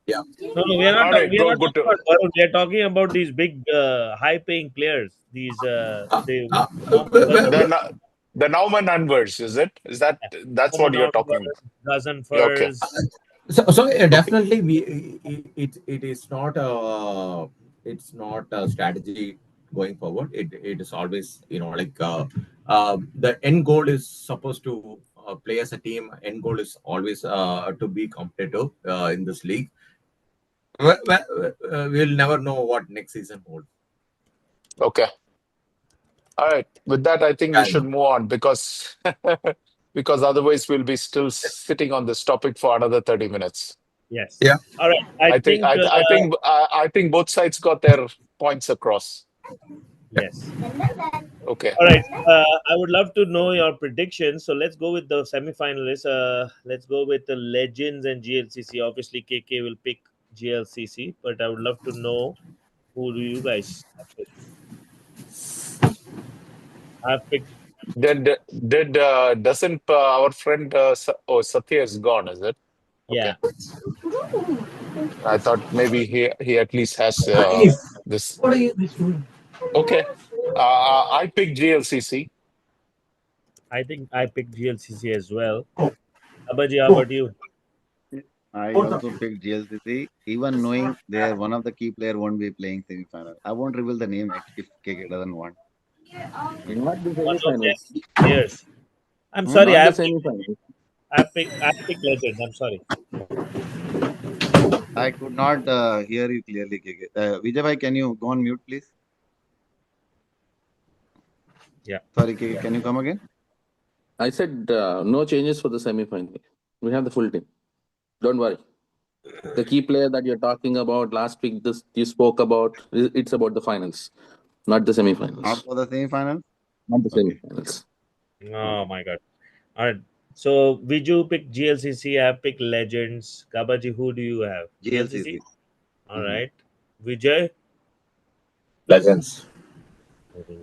Yeah. No, no, we are not. All right, We are not good talking to. about Varun. We are talking about these big, high-paying players. These Uh, the uh, The the Nauman Anvers, is it? Is that's what you're talking? dozen Yeah, okay. furs. So Okay. definitely it is not a strategy going forward. It is always like the end goal is supposed to play as a team. End goal is always to be competitive in this league. We'll never know what next season holds. Okay. All right. With that, I think we Yeah, should move on because because otherwise we'll be still sitting on this topic for another 30 minutes. Yes. yeah. All right. I I think think I think both sides got their points across. yes. Okay. All right. I would love to know your predictions. So let's go with the semifinalists. Let's go with the Legends and GLCC. Obviously, KK will pick GLCC, but I would love to know who do you guys pick. I've picked. Did doesn't our friend Satya is gone, is it? Okay. Yeah. I thought maybe he at least has If this. what are you doing? Okay. I picked GLCC. I think I picked GLCC as well. Abaji, how Oh, about you? I what's up? also picked GLCC, even knowing there one of the key player won't be playing semi-final. I won't reveal the name if KK doesn't want. Not the One of them semi-finals. players. I'm Hmm? sorry. Not the semi-finals. I picked Legends. I'm sorry. I could not hear you clearly, KK. Vijay bhai, can you go on mute, please? Yeah. Sorry, KK, can you come again? I said no changes for the semi-final. We have the full team. Don't worry. The key player that you're talking about last week, this you spoke about, it's about the finals, not the Not semi-finals. for the semi-final? Not the Okay. semi-finals. Oh Okay. my god. All right. So Viju picked GLCC. I picked Legends. Kabaji, who do you have? GLCC. GLCC. All Mhm. right. Vijay. Legends.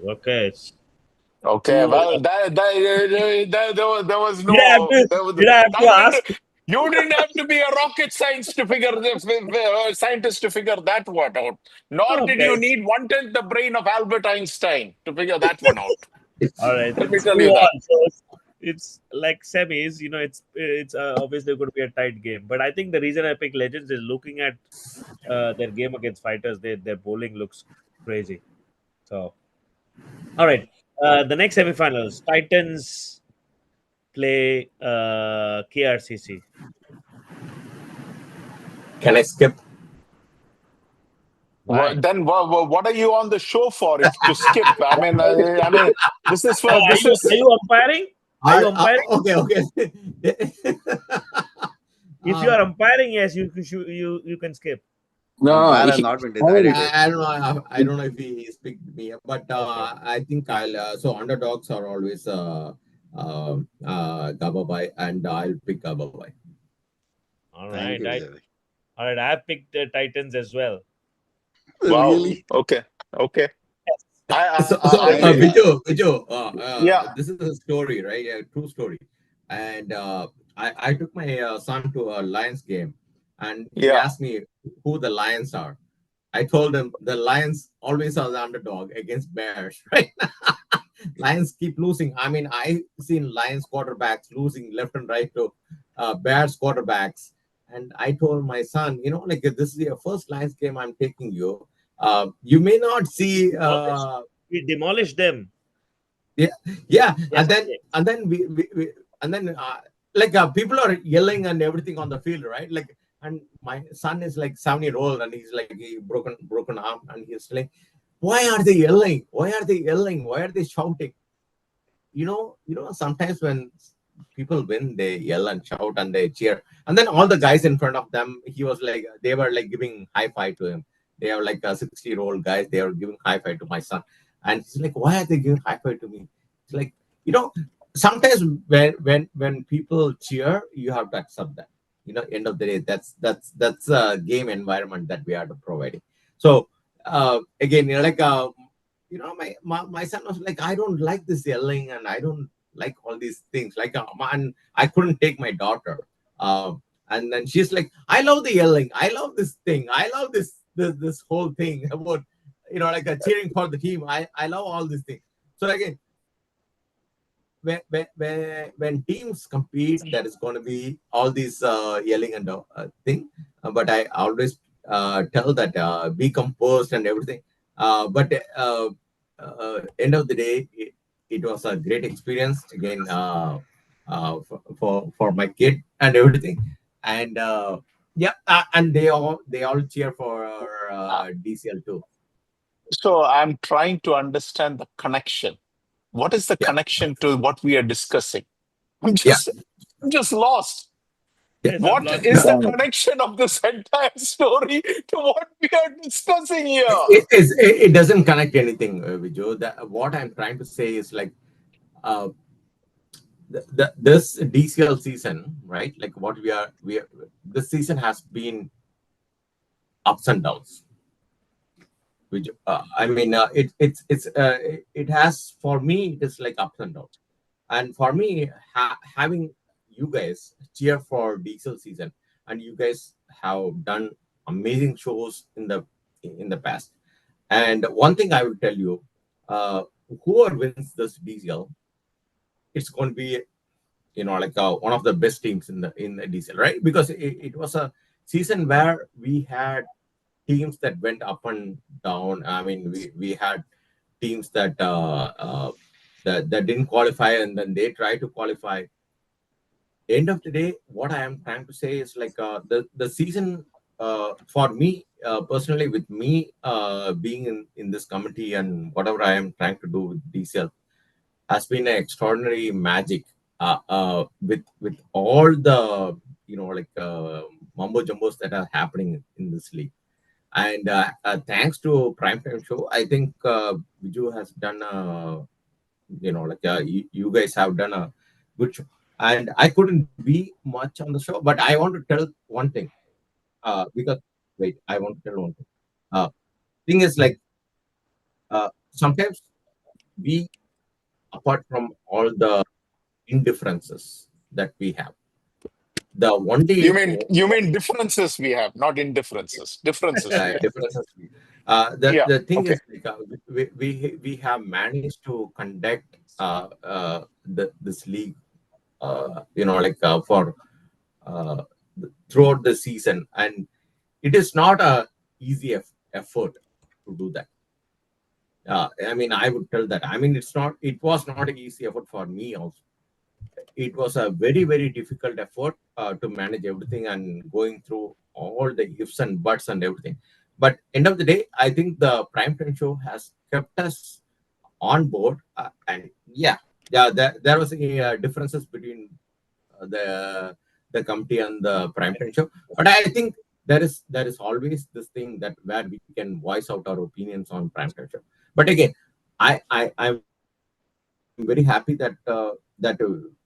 Okay. Okay, Two. well, there was Did I have no to? Did I have to I didn't. ask? You didn't have to be a rocket science to figure scientist to figure that one out. Nor did Okay. you need 1/10 the brain of Albert Einstein to figure that one out. All right. Let me Let's tell move you that. on. So it's like semis. It's obviously going to be a tight game. But I think the reason I picked Legends is looking at their game against Fighters. Their bowling looks crazy. So, all right. The next semifinals, Titans play KRCC. Can I skip? Why? Then what are you on the show for? If to skip, I mean, this is for Are this you is umpiring? Are you umpiring? Okay. If you are umpiring, yes, you can skip. No, Umpire has not been decided yet. I don't know. I don't know if he speak to me, but Okay. I think I'll. So underdogs are always Gababai, and I'll pick Gababai. All Thank right. you, Vijay. All right. I picked the Titans as well. wow. Really? Okay, okay. So Thank you. Viju, Yeah, this is a story, right? A true story. And I took my son to a Lions game, and he yeah. asked me who the Lions are. I told him the Lions always are the underdog against Bears, right? Lions keep losing. I mean, I seen Lions quarterbacks losing left and right to Bears quarterbacks. And I told my son, like this is your first Lions game I'm taking you. You may not see We demolished them yeah, yeah, yesterday. and then we and then like people are yelling and everything on the field, right? Like, and my son is like 7 year old, and he's like he broken arm, and he's like, why are they yelling? Why are they yelling? Why are they shouting? Sometimes when people win, they yell and shout and they cheer, and then all the guys in front of them, he was like, they were like giving high five to him. They are like a 60-year-old guys. They are giving high five to my son, and he's like, why are they giving high five to me? It's like, sometimes when people cheer, you have to accept that. End of the day, that's a game environment that we are providing. So again, my son was like, I don't like this yelling, and I don't like all these things. Like, and I couldn't take my daughter. And then she's like, I love the yelling. I love this thing. I love this whole thing about, like cheering for the team. I love all these things. So again, when teams compete, there is going to be all these yelling and thing. But I always tell that be composed and everything. But end of the day, it was a great experience again for my kid and everything. And yeah, and they all cheer for DCL too. So I'm trying to understand the connection. What is the Yeah, connection to what we are discussing? I'm yeah, just I'm just lost. yeah. Yes, I've What lost is track. the no. connection of this entire story to what we are discussing here? It doesn't connect anything, Viju. What I'm trying to say is like uh, this DCL season, right? Like what we are this season has been ups and downs. Which I mean, it has, for me, it is like ups and downs. And for me, having you guys cheer for diesel season, and you guys have done amazing shows in the past. And one thing I will tell you, uh, whoever wins this diesel, it's going to be like one of the best teams in the diesel, right? Because it was a season where we had teams that went up and down. I mean, we had teams that didn't qualify, and then they try to qualify. End of the day, what I am trying to say is like the season for me personally, with me being in this committee and whatever I am trying to do with DCL, has been an extraordinary magic with all the like mumbo jumbos that are happening in this league. And thanks to Primetime Show, I think Viju has done like you guys have done a good show. And I couldn't be much on the show, but I want to tell one thing. Because wait, I want to tell one thing. Thing is like sometimes we, apart from all the indifferences that we have, the only You mean differences we have, not indifferences. Differences we have. differences. The Yeah. the thing Okay. is like we have managed to conduct this league for throughout the season, and it is not a easy effort to do that. I mean, I would tell that. I mean, it was not an easy effort for me also. It was a very, very difficult effort to manage everything and going through all the ifs and buts and everything. But end of the day, I think the Primetime show has kept us on board. And yeah, there was differences between the committee and the Primetime show. But I think there is always this thing that where we can voice out our opinions on Primetime show. But again, I'm very happy that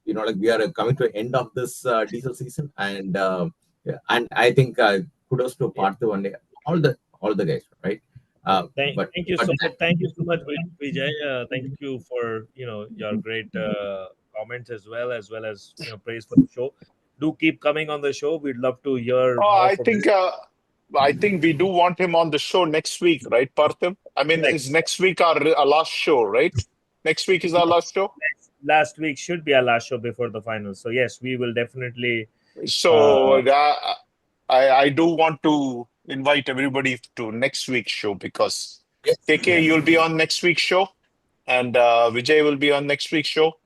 we are coming to the end of this diesel season, and I think kudos to Parthu and all the guys, right? Thank you so much. Thank you so much, Vijay. Thank you for your great comments as well as praise for the show. Do keep coming on the show. We'd love to hear Oh, more I from think you. I think we do want him on the show next week, right, Parthiv? I mean, Correct. is next week our last show, right? Next week is our last show. Last week should be our last show before the finals. So yes, we will definitely. So I do want to invite everybody to next week's show because KK, you'll be on next week's show, and Vijay will be on next week's show.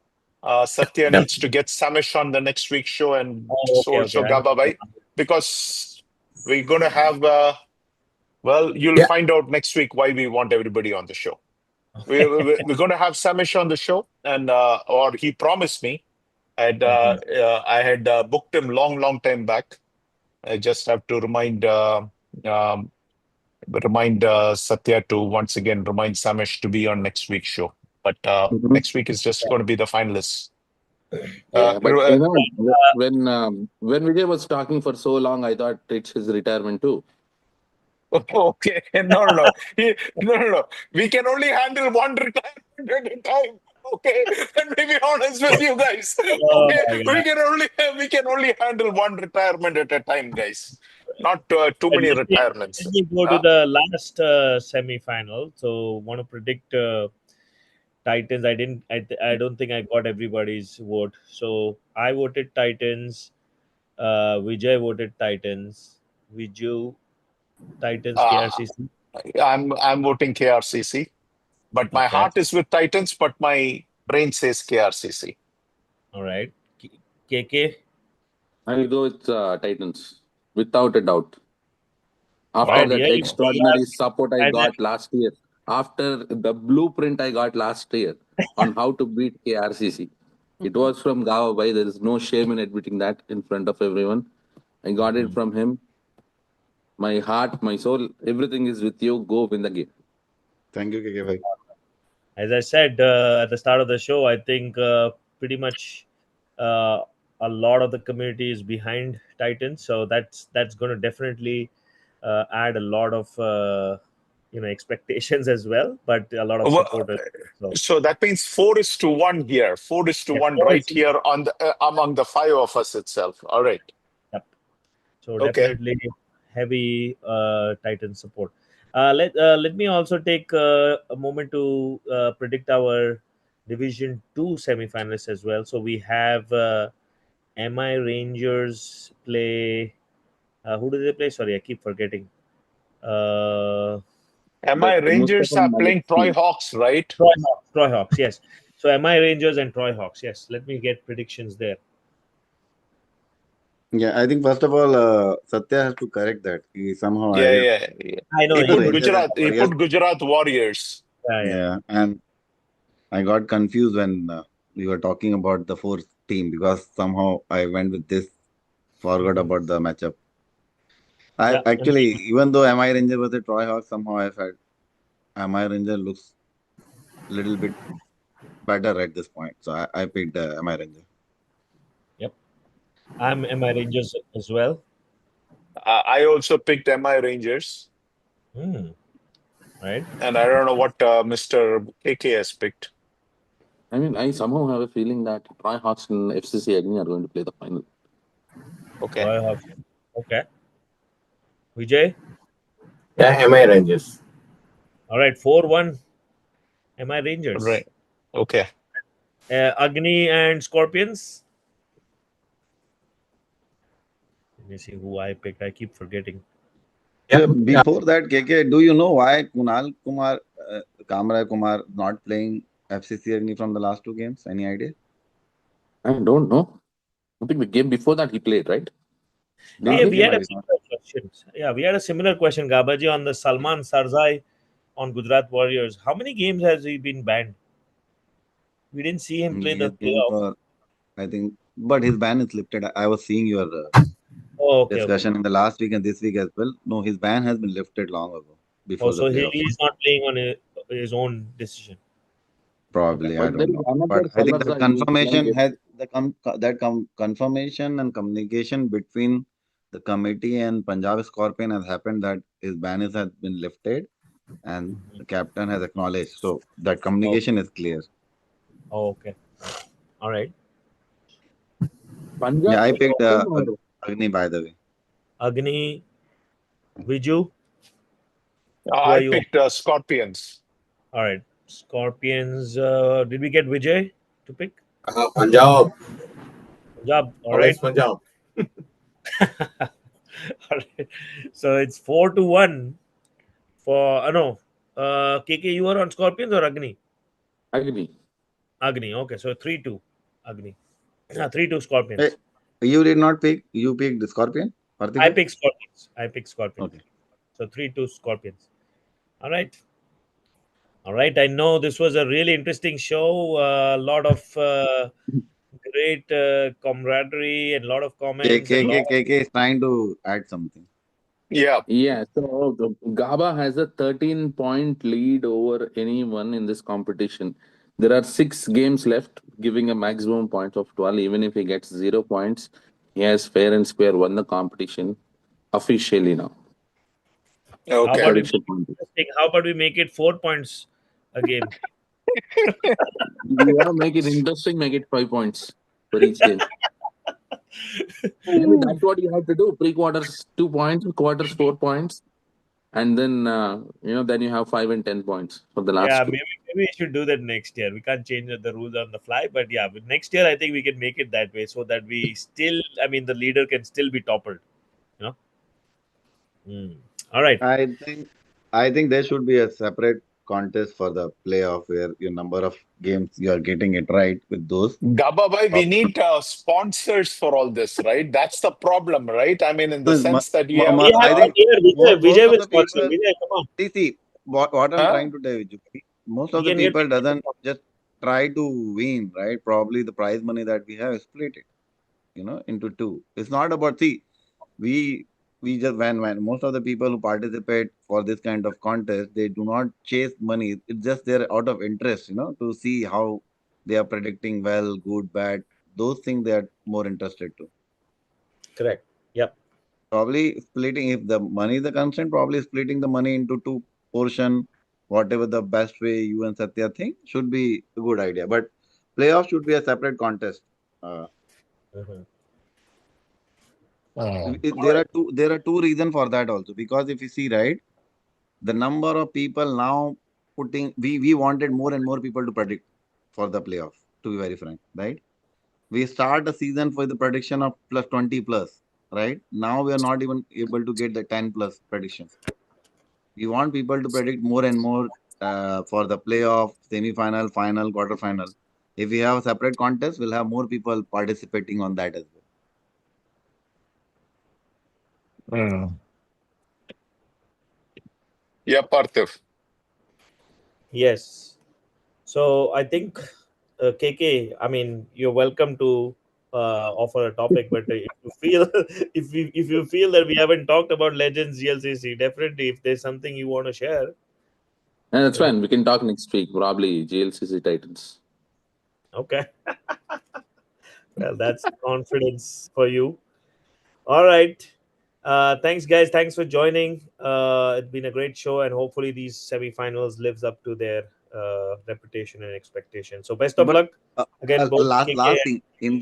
Satya needs to get Samish on the next week's show, and so also Gababai, because we're going to have, you'll find out next week why we want everybody on the show. We're going to have Samish on the show, and or he promised me. I had booked him long time back. I just have to remind Satya to once again remind Samish to be on next week's show. But next week is just going to be the finalists. Yeah, but when Vijay was talking for so long, I thought it's his retirement too. Okay, no. No. We can only handle one retirement at a time. Okay, let me be honest with you guys. Okay, we can only handle one retirement at a time, guys. Not too many retirements. Let me go to the last semi-final. So, want to predict Titans. I don't think I got everybody's vote. So I voted Titans. Vijay voted Titans. Viju Titans KRCC. I'm voting KRCC, but my heart is with Titans, but my brain says KRCC. All right, KK. I'll go with Titans without a doubt. After that extraordinary support I got last year, after the blueprint I got last year on how to beat KRCC, it was from Gava Bhai. There is no shame in admitting that in front of everyone. I got it from him. My heart, my soul, everything is with you. Go win the game. Thank you, KK Bhai. As I said at the start of the show, I think pretty much a lot of the community is behind Titans, so that's going to definitely add a lot of expectations as well, but a lot of support. So that means 4:1 here, 4:1 right here on the among the five of us itself. All right. Yep. So definitely heavy Titan support. Let me also take a moment to predict our Division 2 semifinalists as well. So we have MI Rangers play. Who do they play? Sorry, I keep forgetting. MI Rangers are playing Troy Hawks, right? Troy Hawks, yes. So MI Rangers and Troy Hawks, yes. Let me get predictions there. Yeah, I think first of all, Satya has to correct that. He somehow I know. He put Gujarat Warriors. Yeah, and I got confused when we were talking about the fourth team because somehow I went with this, forgot about the matchup. I actually, even though MI Ranger was a Troy Hawk, somehow I felt MI Ranger looks a little bit better at this point. So I picked MI Ranger. Yep. I'm MI Rangers as well. I also picked MI Rangers. Right. And I don't know what Mr. KK has picked. I mean, I somehow have a feeling that Troy Hawks and FCC Agni are going to play the final. Okay. Troy Hawks. Okay. Vijay? Yeah, MI Rangers. All right, 4-1. MI Rangers. Right. Okay. Agni and Scorpions? Let me see who I picked. I keep forgetting. So before that, KK, do you know why Kunal Kumar, Kamra Kumar not playing FCC Agni from the last two games? Any idea? I don't know. I think the game before that he played, right? Didn't Yeah, Last he? we game had I a did not. similar question. Yeah, we had a similar question, Gabaji, on the Salman Sarzai on Gujarat Warriors. How many games has he been banned? We didn't see him play He the has been playoff. for, I think, but his ban is lifted. I was seeing your Oh, okay. discussion in the last week and this week as well. No, his ban has been lifted long ago, Oh, before the so playoffs. he's not playing on his own decision. Okay. Probably, I But there don't is know. But another I think that Salarza who is playing confirmation it. has confirmation and communication between the committee and Punjab Scorpion has happened that his ban has been lifted and the captain has acknowledged. So that Oh, communication is clear. okay. All right. Yeah, Punjab I picked Scorpion or Agni, by the way. Agni, Viju, who are I you? picked Scorpions. All right. Scorpions. Did we get Vijay to pick? Punjab, Punjab. All right. always Punjab. All right. So it's 4-1 for no. KK, you are on Scorpions or Agni? Agni? Agni. Okay. So 3-2. Agni. 3-2 Hey, Scorpions. you did not pick. You picked the Scorpion, I Parthik? pick Scorpions. I pick Scorpions. Okay. So 3-2 Scorpions. All right. All right. I know this was a really interesting show. A lot of great camaraderie and a lot of comments and a lot of. KK is trying to add something. Yeah. Yeah, so Gaba has a 13-point lead over anyone in this competition. There are 6 games left, giving a maximum point of 12. Even if he gets 0 points, he has fair and square won the competition officially now. How Okay. about we make Prediction it point. interesting? How about we make it 4 points a game? You want to make it interesting, make it 5 points for each game. Maybe that's what you have to do. Pre-quarters 2 points, quarters 4 points, and then then you have 5 and 10 points for the last Yeah, two. maybe we should do that next year. We can't change the rules on the fly, but yeah, but next year I think we can make it that way so that we still, I mean, the leader can still be toppled. You know. All right. I think there should be a separate contest for the playoff where your number of games you are getting it right with those. Gababai, we need sponsors for all this, right? That's the problem, right? I mean, in the Because sense that we have. We have I one think here. most Vijay of will the sponsor. people Vijay, come on. see what I'm Huh? trying to tell you. Most He of the can get people Vijay to doesn't sponsor. just try to win, right? Probably the prize money that we have is split it, into two. It's not about we we just when most of the people who participate for this kind of contest they do not chase money. It's just they're out of interest, to see how they are predicting well, good, bad. Those things they are more interested to. Correct. Yep. Probably splitting, if the money is the constant, probably splitting the money into two portion, whatever the best way you and Satya think should be a good idea. But playoff should be a separate contest. Uh, Mhm. All there right. are two reasons for that also, because if you see, right, the number of people now we wanted more and more people to predict for the playoff, to be very frank, right? We start the season for the prediction of plus 20 plus, right? Now we are not even able to get the 10 plus prediction. We want people to predict more and more for the playoff, semi-final, final, quarter final. If we have a separate contest, we'll have more people participating on that as well. Mm. Yeah, Parthiv. Yes. So I think KK, I mean, you're welcome to offer a topic, but if you feel if you feel that we haven't talked about Legends GLCC, definitely if there's something you want to share, And that's you know. fine. We can talk next week, probably GLCC Titans. Okay. Well, that's confidence for you. All right. Thanks, guys. Thanks for joining. It's been a great show, and hopefully these semifinals lives up to their reputation and expectation. So best of But luck again, both KK. last thing in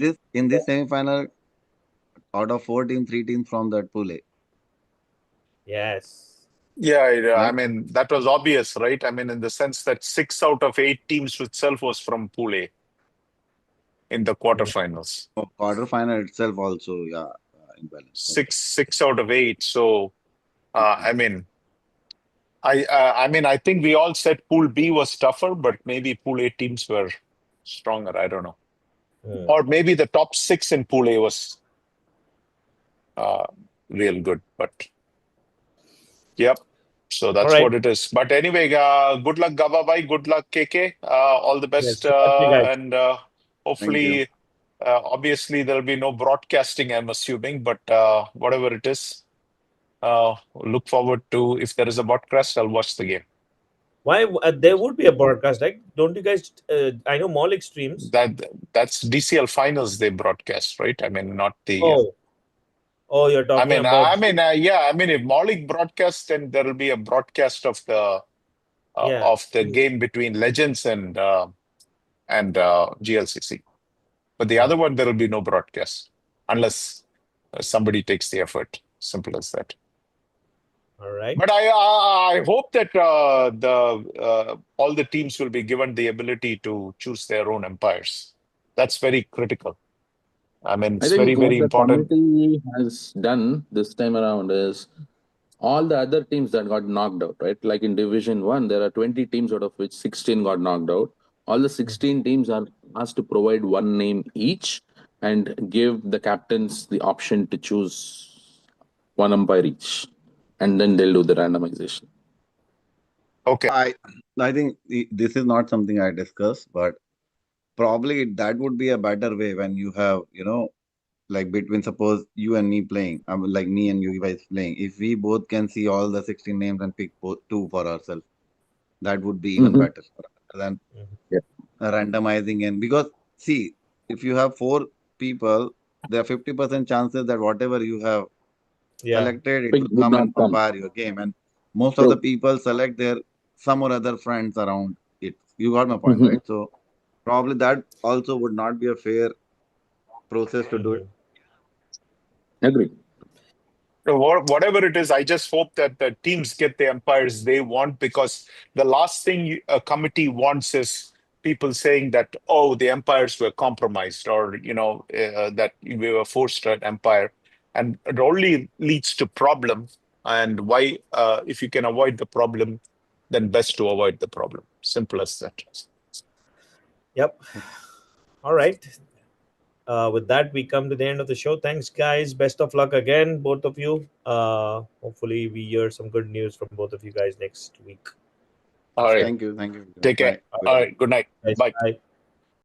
this semi-final, out of 4 teams, 3 teams from that pool A, Yes. Yeah, I right? mean, that was obvious, right? I mean, in the sense that 6 out of 8 teams itself was from Pool A in the Mhm. quarterfinals. Quarter final itself also, yeah. balance. 6 out of 8. So, I mean, I think we all said Pool B was tougher, but maybe Pool A teams were stronger. I don't know. Or maybe the top 6 in Pool A was real good. But yep. So that's right. what it is. But anyway, good luck, Gavabai. Good luck, KK. All the best. Yes, okay, guys. And hopefully, obviously, there'll be no broadcasting, I'm assuming. But whatever it is, look forward to, if there is a broadcast, I'll watch the game. Why there would be a broadcast, right? Don't you guys? I know Maulik streams. That's DCL finals they broadcast, right? I mean, not the. Oh, you're talking about. Yeah. I mean, if Maulik broadcasts, then there will be a broadcast of the game between Legends and GLCC. But the other one, there will be no broadcast unless somebody takes the effort. Simple as that. All right. But I hope that all the teams will be given the ability to choose their own umpires. That's very critical. I mean, it's very, very important. What the committee has done this time around is all the other teams that got knocked out, right? Like in Division 1, there are 20 teams out of which 16 got knocked out. All the 16 teams are asked to provide one name each and give the captains the option to choose one umpire each. And then they'll do the randomization. Okay. I think this is not something I discussed, but probably that would be a better way when you have, like between, suppose you and me playing, like me and you guys playing. If we both can see all the 16 names and pick 2 for ourselves, that would be even better rather than randomizing. And because see, if you have 4 people, there are 50% chances that whatever you have selected, it will come and umpire your game. And most of the people select their some or other friends around it. You got my point, right? So probably that also would not be a fair process to do it. Agree. So whatever it is, I just hope that the teams get the umpires they want, because the last thing a committee wants is people saying that, oh, the umpires were compromised, or that we were forced to umpire, and it only leads to problem. And why, if you can avoid the problem, then best to avoid the problem. Simple as that. Yep. All right. With that, we come to the end of the show. Thanks, guys. Best of luck again, both of you. Hopefully, we hear some good news from both of you guys next week. All right. Thank you. Take care. Bye. All right. Good night. Guys, Bye. bye.